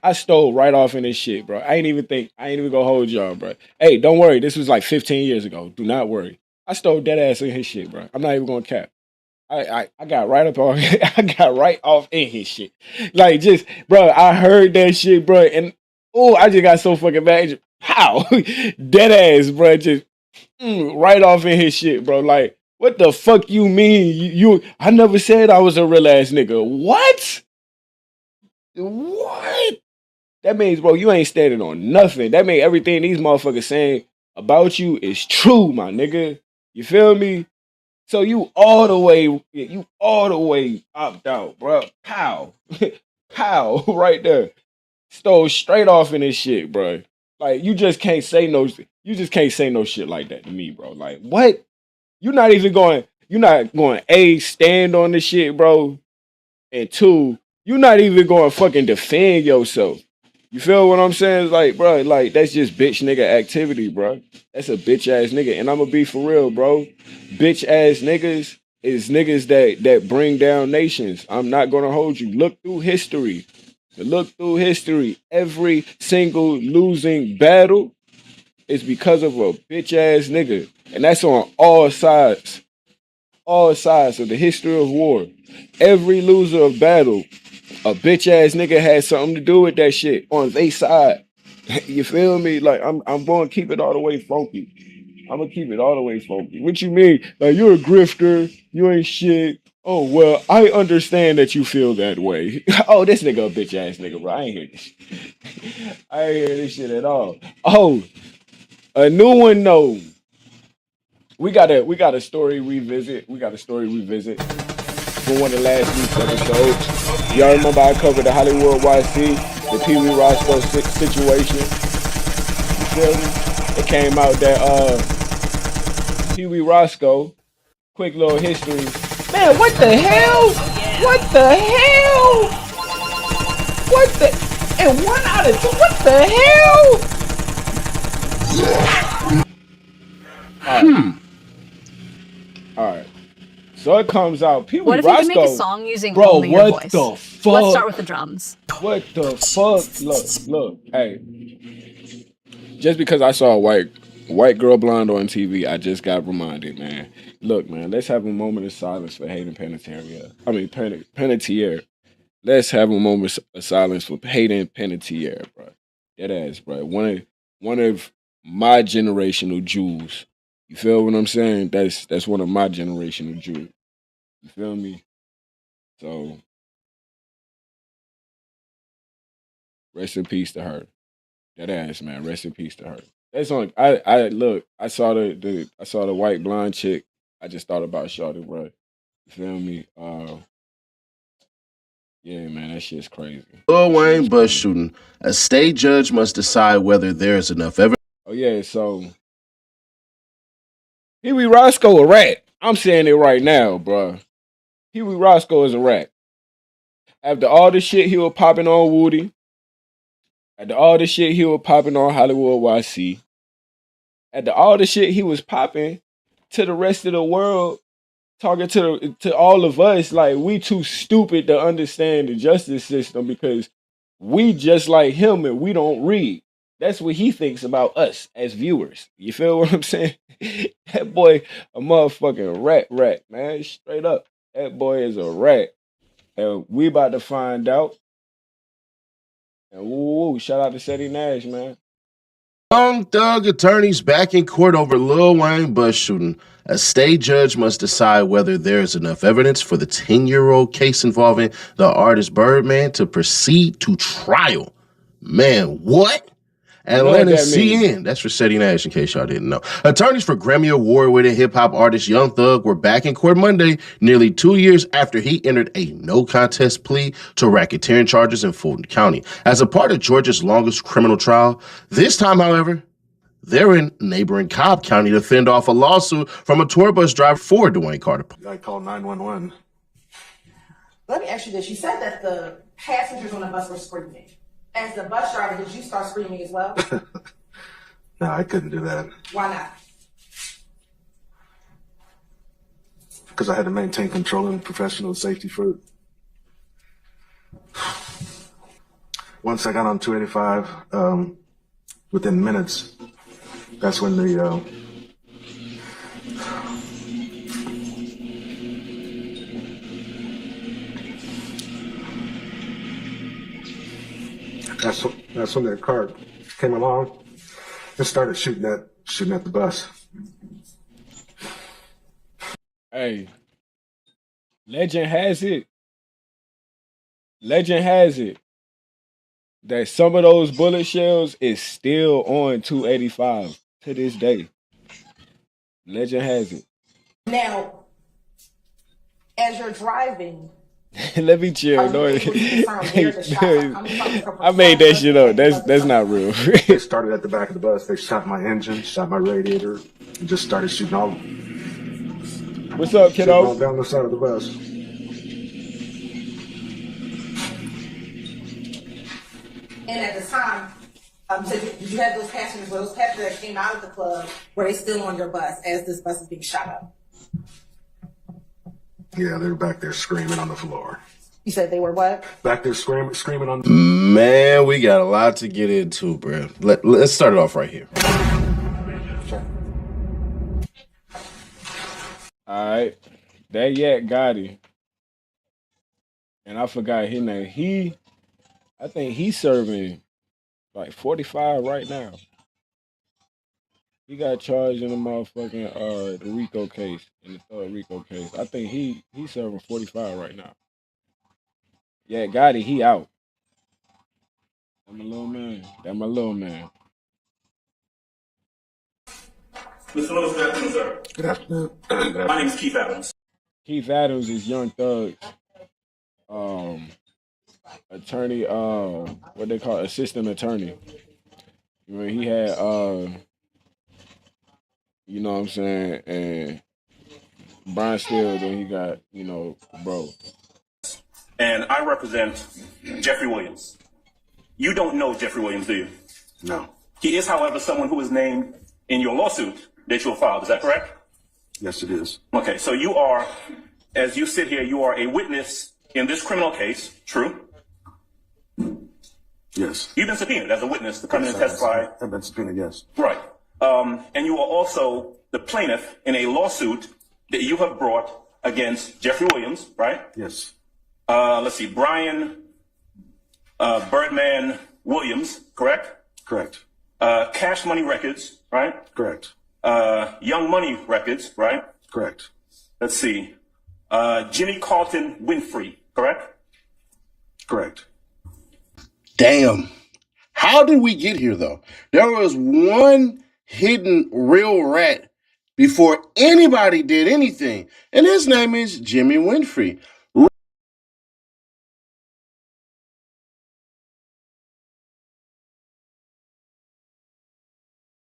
I stole right off in this shit, bro. I ain't even gonna hold y'all, bro. Hey, don't worry. This was like 15 years ago. Do not worry. I stole dead ass in his shit, bro. I'm not even gonna cap. I got right up on I got right off in his shit. Like just, bro, I heard that shit, bro, and I just got so fucking mad. Just, pow! Dead ass, bro. Just right off in his shit, bro. Like, what the fuck you mean? I never said I was a real ass nigga. What? What? That means, bro, you ain't standing on nothing. That means everything these motherfuckers saying about you is true, my nigga. You feel me? So you all the way opt out, bro. Pow. Pow, right there. Stole straight off in this shit, bro. Like, you just can't say no shit like that to me, bro. Like, what? You're not going, A, stand on this shit, bro. And two, you're not even going to fucking defend yourself. You feel what I'm saying? It's like, bro, like, that's just bitch nigga activity, bro. That's a bitch ass nigga. And I'm gonna be for real, bro. Bitch ass niggas is niggas that bring down nations. I'm not gonna hold you. Look through history. Every single losing battle is because of a bitch ass nigga. And that's on all sides. All sides of the history of war. Every loser of battle, a bitch ass nigga had something to do with that shit on their side. You feel me? Like, I'm going to keep it all the way funky. I'm gonna keep it all the way funky. What you mean? Like, you're a grifter, you ain't shit. Oh, well, I understand that you feel that way. Oh, this nigga a bitch ass nigga, bro. I ain't hear this. I ain't hear this shit at all. Oh, a new one, no. We got a story revisit. We got a story revisit for one of last week's episodes. Y'all remember I covered the Hollywood YC, the Pee Wee Roscoe situation. You feel me? It came out that Pee Wee Roscoe, quick little history. Man, what the hell? What the hell? What the? And 1 out of 2. What the hell? All right. So it comes out. Pee Wee What if Roscoe, you could make a song using bro, only your what voice? the fuck? Let's start with the drums. What the fuck? Look. Hey, just because I saw a white girl blonde on TV, I just got reminded, man. Look, man, let's have a moment of silence for Hayden Panettiere. Panettiere. Let's have a moment of silence for Hayden Panettiere, bro. That ass, bro. One of my generational jewels. You feel what I'm saying? That's one of my generational jewels. You feel me? So rest in peace to her. That ass, man. Rest in peace to her. That's on. I look. I saw the white blonde chick. I just thought about Shawty, bro. You feel me? Yeah, man, that shit's crazy. Lil Wayne bus shooting. A state judge must decide whether there is enough evidence. Oh yeah, so Pee Wee Roscoe a rat. I'm saying it right now, bro. Pee Wee Roscoe is a rat. After all the shit he was popping on Woody, after all the shit he was popping on Hollywood YC, after all the shit he was popping to the rest of the world, talking to all of us like we too stupid to understand the justice system because we just like him and we don't read. That's what he thinks about us as viewers. You feel what I'm saying? That boy a motherfucking rat, man. Straight up. That boy is a rat. And we about to find out. And woo, shout out to Seti Nash, man. Young Thug attorneys back in court over Lil Wayne bus shooting. A state judge must decide whether there is enough evidence for the 10-year-old case involving the artist Birdman to proceed to trial. Man, what? Atlanta CN. That's for Seti Nash, in case y'all didn't know. Attorneys for Grammy Award-winning hip-hop artist Young Thug were back in court Monday, nearly 2 years after he entered a no-contest plea to racketeering charges in Fulton County. As a part of Georgia's longest criminal trial, this time, however, they're in neighboring Cobb County to fend off a lawsuit from a tour bus driver for Dwayne Carter. I called 911. Let me ask you this. You said that the passengers on the bus were screaming. As the bus driver, did you start screaming as well? No, I couldn't do that. Why not? Because I had to maintain control and professional safety for. Once I got on 285, within minutes, that's when the that's when that car came along and started shooting at the bus. Hey, legend has it that some of those bullet shells is still on 285 to this day. Legend has it. Now, as you're driving, let me chill. No, I made that shit up. That's not real. They started at the back of the bus. They shot my engine, shot my radiator, and just started shooting all. What's up, kiddo? Down the side of the bus. and at the time, so did you have those passengers? Were those passengers that came out of the club, were they still on your bus as this bus is being shot up? Yeah, they were back there screaming on the floor. You said they were what? Back there screaming on. Man, we got a lot to get into, bro. Let's start it off right here. All right, that Yak Gotti, and I forgot his name. I think he's serving like 45 right now. He got charged in the motherfucking the RICO case, in the third RICO case. I think he's serving 45 right now. Yeah, Gotti, he out. That's my little man. Mr. Lewis, good afternoon, sir. Good afternoon. My name is Keith Adams. Keith Adams is Young Thug's attorney, what they call assistant attorney. You know, he had you know what I'm saying, and Brian Steele, then he got, you know, bro. And I represent Jeffrey Williams. You don't know Jeffrey Williams, do you? No. He is, however, someone who is named in your lawsuit that you have filed. Is that correct? Yes, it is. Okay, so you are, as you sit here, you are a witness in this criminal case, true? Yes. You've been subpoenaed as a witness to come in and testify. I've been subpoenaed, yes. Right. And you are also the plaintiff in a lawsuit that you have brought against Jeffrey Williams, right? Yes. Let's see, Brian Birdman Williams, correct? Correct. Cash Money Records, right? Correct. Young Money Records, right? Correct. Let's see. Jimmy Carlton Winfrey, correct? Correct. Damn. How did we get here, though? There was one hidden real rat before anybody did anything, and his name is Jimmy Winfrey.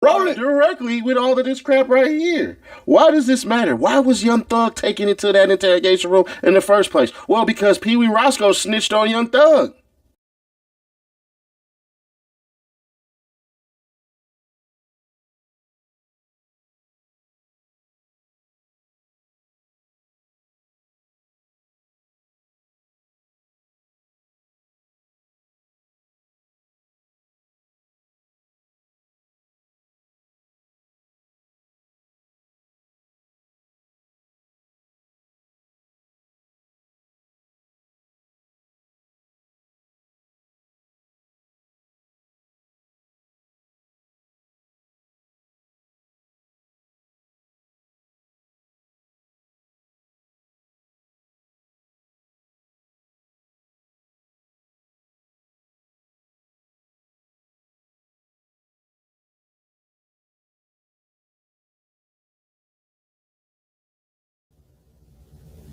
Rolling directly with all of this crap right here. Why does this matter? Why was Young Thug taken into that interrogation room in the first place? Well, because Pee Wee Roscoe snitched on Young Thug.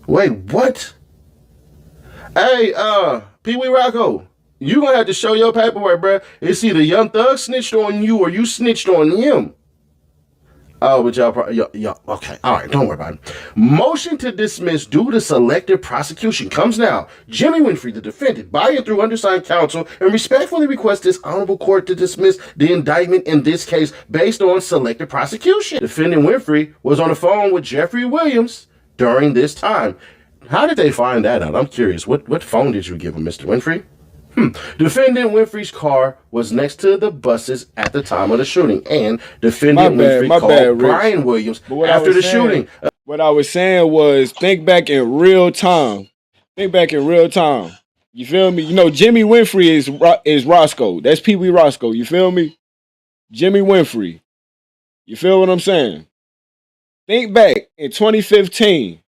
Wait, what? Hey, Pee Wee Rocco, you gonna have to show your paperwork, bruh. It's either Young Thug snitched on you or you snitched on him. Oh, but y'all probably, okay, all right, don't worry about it. Motion to dismiss due to selective prosecution comes now. Jimmy Winfrey, the defendant, by and through undersigned counsel, and respectfully request this honorable court to dismiss the indictment in this case based on selective prosecution. Defendant Winfrey was on the phone with Jeffrey Williams during this time. How did they find that out? I'm curious. What phone did you give him, Mr. Winfrey? Defendant Winfrey's car was next to the buses at the time of the shooting, and defendant Winfrey called Brian Williams after the shooting. What I was saying was, think back in real time. Think back in real time. You feel me? You know, Jimmy Winfrey is Roscoe. That's Pee Wee Roscoe. You feel me? Jimmy Winfrey. You feel what I'm saying? Think back in 2015.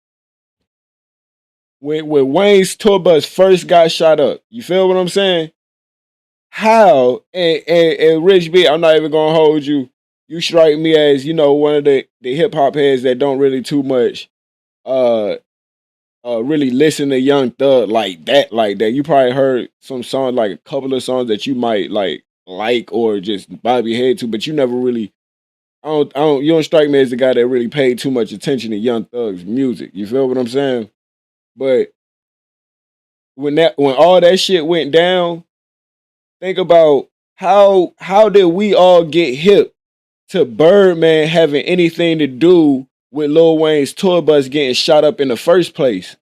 When Wayne's tour bus first got shot up, you feel what I'm saying? How and Rich B, I'm not even gonna hold you. You strike me as, you know, one of the hip hop heads that don't really too much really listen to Young Thug like that. You probably heard some songs, like a couple of songs that you might like or just bob your head to, but you never really you don't strike me as the guy that really paid too much attention to Young Thug's music. You feel what I'm saying? But when all that shit went down, think about how did we all get hip to Birdman having anything to do with Lil Wayne's tour bus getting shot up in the first place?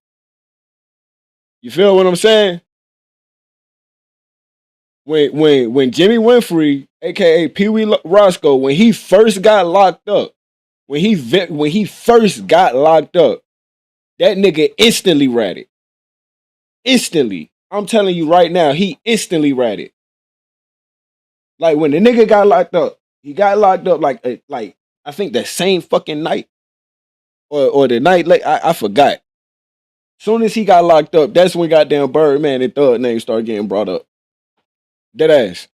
You feel what I'm saying? When Jimmy Winfrey, aka Pee Wee Roscoe, when he first got locked up, when he first got locked up, that nigga instantly ratted. Instantly. I'm telling you right now, he instantly ratted. Like when the nigga got locked up, he got locked up like I think that same fucking night. Or the night late, I forgot. Soon as he got locked up, that's when goddamn Birdman and Thug name started getting brought up. Dead ass.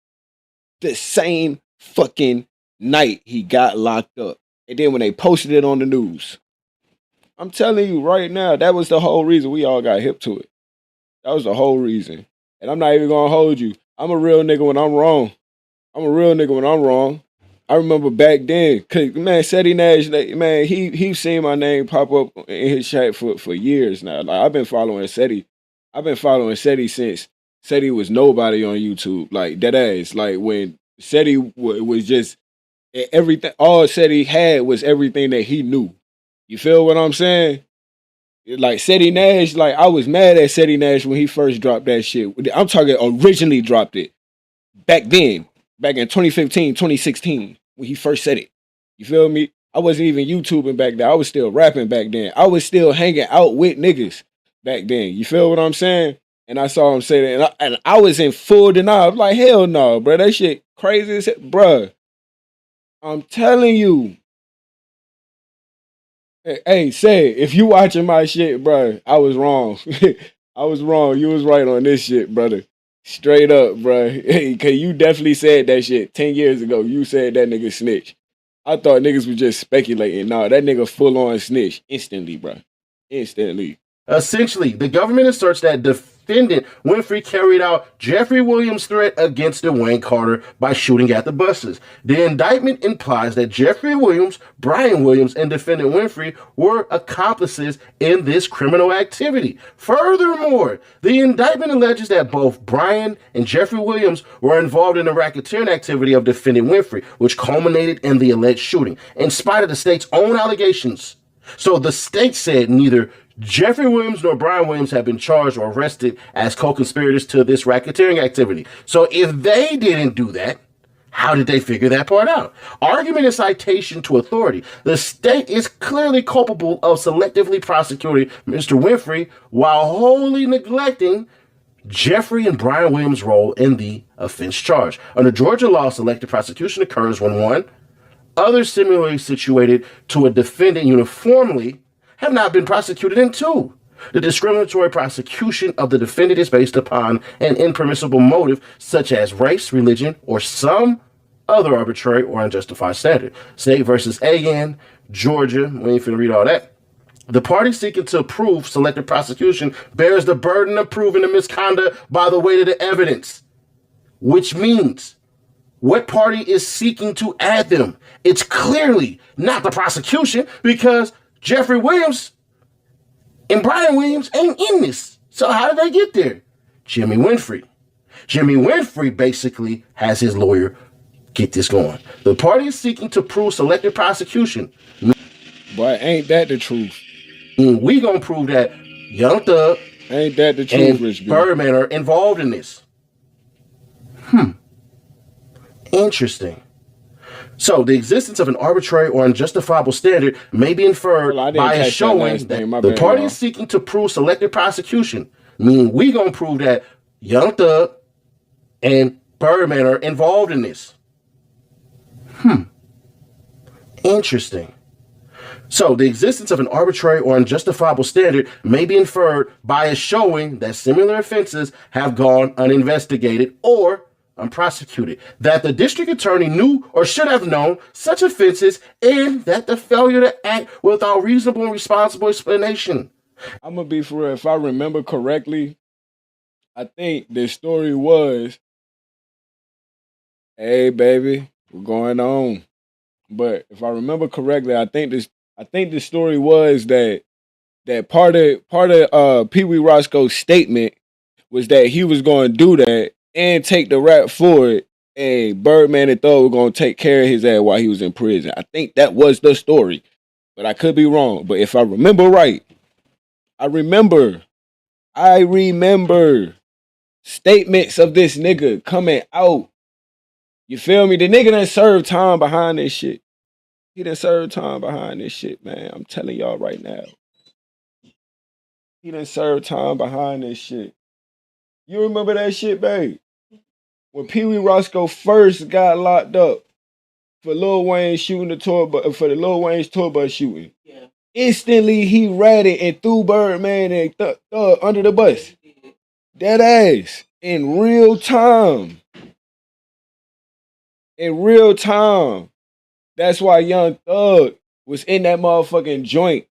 The same fucking night he got locked up. And then when they posted it on the news. I'm telling you right now, that was the whole reason we all got hip to it. That was the whole reason. And I'm not even gonna hold you. I'm a real nigga when I'm wrong. I'm a real nigga when I'm wrong. I remember back then, cause man, Seti Nash, man, he's seen my name pop up in his chat for years now. Like I've been following Seti. I've been following Seti since Seti was nobody on YouTube. Like dead ass. Like when Seti was just everything. All Seti had was everything that he knew. You feel what I'm saying? Like Seti Nash, like I was mad at Seti Nash when he first dropped that shit. I'm talking originally dropped it. Back then, back in 2015, 2016, when he first said it. You feel me? I wasn't even YouTubing back then. I was still rapping back then. I was still hanging out with niggas back then. You feel what I'm saying? And I saw him say that, and I was in full denial. I was like, hell no, bro. That shit crazy as hell. Bruh, I'm telling you. Hey, say if you watching my shit, bro, I was wrong. I was wrong. You was right on this shit, brother. Straight up, bro. Hey, cause you definitely said that shit 10 years ago. You said that nigga snitch. I thought niggas was just speculating. Nah, that nigga full on snitch instantly, bro. Instantly. Essentially, the government asserts that defendant Winfrey carried out Jeffrey Williams' threat against Dwayne Carter by shooting at the buses. The indictment implies that Jeffrey Williams, Brian Williams, and defendant Winfrey were accomplices in this criminal activity. Furthermore, the indictment alleges that both Brian and Jeffrey Williams were involved in the racketeering activity of defendant Winfrey, which culminated in the alleged shooting, in spite of the state's own allegations. So the state said neither Jeffrey Williams nor Brian Williams have been charged or arrested as co-conspirators to this racketeering activity. So if they didn't do that, how did they figure that part out? Argument and citation to authority. The state is clearly culpable of selectively prosecuting Mr. Winfrey while wholly neglecting Jeffrey and Brian Williams' role in the offense charge. Under Georgia law, selective prosecution occurs when one, others similarly situated to a defendant uniformly have not been prosecuted, and two, the discriminatory prosecution of the defendant is based upon an impermissible motive such as race, religion, or some other arbitrary or unjustified standard. State versus Agan, Georgia. We ain't finna read all that. The party seeking to prove selective prosecution bears the burden of proving the misconduct by the weight of the evidence, which means what party is seeking to add them? It's clearly not the prosecution because Jeffrey Williams and Brian Williams ain't in this. So how did they get there? Jimmy Winfrey. Jimmy Winfrey basically has his lawyer get this going. The party is seeking to prove selective prosecution. But ain't that the truth? We gonna prove that Young Thug ain't that the truth, and Birdman are involved in this. Interesting. So, the existence of an arbitrary or unjustifiable standard may be inferred by a showing that the party is seeking to prove selective prosecution, meaning we gonna prove that Young Thug and Birdman are involved in this. Interesting. So, the existence of an arbitrary or unjustifiable standard may be inferred by a showing that similar offenses have gone uninvestigated or unprosecuted, that the district attorney knew or should have known such offenses, and that the failure to act without reasonable and responsible explanation. I'm gonna be for real. If I remember correctly, I think the story was, "Hey, baby, we're going on." But if I remember correctly, I think the story was that part of Pee Wee Roscoe's statement was that he was going to do that and take the rap for it, and Birdman and Thug were going to take care of his ass while he was in prison. I think that was the story, but I could be wrong. But if I remember right, I remember statements of this nigga coming out. You feel me? The nigga done served time behind this shit. He done served time behind this shit, man. I'm telling y'all right now. He done served time behind this shit. You remember that shit, babe? When Pee Wee Roscoe first got locked up for Lil Wayne shooting the tour bus, for the Lil Wayne's tour bus shooting. Yeah. Instantly he ratted and threw Birdman and Thug under the bus. Dead ass. In real time. In real time. That's why Young Thug was in that motherfucking joint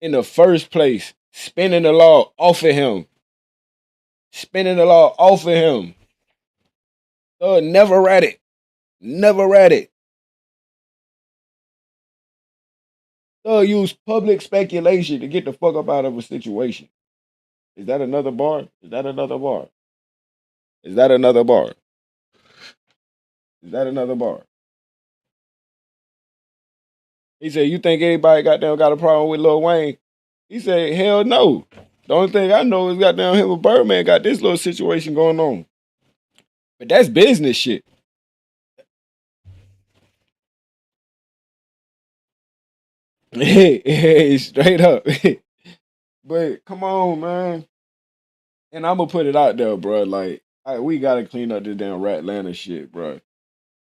in the first place, spinning the law off of him. Spinning the law off of him. Thug never ratted. Never ratted. Thug used public speculation to get the fuck up out of a situation. Is that another bar? Is that another bar? Is that another bar? Is that another bar? He said, you think anybody goddamn got a problem with Lil Wayne? He said, hell no. The only thing I know is goddamn him and Birdman got this little situation going on. But that's business shit. Hey, straight up. But come on, man. And I'm gonna put it out there, bro. Like, we gotta clean up this damn Ratlanta shit, bro.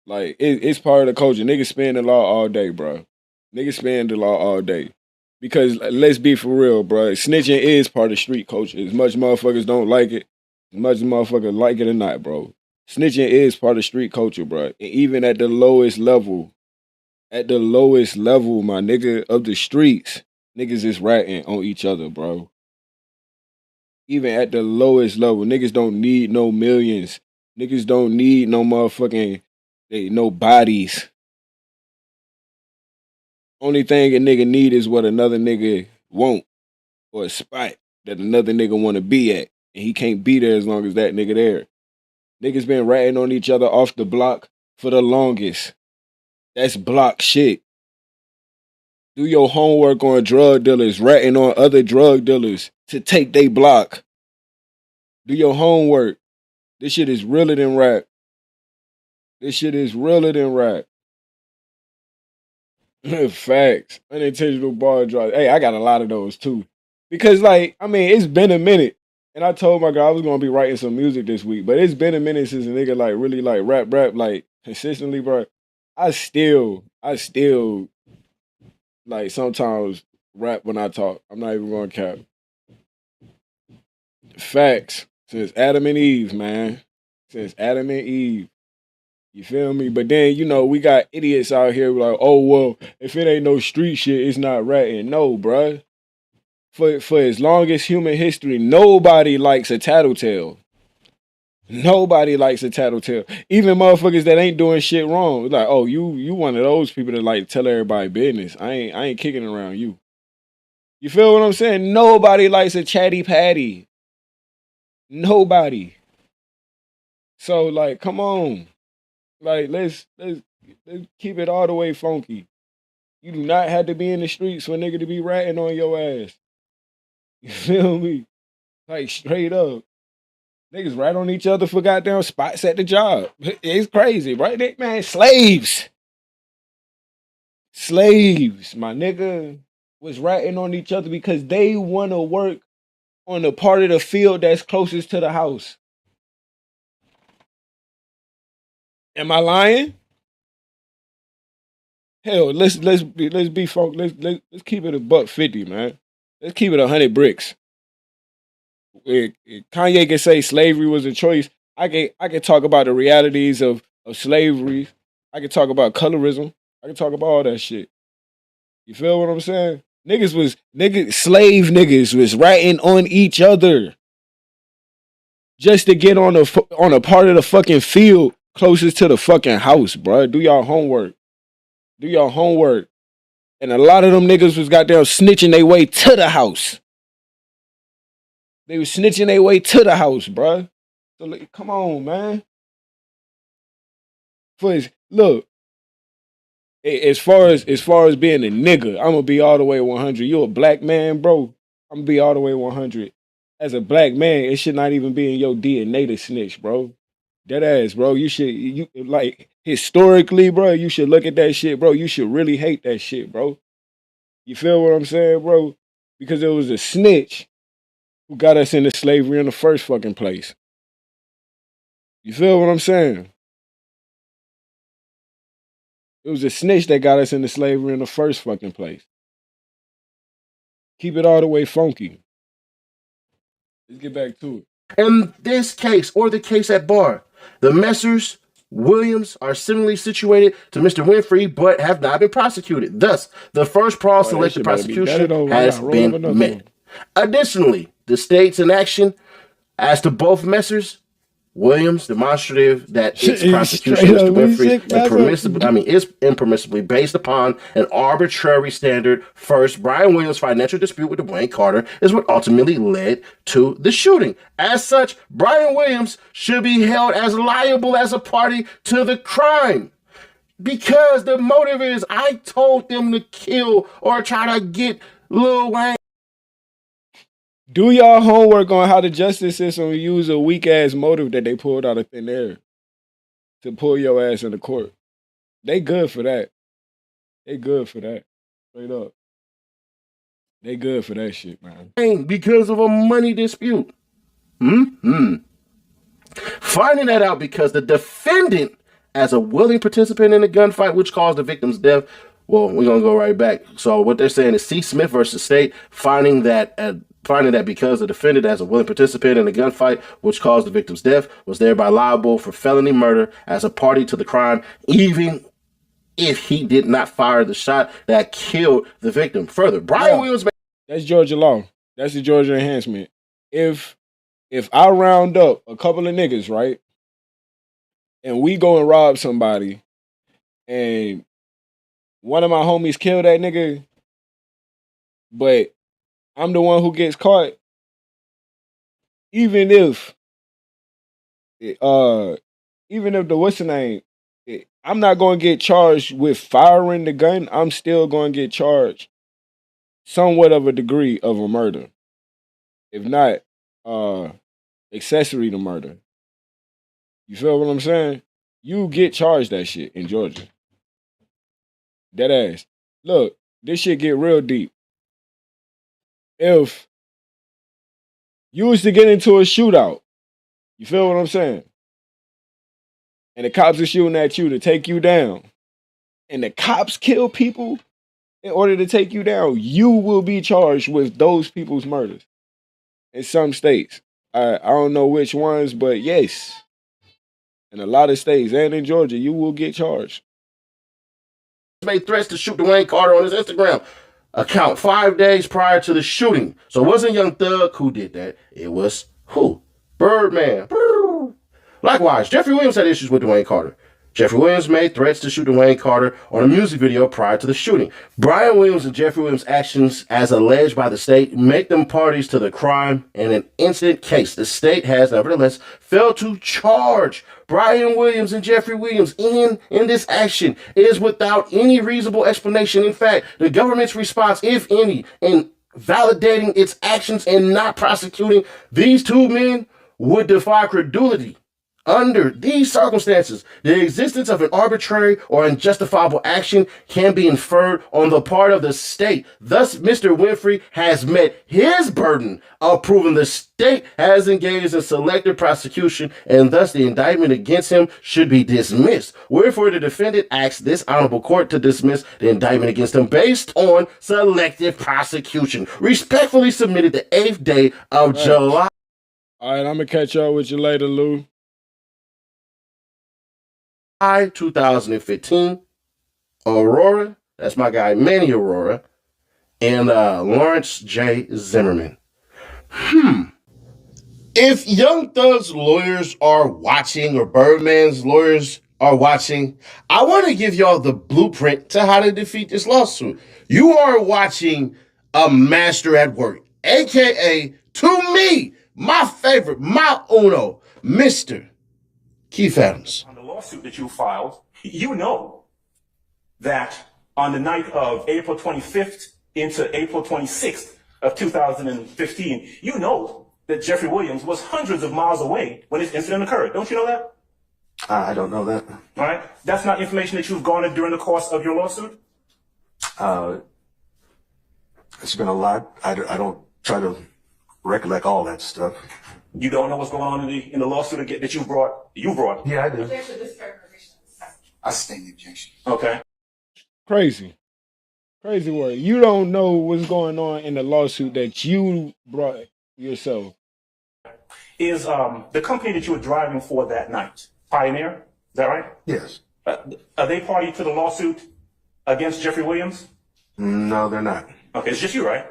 Like it's part of the culture. Niggas spend the law all day, bro. Niggas spend the law all day. Because let's be for real, bro. Snitching is part of street culture. As much motherfuckers don't like it, as much motherfuckers like it or not, bro. Snitching is part of street culture, bro. And even at the lowest level, my nigga, of the streets, niggas is ratting on each other, bro. Even at the lowest level, niggas don't need no millions. Niggas don't need no motherfucking, no bodies. Only thing a nigga need is what another nigga want, or a spot that another nigga want to be at. And he can't be there as long as that nigga there. Niggas been ratting on each other off the block for the longest. That's block shit. Do your homework on drug dealers, ratting on other drug dealers to take they block. Do your homework. This shit is realer than rap. This shit is realer than rap. Facts. Unintentional bar drops. Hey, I got a lot of those too. Because, like, I mean, it's been a minute. And I told my girl I was gonna be writing some music this week, but it's been a minute since a nigga like really like rap like consistently, bro. I still like sometimes rap when I talk. I'm not even gonna cap. Facts. Since Adam and Eve, man. Since Adam and Eve. You feel me? But then, you know, we got idiots out here like, oh, well, if it ain't no street shit, it's not ratting. No, bruh. For as long as human history, nobody likes a tattletale. Nobody likes a tattletale. Even motherfuckers that ain't doing shit wrong. It's like, oh, you one of those people that like tell everybody business. I ain't kicking around you. You feel what I'm saying? Nobody likes a chatty patty. Nobody. So like, come on. Like, let's keep it all the way funky. You do not have to be in the streets for a nigga to be ratting on your ass. You feel me? Like, straight up. Niggas rat on each other for goddamn spots at the job. It's crazy, right? Man, slaves. Slaves, my nigga, was ratting on each other because they want to work on the part of the field that's closest to the house. Am I lying? Hell, let's be folk. Let's keep it $150, man. Let's keep it 100 bricks. Kanye can say slavery was a choice. I can talk about the realities of slavery. I can talk about colorism. I can talk about all that shit. You feel what I'm saying? Slave niggas was ratting on each other just to get on a part of the fucking field closest to the fucking house, bro. Do y'all homework. Do y'all homework. And a lot of them niggas was goddamn snitching their way to the house. They was snitching their way to the house, bruh. So like, come on, man. Look, as far as being a nigga, I'm gonna be all the way 100. You a black man, bro? I'm gonna be all the way 100. As a black man, it should not even be in your DNA to snitch, bro. Dead ass, bro. You like historically, bro. You should look at that shit, bro. You should really hate that shit, bro. You feel what I'm saying, bro? Because it was a snitch who got us into slavery in the first fucking place. You feel what I'm saying? It was a snitch that got us into slavery in the first fucking place. Keep it all the way funky. Let's get back to it. In this case, or the case at bar, the Messrs. Williams are similarly situated to Mr. Winfrey, but have not been prosecuted. Thus, the first prong selected prosecution has been met. Additionally, the state's inaction as to both Messrs. Williams demonstrative that its prosecution of Mr. Winfrey is impermissibly based upon an arbitrary standard. First, Brian Williams' financial dispute with Dwayne Carter is what ultimately led to the shooting. As such, Brian Williams should be held as liable as a party to the crime. Because the motive is, I told them to kill or try to get Lil Wayne. Do y'all homework on how the justice system use a weak ass motive that they pulled out of thin air to pull your ass into court. They good for that. They good for that. Straight up. They good for that shit, man. Because of a money dispute. Finding that out because the defendant as a willing participant in a gunfight which caused the victim's death. Well, we're going to go right back. So what they're saying is C. Smith versus State, finding that because the defendant as a willing participant in a gunfight which caused the victim's death was thereby liable for felony murder as a party to the crime, even if he did not fire the shot that killed the victim. Further, Brian Williams... That's Georgia law. That's the Georgia enhancement. If I round up a couple of niggas, right, and we go and rob somebody, and one of my homies killed that nigga, but I'm the one who gets caught, even if the what's the name, I'm not going to get charged with firing the gun. I'm still going to get charged somewhat of a degree of a murder, if not accessory to murder. You feel what I'm saying? You get charged that shit in Georgia. Dead ass. Look, this shit get real deep. If you was to get into a shootout, you feel what I'm saying? And the cops are shooting at you to take you down, and the cops kill people in order to take you down, you will be charged with those people's murders. In some states. I don't know which ones, but yes. In a lot of states, and in Georgia, you will get charged. Made threats to shoot Dwayne Carter on his Instagram account 5 days prior to the shooting. So it wasn't Young Thug who did that. It was who? Birdman. Likewise, Jeffrey Williams had issues with Dwayne Carter. Jeffrey Williams made threats to shoot Dwayne Carter on a music video prior to the shooting. Brian Williams and Jeffrey Williams' actions, as alleged by the state, make them parties to the crime in an incident case. The state has, nevertheless, failed to charge Brian Williams and Jeffrey Williams in this action. It is without any reasonable explanation. In fact, the government's response, if any, in validating its actions and not prosecuting these two men would defy credulity. Under these circumstances, the existence of an arbitrary or unjustifiable action can be inferred on the part of the state. Thus, Mr. Winfrey has met his burden of proving the state has engaged in selective prosecution, and thus the indictment against him should be dismissed. Wherefore, the defendant asks this honorable court to dismiss the indictment against him based on selective prosecution. Respectfully submitted the 8th day of July. All right, I'm going to catch up with you later, Lou. 2015, Aurora, that's my guy Manny Aurora, and Lawrence J. Zimmerman. If Young Thug's lawyers are watching, or Birdman's lawyers are watching, I want to give y'all the blueprint to how to defeat this lawsuit. You are watching a master at work, aka, to me, my favorite, my uno, Mr. Keith Adams. On the lawsuit that you filed, you know that on the night of April 25th into April 26th of 2015, you know that Jeffrey Williams was hundreds of miles away when this incident occurred. Don't you know that? I don't know that. All right. That's not information that you've garnered during the course of your lawsuit? It's been a lot. I don't try to recollect all that stuff. You don't know what's going on in the lawsuit that you brought? Yeah, I do. I sustain the objection. Okay. Crazy word. You don't know what's going on in the lawsuit that you brought yourself. Is the company that you were driving for that night, Pioneer? Is that right? Yes. Are they party to the lawsuit against Jeffrey Williams? No, they're not. Okay, it's just you, right?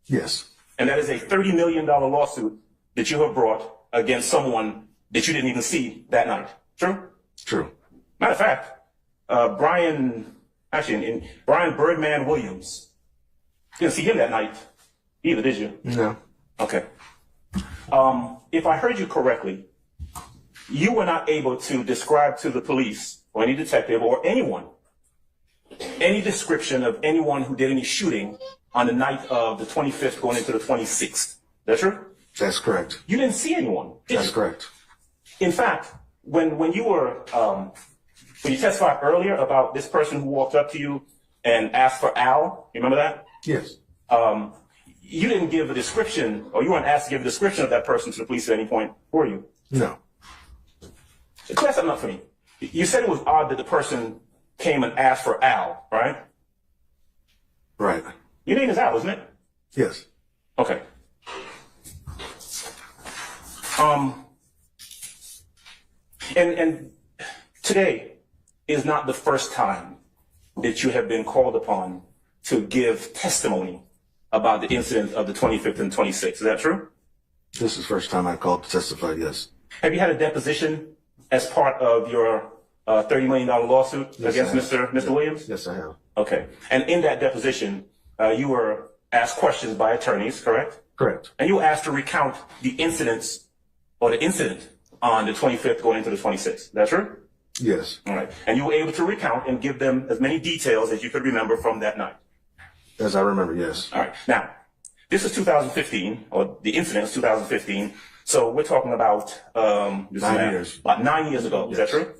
Yes. And that is a $30 million lawsuit that you have brought against someone that you didn't even see that night. True? True. Matter of fact, Brian Birdman Williams, you didn't see him that night either, did you? No. Okay. If I heard you correctly, you were not able to describe to the police or any detective or anyone any description of anyone who did any shooting on the night of the 25th going into the 26th. Is that true? That's correct. You didn't see anyone. That's correct. In fact, when you were when you testified earlier about this person who walked up to you and asked for Al, you remember that? Yes. You didn't give a description, or you weren't asked to give a description of that person to the police at any point, were you? No. So clear something up for me. You said it was odd that the person came and asked for Al, right? Right. Your name is Al, isn't it? Yes. Okay. And today is not the first time that you have been called upon to give testimony about the incident of the 25th and 26th. Is that true? This is the first time I called to testify, yes. Have you had a deposition as part of your $30 million lawsuit Yes, against I have. Mr. Williams? Yes, I have. Okay. And in that deposition, you were asked questions by attorneys, correct? Correct. And you were asked to recount the incidents or the incident on the 25th going into the 26th. Is that true? Yes. All right. And you were able to recount and give them as many details as you could remember from that night. As I remember, yes. All right. Now, this is 2015, or the incident is 2015. So we're talking about 9 years. About 9 years ago. Is that true?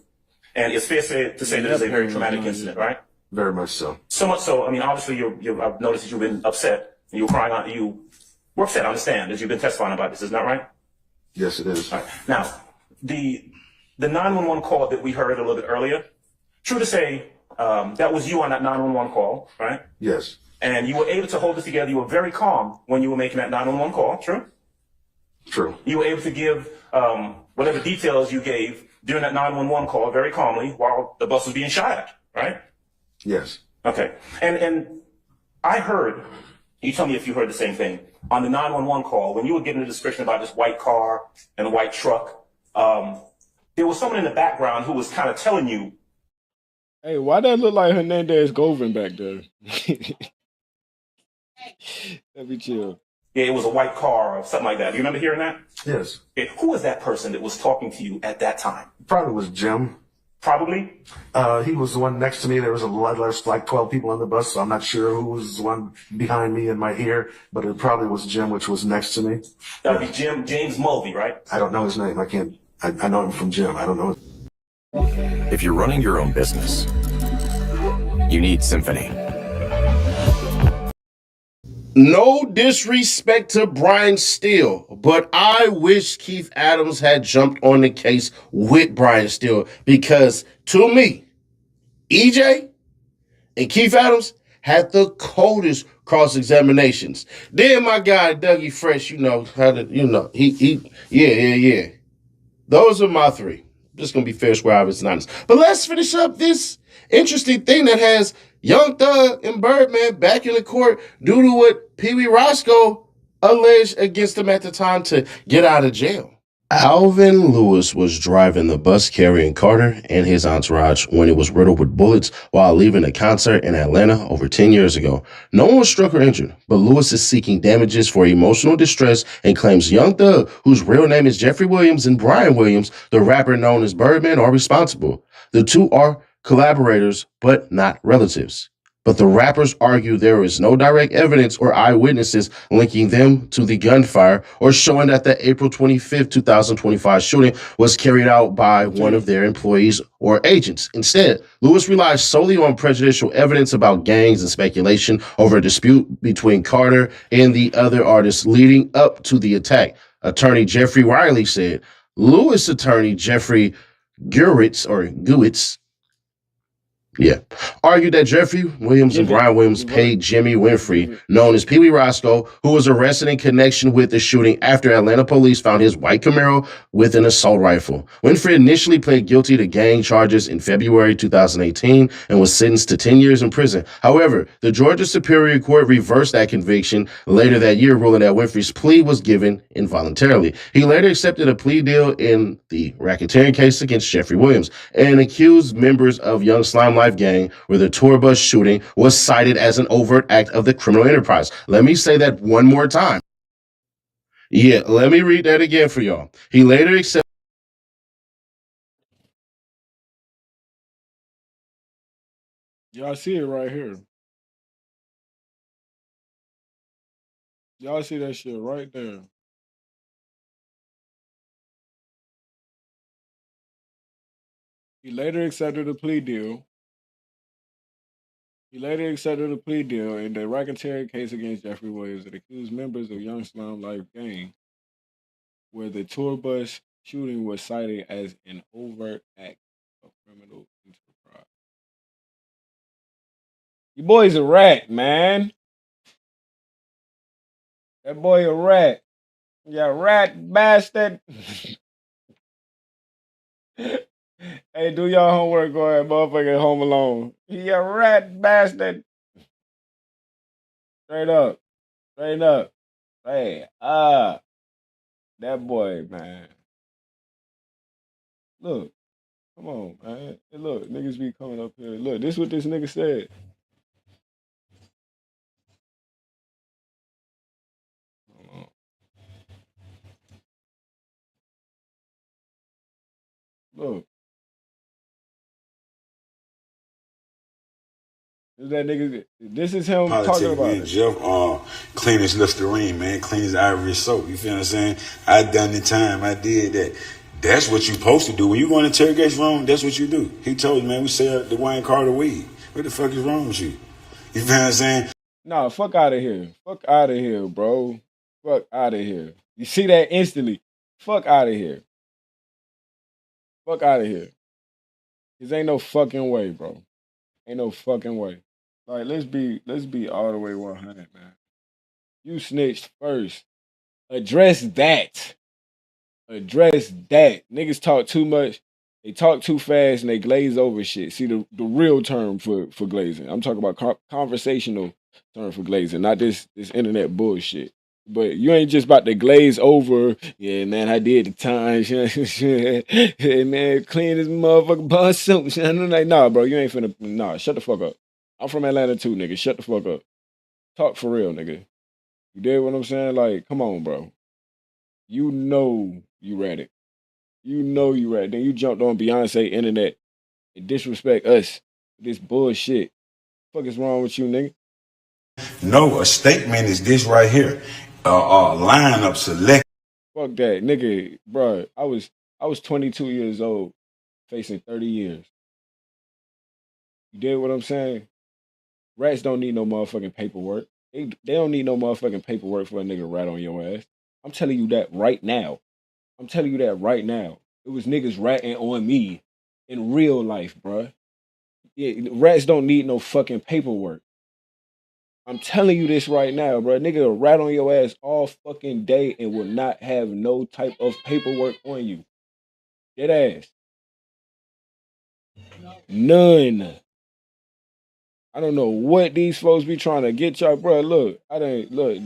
And it's fair to say that it's a very traumatic incident, right? Very much so. So much so, I mean, obviously, I've noticed that you've been upset. You were crying out. You were upset, I understand, as you've been testifying about this. Isn't that right? Yes, it is. All right. Now, the 911 call that we heard a little bit earlier, true to say, that was you on that 911 call, right? Yes. And you were able to hold it together. You were very calm when you were making that 911 call, true? True. You were able to give whatever details you gave during that 911 call very calmly while the bus was being shot at, right? Yes. Okay. And I heard, you tell me if you heard the same thing, on the 911 call, when you were giving the description about this white car and a white truck, there was someone in the background who was kind of telling you, hey, why that look like Hernandez Govin back there? Let me chill. yeah, it was a white car or something like that. Do you remember hearing that? Yes. Okay. Who was that person that was talking to you at that time? Probably was Jim. Probably? He was the one next to me. There was like 12 people on the bus, so I'm not sure who was the one behind me in my ear, but it probably was Jim, which was next to me. That would be James Mulvey, right? I don't know his name. I know him from Jim. I don't know. If you're running your own business, you need Symphony. No disrespect to Brian Steele, but I wish Keith Adams had jumped on the case with Brian Steele because to me, EJ and Keith Adams had the coldest cross-examinations. Then my guy Dougie Fresh, yeah. Those are my three. Just gonna be fair, square, obvious, and honest. But let's finish up this interesting thing that has Young Thug and Birdman back in the court due to what Pee Wee Roscoe alleged against him at the time to get out of jail. Alvin Lewis was driving the bus carrying Carter and his entourage when it was riddled with bullets while leaving a concert in Atlanta over 10 years ago. No one was struck or injured, but Lewis is seeking damages for emotional distress and claims Young Thug, whose real name is Jeffrey Williams, and Brian Williams, the rapper known as Birdman, are responsible. The two are collaborators, but not relatives. But the rappers argue there is no direct evidence or eyewitnesses linking them to the gunfire or showing that the April 25th, 2025 shooting was carried out by one of their employees or agents. Instead, Lewis relies solely on prejudicial evidence about gangs and speculation over a dispute between Carter and the other artists leading up to the attack. Attorney Jeffrey Riley said, Lewis attorney Jeffrey Gurwitz argued that Jeffrey Williams and Brian Williams paid Jimmy Winfrey, known as Pee Wee Roscoe, who was arrested in connection with the shooting after Atlanta police found his white Camaro with an assault rifle. Winfrey initially pled guilty to gang charges in February 2018 and was sentenced to 10 years in prison. However, the Georgia Superior Court reversed that conviction later that year, ruling that Winfrey's plea was given involuntarily. He later accepted a plea deal in the racketeering case against Jeffrey Williams and accused members of Young Slime Life gang where the tour bus shooting was cited as an overt act of the criminal enterprise. Let me say that one more time. Yeah, let me read that again for y'all. He later accepted. Y'all see it right here. Y'all see that shit right there. He later accepted a plea deal. in the racketeering case against Jeffrey Williams that accused members of Young Slum Life gang, where the tour bus shooting was cited as an overt act of Criminal enterprise. Your boy's a rat, man. That boy a rat. You rat bastard. Hey, do y'all homework, go ahead, motherfucker, Home Alone. You rat bastard. Straight up. Straight up. Hey, that boy, man. Look, come on, man. Hey, look, niggas be coming up here. Look, this what this nigga said. Hold on. Look. That nigga, this is him talking Politics, about man. it. Jeff, clean as Listerine, man. Clean as Ivory soap. You feel what I'm saying? I done the time. I did that. That's what you supposed to do. When you go in the interrogation room, that's what you do. He told you, man, we sell the Wayne Carter weed. What the fuck is wrong with you? You feel what I'm saying? Nah, fuck out of here. Fuck out of here, bro. Fuck out of here. You see that instantly. Fuck out of here. Fuck out of here. Cause ain't no fucking way, bro. Ain't no fucking way. Like, let's be all the way 100, man. You snitched first. Address that. Address that. Niggas talk too much. They talk too fast and they glaze over shit. See the real term for glazing. I'm talking about conversational term for glazing, not this internet bullshit. But you ain't just about to glaze over. Yeah, man, I did the time. Hey, man, clean this motherfucker bus soap. I'm like, nah, bro, you ain't finna. Nah, shut the fuck up. I'm from Atlanta too, nigga. Shut the fuck up. Talk for real, nigga. You did what I'm saying? Like, come on, bro. You know you read it. You know you read it. Then you jumped on Beyonce internet and disrespect us. This bullshit. Fuck is wrong with you, nigga? No, a statement is this right here. Lineup select. Fuck that, nigga, bro. I was 22 years old, facing 30 years. You did what I'm saying? Rats don't need no motherfucking paperwork. They don't need no motherfucking paperwork for a nigga to rat on your ass. I'm telling you that right now. I'm telling you that right now. It was niggas ratting on me in real life, bruh. Yeah, rats don't need no fucking paperwork. I'm telling you this right now, bro. Nigga will rat on your ass all fucking day and will not have no type of paperwork on you. Dead ass. None. I don't know what these folks be trying to get y'all, bro. Look, look.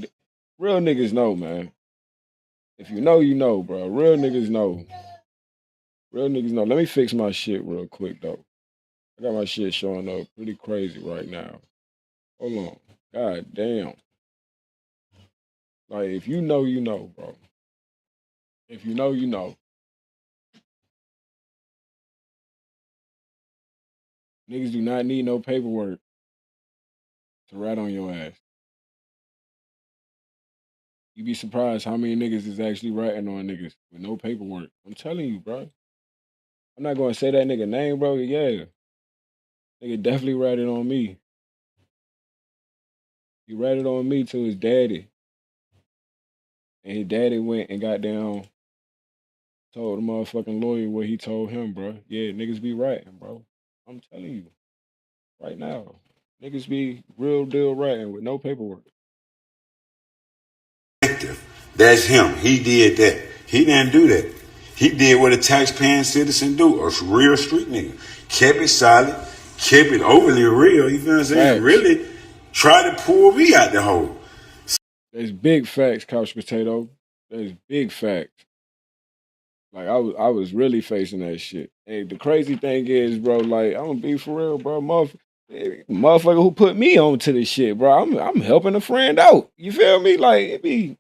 Real niggas know, man. If you know, you know, bro. Real niggas know. Real niggas know. Let me fix my shit real quick though. I got my shit showing up pretty crazy right now. Hold on. God damn. Like, if you know, you know, bro. If you know, you know. Niggas do not need no paperwork to rat on your ass. You be surprised how many niggas is actually ratting on niggas with no paperwork. I'm telling you, bro. I'm not gonna say that nigga name, bro. Yeah. Nigga definitely ratted on me. He ratted on me to his daddy. And his daddy went and got down, told the motherfucking lawyer what he told him, bro. Yeah, niggas be ratting, bro. I'm telling you. Right now. Niggas be real deal ratting with no paperwork. That's him. He did that. He didn't do that. He did what a taxpaying citizen do. A real street nigga. Kept it solid. Kept it overly real. You feel what I'm saying? Facts. Really tried to pull me out the hole. There's big facts, Couch Potato. There's big facts. Like, I was really facing that shit. And the crazy thing is, bro, like, I'm gonna be for real, bro. Motherfucker who put me on to this shit, bro. I'm helping a friend out. You feel me? Like, I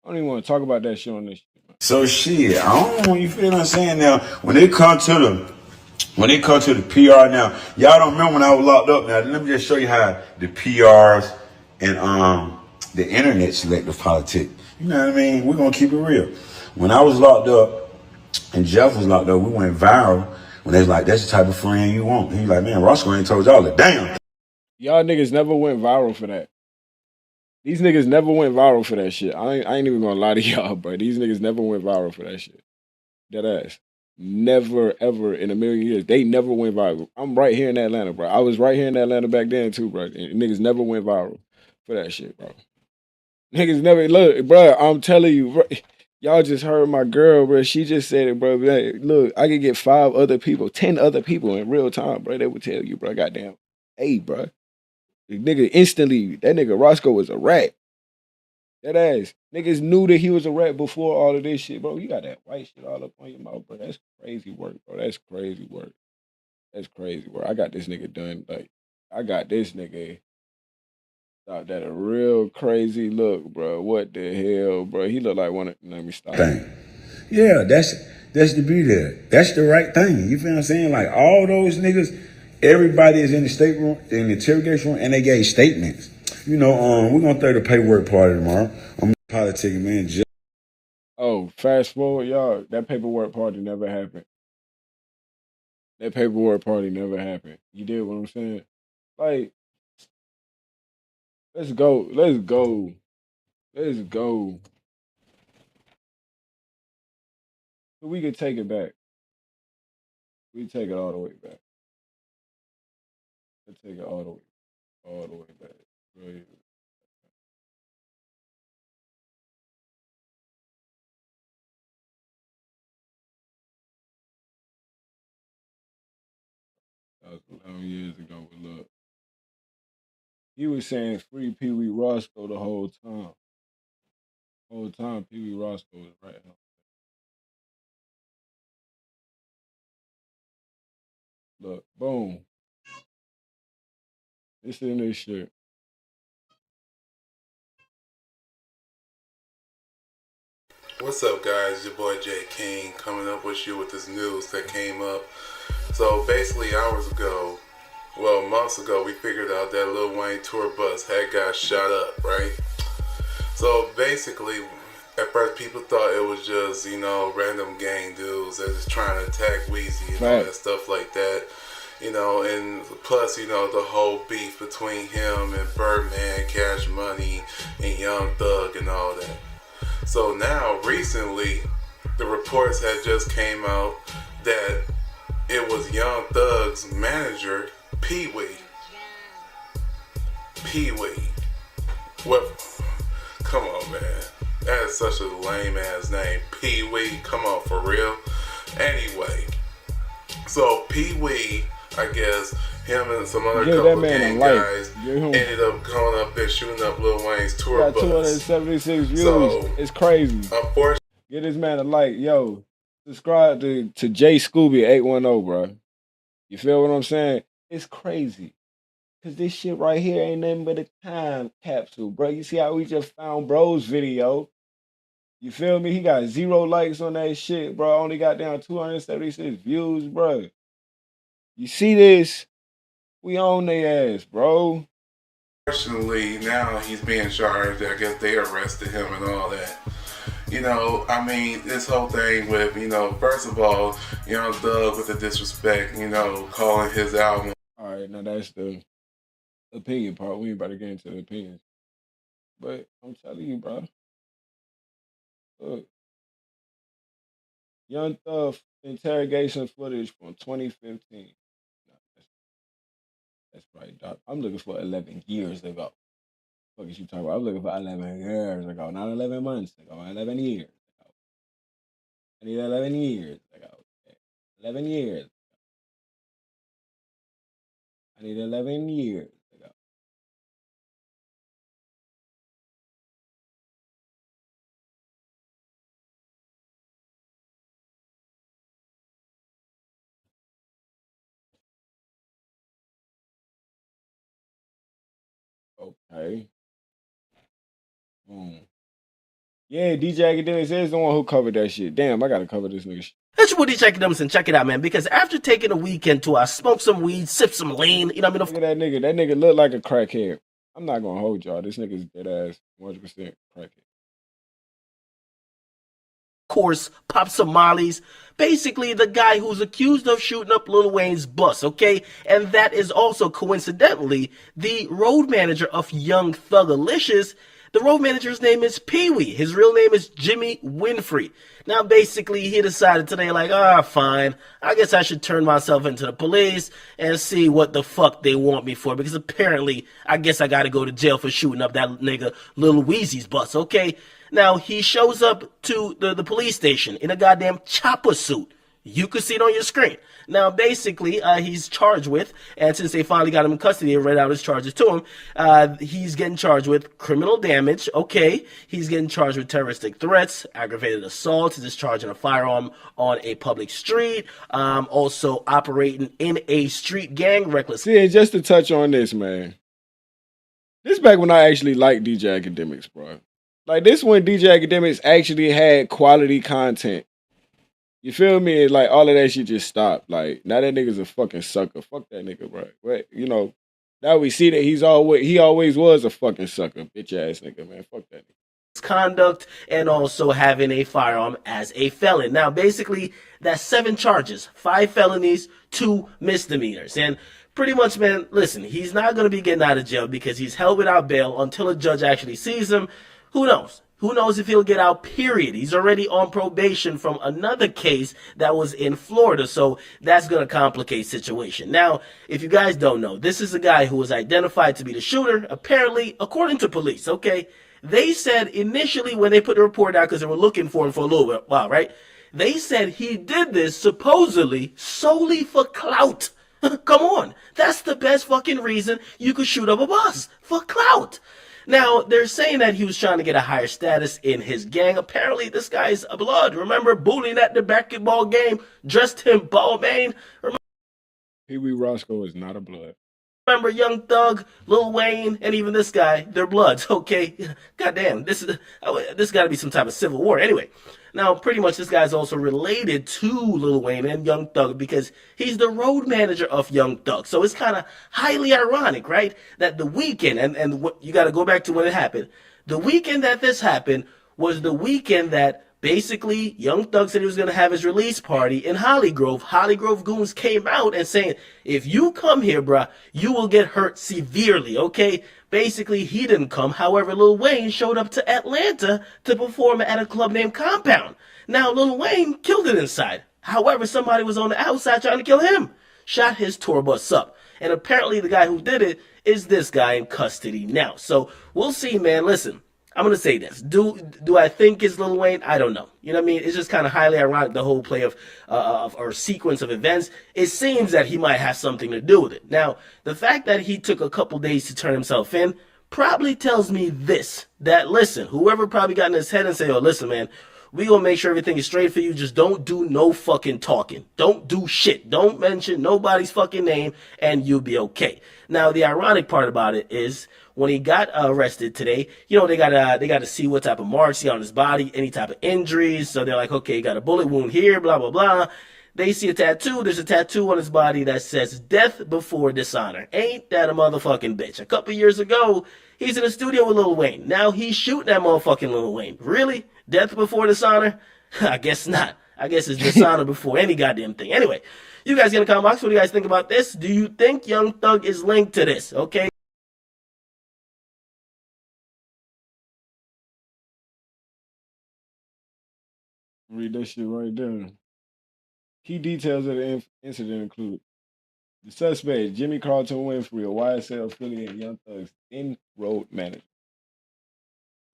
don't even want to talk about that shit on this shit. So shit, I don't. You feel what I'm saying? Now, when it comes to the PR, now y'all don't remember when I was locked up. Now let me just show you how the PRs and the internet selective politics. You know what I mean? We're gonna keep it real. When I was locked up and Jeff was locked up, we went viral. When they was like, "That's the type of friend you want." He was like, "Man, Roscoe ain't told y'all that." Damn. Y'all niggas never went viral for that. These niggas never went viral for that shit. I ain't even gonna lie to y'all, bro. These niggas never went viral for that shit. Dead ass. Never, ever in a million years. They never went viral. I'm right here in Atlanta, bro. I was right here in Atlanta back then too, bro. And niggas never went viral for that shit, bro. Niggas never look, bro. I'm telling you, bro. Y'all just heard my girl, bro. She just said it, bro. Like, look, I could get 5 other people, 10 other people in real time, bro. They would tell you, bro. Goddamn, hey, bro. The nigga instantly, that nigga Roscoe was a rat. That ass. Niggas knew that he was a rat before all of this shit, bro. You got that white shit all up on your mouth, bro. That's crazy work, bro. That's crazy work. That's crazy work. I got this nigga done. Like, I got this nigga thought that a real crazy look, bro. What the hell, bro? He look like one of, let me stop. Yeah, that's the beauty there. That's the right thing. You feel what I'm saying? Like all those niggas, everybody is in the state room, in the interrogation room, and they gave statements. You know, we're gonna throw the paperwork party tomorrow. I'm politicking, man. Oh, fast forward, y'all. That paperwork party never happened. That paperwork party never happened. You did what I'm saying? Like, let's go. Let's go. Let's go. So we could take it back. We take it all the way back. Let's take it all the way back. Right. That was 11 years ago. But look, he was saying free Pee Wee Roscoe the whole time. Whole time, Pee Wee Roscoe was right now. Look, boom. Listen to this shit. What's up, guys? Your boy Jay King coming up with you with this news that came up. So basically, hours ago, well, months ago, we figured out that Lil Wayne tour bus had got shot up, right? So basically, at first people thought it was just, you know, random gang dudes that was trying to attack Weezy and all that stuff like that. You know, and plus, you know, the whole beef between him and Birdman, Cash Money, and Young Thug and all that. So now, recently, the reports had just came out that it was Young Thug's manager, Pee Wee. Pee Wee. What? Come on, man. That is such a lame ass name. Pee Wee. Come on, for real. Anyway, so Pee Wee, I guess, him and some other couple gang guys ended up going up there shooting up Lil Wayne's tour got bus. 276 views. So, it's crazy. Unfortunately, get this man a like. Yo, subscribe to J Scooby 810, bro. You feel what I'm saying? It's crazy. Cause this shit right here ain't nothing but a time capsule, bro. You see how we just found bro's video? You feel me? He got 0 likes on that shit, bro. Only got down 276 views, bro. You see this? We on their ass, bro. unfortunately, now he's being charged. I guess they arrested him and all that. You know, I mean, this whole thing with, you know, first of all, Young Thug with the disrespect, you know, calling his album. All right, now that's the opinion part. We ain't about to get into the opinions. But I'm telling you, bro. Look. Young Thug interrogation footage from 2015. No, that's right, Doc. I'm looking for 11 years ago. What is you talking about? I'm looking for 11 years ago, not 11 months ago, 11 years ago. I need 11 years ago. 11 years. I need 11 years ago. Okay. Yeah, DJ Academics is the one who covered that shit. Damn, I gotta cover this nigga shit. That's your boy DJ Academics, and check it out, man. Because after taking a weekend to smoke some weed, sip some lean, you know what I mean? Look at that nigga. That nigga look like a crackhead. I'm not gonna hold y'all. This nigga's dead ass 100% crackhead. Course, pop some mollies. Basically, the guy who's accused of shooting up Lil Wayne's bus, okay? And that is also, coincidentally, the road manager of Young Thugalicious The road manager's name is Pee Wee. His real name is Jimmy Winfrey. Now, basically, he decided today, like, fine. I guess I should turn myself into the police and see what the fuck they want me for. Because apparently, I guess I gotta go to jail for shooting up that nigga Lil Weezy's bus, okay? Now, he shows up to the police station in a goddamn chopper suit. You could see it on your screen. Now, basically, he's charged with, and since they finally got him in custody and read out his charges to him, he's getting charged with criminal damage, okay? He's getting charged with terroristic threats, aggravated assault, discharging a firearm on a public street, also operating in a street gang recklessly. See, and just to touch on this, man. This back when I actually liked DJ Academics, bro. Like, this when DJ Academics actually had quality content. You feel me? Like, all of that shit just stopped. Like, now that nigga's a fucking sucker. Fuck that nigga, bro. But, you know, now we see that he always was a fucking sucker. Bitch ass nigga, man. Fuck that nigga. Conduct and also having a firearm as a felon. Now, basically, that's 7 charges, 5 felonies, 2 misdemeanors. And pretty much, man, listen, he's not going to be getting out of jail because he's held without bail until a judge actually sees him. Who knows? Who knows if he'll get out, period. He's already on probation from another case that was in Florida, so that's going to complicate the situation. Now, if you guys don't know, this is a guy who was identified to be the shooter, apparently, according to police, okay? They said initially when they put the report out, because they were looking for him for a little while, right? They said he did this supposedly solely for clout. Come on. That's the best fucking reason you could shoot up a bus. For clout. Now, they're saying that he was trying to get a higher status in his gang. Apparently, this guy's a blood. Remember bullying at the basketball game? Dressed him ball main? Pee Wee Roscoe is not a blood. Remember Young Thug, Lil Wayne, and even this guy? They're bloods, okay? Goddamn, this got to be some type of civil war. Anyway, now pretty much this guy's also related to Lil Wayne and Young Thug because he's the road manager of Young Thug. So it's kind of highly ironic, right? That the weekend, and what, you got to go back to when it happened. The weekend that this happened was the weekend that basically Young Thug said he was going to have his release party in Hollygrove. Hollygrove goons came out and saying, if you come here, bruh, you will get hurt severely, okay? Basically, he didn't come. However, Lil Wayne showed up to Atlanta to perform at a club named Compound. Now, Lil Wayne killed it inside. However, somebody was on the outside trying to kill him. Shot his tour bus up. And apparently the guy who did it is this guy in custody now. So we'll see, man. Listen. I'm going to say this. Do I think it's Lil Wayne? I don't know. You know what I mean? It's just kind of highly ironic, the whole play of or sequence of events. It seems that he might have something to do with it. Now, the fact that he took a couple days to turn himself in probably tells me this, that listen, whoever probably got in his head and say, oh, listen, man, we gonna make sure everything is straight for you. Just don't do no fucking talking. Don't do shit. Don't mention nobody's fucking name and you'll be okay. Now, the ironic part about it is when he got arrested today, you know, they gotta see what type of marks he had on his body, any type of injuries. So they're like, okay, he got a bullet wound here, blah, blah, blah. They see a tattoo. There's a tattoo on his body that says death before dishonor. Ain't that a motherfucking bitch? A couple years ago, he's in the studio with Lil Wayne. Now he's shooting that motherfucking Lil Wayne. Really? Death before dishonor? I guess not. I guess it's dishonor before any goddamn thing. Anyway, you guys get in the comment box. What do you guys think about this? Do you think Young Thug is linked to this? Okay. Read that shit right there. Key details of the incident include the suspect, Jimmy Carlton Winfrey, a YSL affiliate of Young Thug's in-road manager.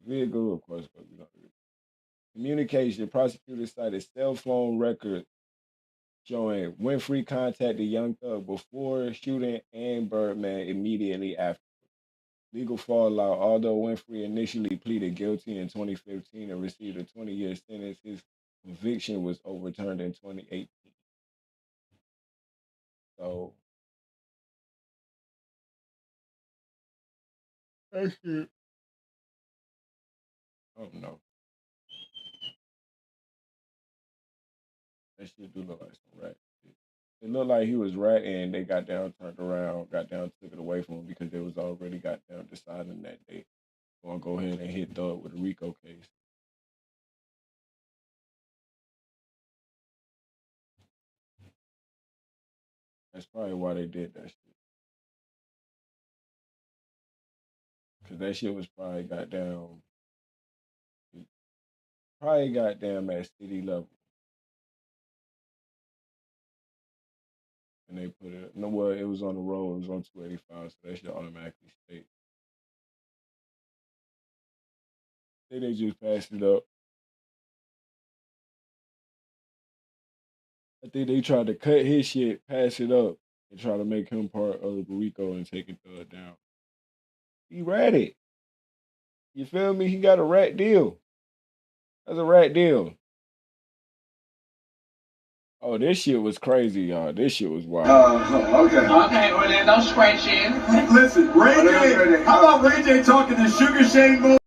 Vehicle, of course, but we don't read. Communication, prosecutors cited cell phone records showing Winfrey contacted Young Thug before shooting and Birdman immediately after. Legal fallout, although Winfrey initially pleaded guilty in 2015 and received a 20-year sentence, his conviction was overturned in 2018. So, that shit. Oh no. That shit do look like some rat shit. It looked like he was rat and they got down, turned around, got down, took it away from him because they was already got down deciding that they gonna go ahead and hit Doug with a RICO case. That's probably why they did that shit. Cause that shit was probably goddamn at city level. And they put it no well, it was on the road, it was on 285, so that should automatically state. Then they just passed it up. I think they tried to cut his shit, pass it up, and try to make him part of Rico and take it down. He read it. You feel me? He got a rat deal. That's a rat deal. Oh, this shit was crazy, y'all. This shit was wild. Okay. Okay, Orlando scratching. Listen, Ray J. How about Ray J talking to Sugar Shane Mo?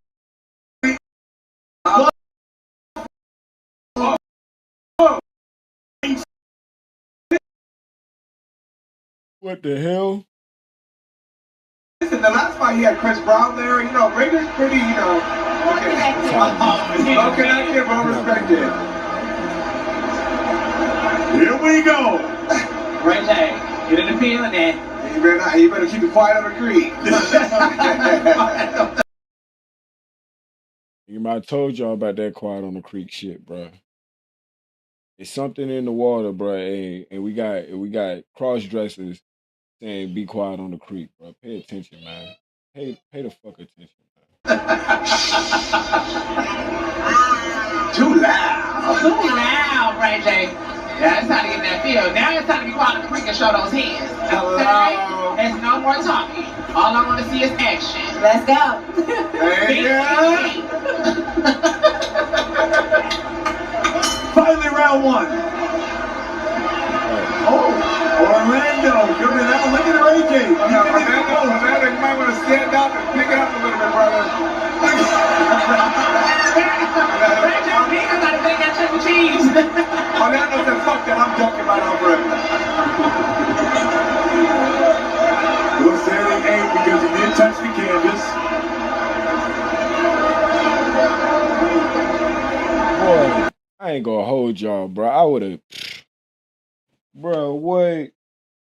What the hell? Listen, the last fight he had Chris Brown there. You know, Ray J's pretty, you know. Okay. Well connected, well respected. Here we go. Ray J, get in the field then. You better keep it quiet on the creek. I told y'all about that quiet on the creek shit, bro. It's something in the water, bro. And we got cross dressers saying be quiet on the creek, bro. Pay attention, man. Pay the fuck attention, man. Too loud. Too loud, Ray J. Yeah, it's time to get in that field. Now it's time to be quiet on the creek and show those hands. Okay? There's no more talking. All I want to see is action. Let's go. Finally, round one. Oh, Orlando coming out. Look at Ray J. Orlando, you might want to stand up and pick it up a little bit, brother. Ray J, you got to take that Chuck E. Cheese. Orlando said, fuck that, I'm ducking right off Ray. We'll say it ain't because he didn't touch the canvas. Boy, I ain't gonna hold y'all, bro. I would have, bro. What?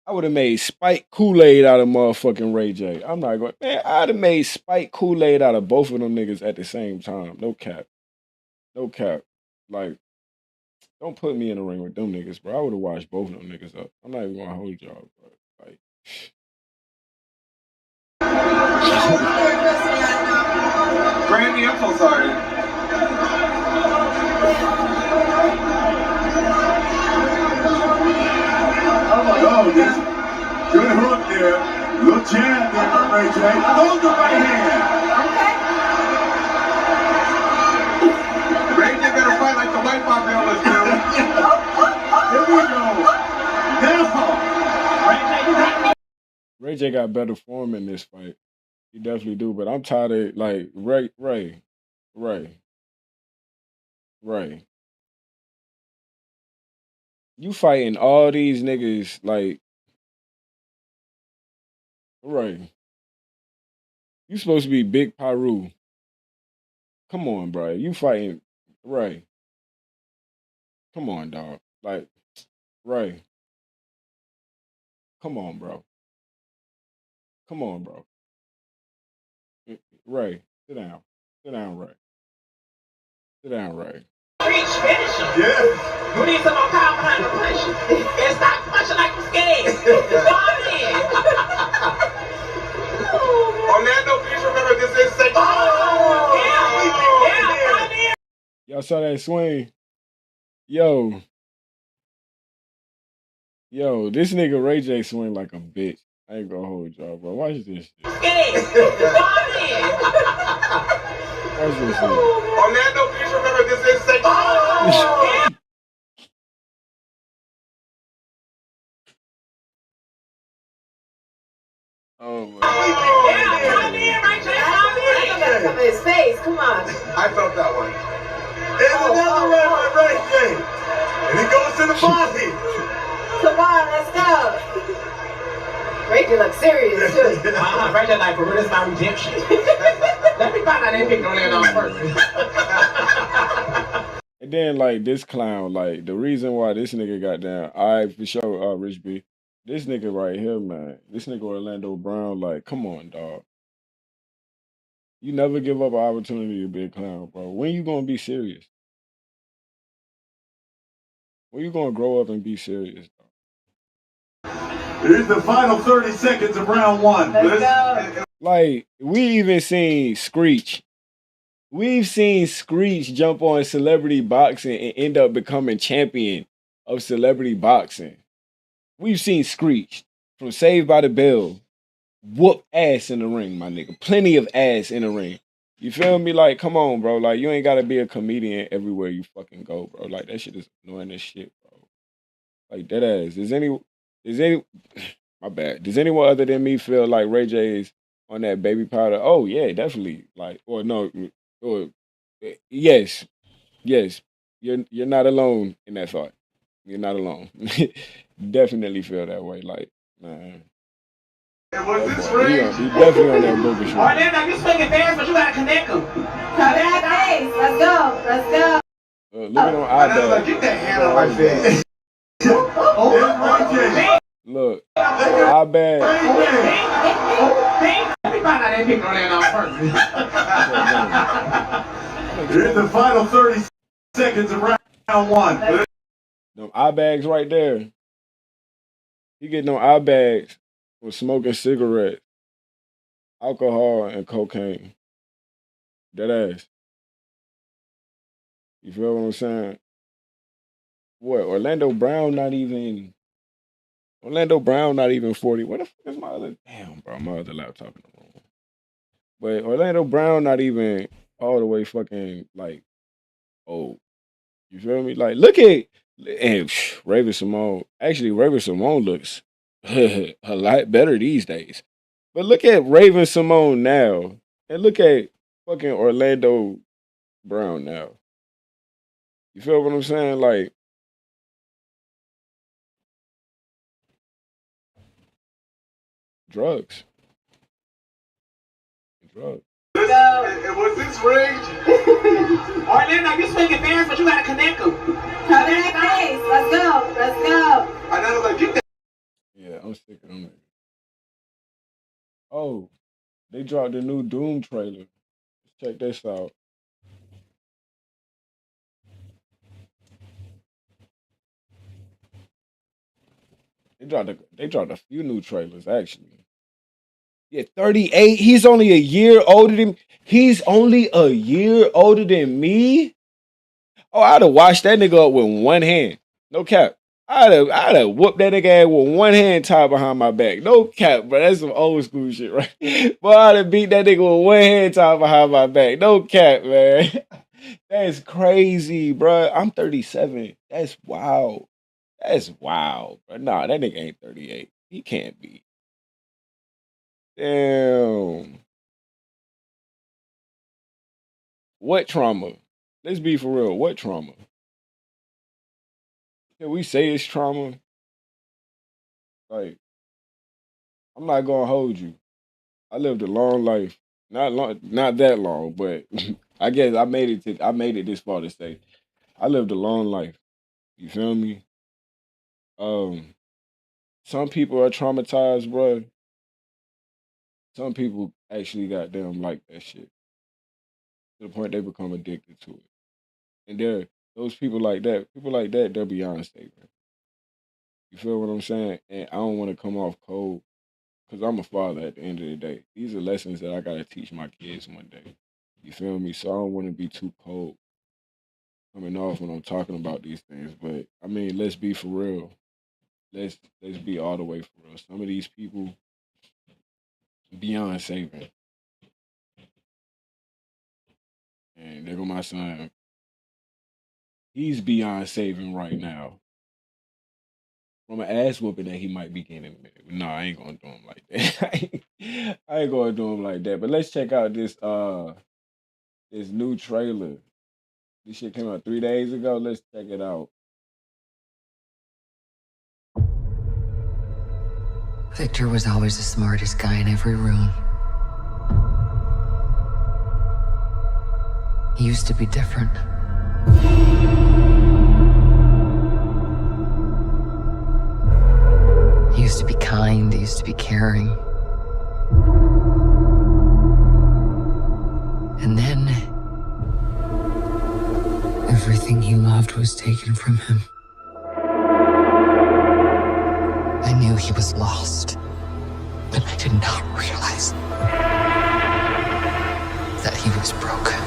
I would have made Spike Kool-Aid out of motherfucking Ray J. I'm not going, man. I'd have made Spike Kool-Aid out of both of them niggas at the same time. No cap, no cap. Like, don't put me in the ring with them niggas, bro. I would have washed both of them niggas up. I'm not even gonna hold y'all, bro. Like. Brandy, I'm so sorry. Oh, this good hook there. Little jab there from Ray J. Hold the right hand. Okay. Ray J better fight like the white Barbell is doing. Here we go. Now. Ray J got better form in this fight. He definitely do, but I'm tired of like Ray. You fighting all these niggas like Ray. You supposed to be Big Pyru. Come on, bro. You fighting Ray. Come on, dog. Like Ray. Come on, bro. Come on, bro. Ray, sit down. Sit down, Ray. Sit down, Ray. Reach, finish him. Yeah. You need some more power behind the punch. And stop punching like you're scared. Fall in. Orlando, please remember this is safe. Yeah. Y'all saw that swing? Yo, this nigga Ray J swing like a bitch. I ain't gonna hold y'all, bro. Watch this shit. Watch this shit. Orlando, please remember this is safe. Oh my Come in his face, come on. I felt that one. There's another one by Ray J. And he goes to the posse. Come on, let's go. Ray J looks serious too. Ray J like, for real, this is my redemption. Let me find out they picked Orlando on purpose. And then like this clown, like the reason why this nigga got down, for sure, Rich B. This nigga right here, man. This nigga Orlando Brown, like, come on, dog. You never give up an opportunity to be a clown, bro. When you gonna be serious? When you gonna grow up and be serious? Here's the final 30 seconds of round one. Like, we even seen Screech. We've seen Screech jump on celebrity boxing and end up becoming champion of celebrity boxing. We've seen Screech from Saved by the Bell whoop ass in the ring, my nigga. Plenty of ass in the ring. You feel me? Like, come on, bro. Like, you ain't gotta be a comedian everywhere you fucking go, bro. Like, that shit is annoying as shit, bro. Like, dead ass. Is any my bad. Does anyone other than me feel like Ray J is on that baby powder? Oh yeah, definitely. Like, or no, or yes, yes. You're not alone in that thought. You're not alone. Definitely feel that way. Like, man. He definitely on that booger shit. Orlando, you swinging fast, but you gotta connect them. Connect face. Let's go. Let's go. Look at on iPad. Get that hand on my face. Look, iPad. Let me find out that pick Orlando first. Here's the final 30 seconds of round one. Them eye bags right there. He getting them eye bags for smoking cigarettes, alcohol, and cocaine. Dead ass. You feel what I'm saying? What? Orlando Brown not even 40. What the fuck is my other? Damn, bro, my other laptop in the room. But Orlando Brown not even all the way fucking like old. You feel me? Like, look at and Raven Simone. Actually, Raven Simone looks a lot better these days. But look at Raven Simone now, and look at fucking Orlando Brown now. You feel what I'm saying? Like, drugs. Was this rigged? Orlando, you swinging fast, but you gotta connect them. Connect face. Let's go. Let's go. I know, like, get that. Yeah, I'm sick of them. Oh, they dropped the new Doom trailer. Check this out. They dropped a few new trailers actually. Yeah, 38. He's only a year older than me. Oh, I'd have washed that nigga up with one hand. No cap. I'd have whooped that nigga ass with one hand tied behind my back. No cap, bro. That's some old school shit, right? But I'd have beat that nigga with one hand tied behind my back. No cap, man. That's crazy, bro. I'm 37. That's wild. That's wild, bro. Nah, that nigga ain't 38. He can't be. Damn. What trauma? Let's be for real. What trauma? Can we say it's trauma? Like, I'm not gonna hold you. I lived a long life. Not that long, but I guess I made it this far to say I lived a long life. You feel me? Some people are traumatized, bro. Some people actually goddamn like that shit to the point they become addicted to it. And those people like that, they're beyond safe. You feel what I'm saying? And I don't want to come off cold because I'm a father at the end of the day. These are lessons that I got to teach my kids one day. You feel me? So I don't want to be too cold coming off when I'm talking about these things. But, I mean, let's be for real. Let's be all the way for real. Some of these people, beyond saving. And there go my son. He's beyond saving right now. From an ass whooping that he might be getting in a minute. No, I ain't gonna do him like that. I ain't gonna do him like that. But let's check out this new trailer. This shit came out 3 days ago. Let's check it out. Victor was always the smartest guy in every room. He used to be different. He used to be kind, he used to be caring. everything he loved was taken from him. I knew he was lost, but I did not realize that he was broken.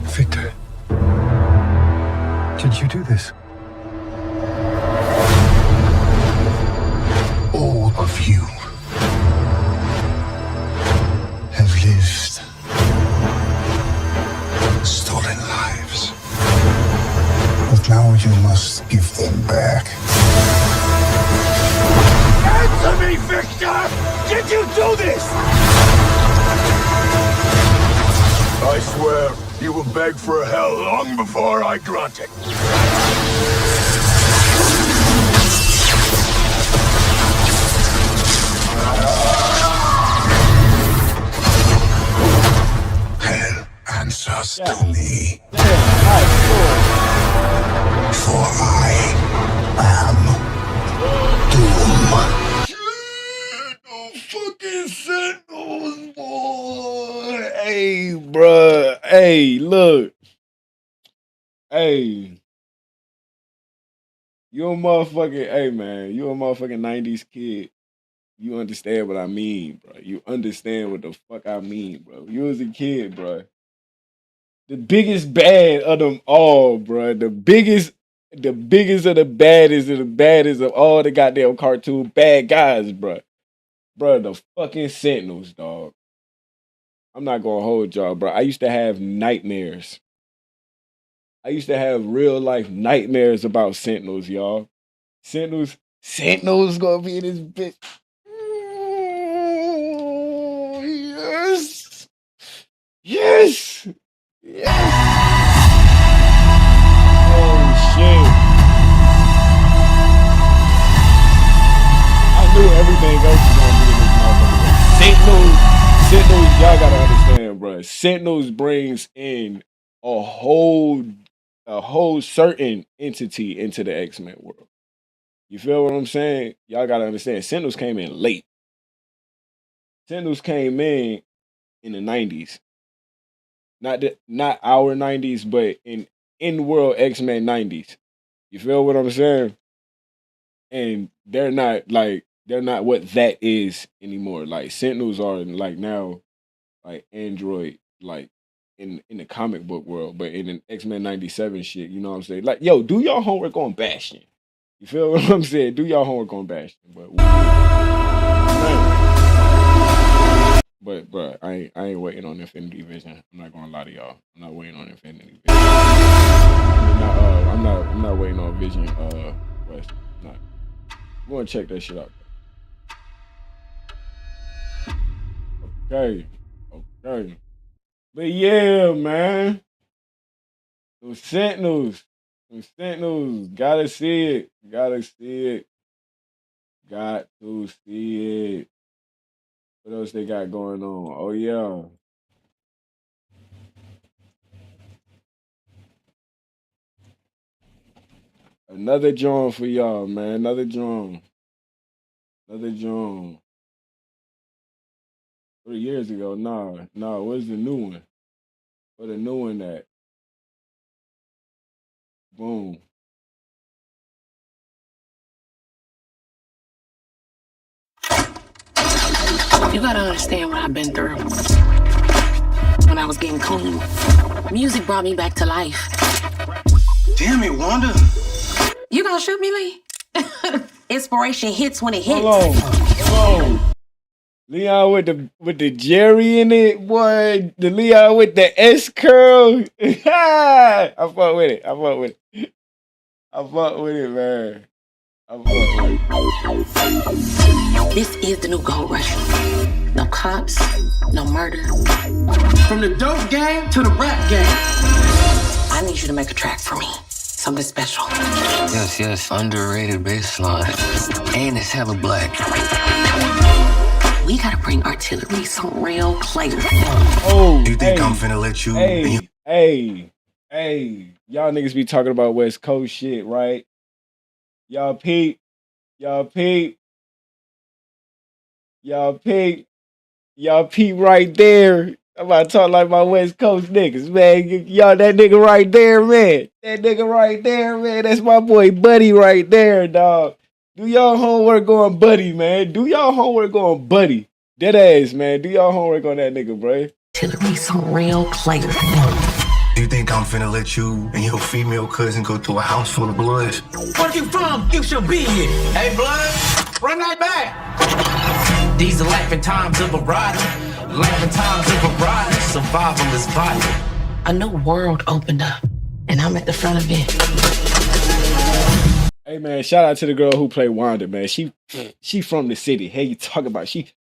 Victor, did you do this? All of you have lived stolen lives. But now you must give them back. Answer me, Victor! Did you do this? I swear, you will beg for hell long before I grant it. Hell answers to me. For I am doom. Fucking Sentinels, boy. Hey, bruh. Hey, look. Hey. You a motherfucking, hey, man. You a motherfucking 90s kid. You understand what I mean, bro. You understand what the fuck I mean, bro. You was a kid, bro. The biggest bad of them all, bro. The biggest of the baddest of all the goddamn cartoon bad guys, bro. Bro, the fucking Sentinels, dog. I'm not gonna hold y'all, bro. I used to have nightmares. I used to have real life nightmares about Sentinels, y'all. Sentinels gonna be in this bitch. Oh, yes. Yes. Yes. Oh shit. I knew everything else was gonna be in this motherfucker. Sentinels, y'all gotta understand, bro. Sentinels brings in a whole certain entity into the X-Men world. You feel what I'm saying? Y'all gotta understand. Sentinels came in late. Sentinels came in the 90s. Not our 90s, but in world X-Men 90s. You feel what I'm saying? And they're not what that is anymore. Like Sentinels are like now like Android, like in the comic book world, but in an X-Men 97 shit, you know what I'm saying? Like, yo, do y'all homework on Bastion. You feel what I'm saying? Do y'all homework on Bastion. But bro, I ain't waiting on Infinity Vision. I'm not gonna lie to y'all. I'm not waiting on Infinity Vision. I'm not waiting on Vision Quest. Not. I'm gonna check that shit out. Okay. But yeah, man. Those Sentinels. Gotta see it. Got to see it. What else they got going on? Oh yeah. Another drawing for y'all, man. Another drawing. 3 years ago. Nah. Where's the new one? Where the new one at? Boom. You gotta understand what I've been through. When I was getting clean, music brought me back to life. Damn it, Wanda. You gonna shoot me, Lee? Inspiration hits when it hits. Hold on. Leon with the Jerry in it, boy. The Leon with the S curl. I fuck with it, man. This is the new gold rush. No cops, no murder. From the dope game to the rap game. I need you to make a track for me. Something special. Yes, underrated baseline. And it's hella black. We gotta bring artillery some real players. Oh, you think I'm finna let you? Hey, y'all niggas be talking about West Coast shit, right? Y'all peep. Y'all peep right there. I'm about to talk like my West Coast niggas, man. Y'all, that nigga right there, man. That nigga right there, man. That's my boy Buddy right there, dog. Do y'all homework on Buddy, man. Do y'all homework on Buddy. Dead ass, man. Do y'all homework on that nigga, bro. Be some real players. You think I'm finna let you and your female cousin go to a house full of bloods? Where you from? You should be here. Hey, blood, run that back. These are laughing times of a rider. Laughing times of a rider. Survival is vital. A new world opened up, and I'm at the front of it. Hey, man, shout out to the girl who played Wanda, man. She from the city. Hey, you talking about? She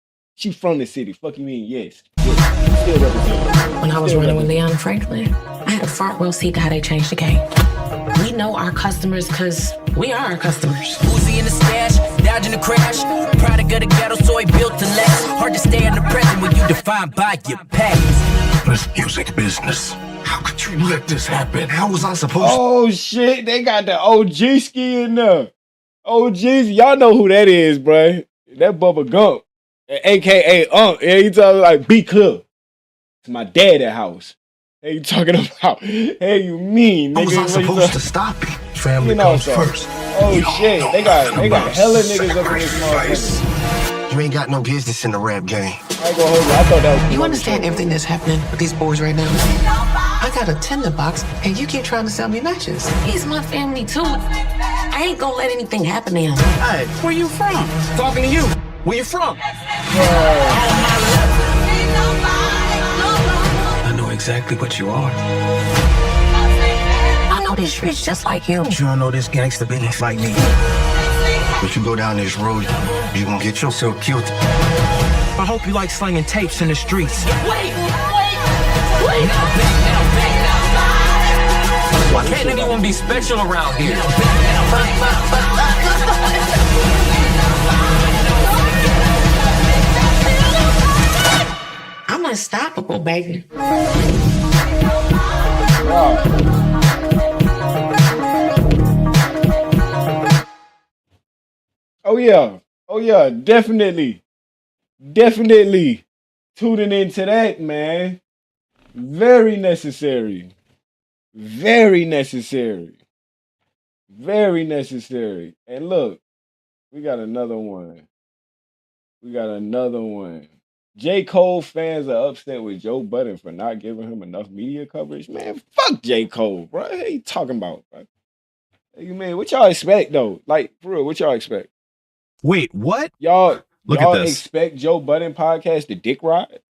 from the city. Fuck you mean? Yes. Still represent. When I was running with Leon Franklin, I had a front row seat to how they changed the game. We know our customers because we are our customers. Uzi in the stash, dodging the crash. Product of the ghetto, so he built to last. Hard to stay in the present when you defined by your past. This music business. How could you let this happen? How was I supposed to? Oh, shit. They got the OG ski in there. OGs, y'all know who that is, bruh. That Bubba Gump, a.k.a. Yeah, he talking like B Club. It's my dad at house. Hey, you talking about? Hey, you mean, nigga? How was I supposed to stop it? Family comes first. Oh, shit. They got hella niggas up in this motherfucker. You ain't got no business in the rap game. I thought that was You understand everything that's happening with these boys right now? I got a tender box, and you keep trying to sell me matches. He's my family, too. I ain't gonna let anything happen to him. Hey, where you from? Talking to you. Where you from? I know exactly what you are. I know this streets just like you. You don't know this gangster business like me. But you go down this road, you gonna get yourself killed. I hope you like slinging tapes in the streets. Wait! Why can't anyone be special around here? I'm unstoppable, baby. Oh yeah, definitely tuning into that, man. Very necessary. And look, we got another one. J. Cole fans are upset with Joe Budden for not giving him enough media coverage. Man, fuck J. Cole, bro. What are you talking about, bro? Hey, man, what y'all expect, though? Like, for real, what y'all expect? Wait, what? Y'all Look at this. expect Joe Budden podcast to dick ride?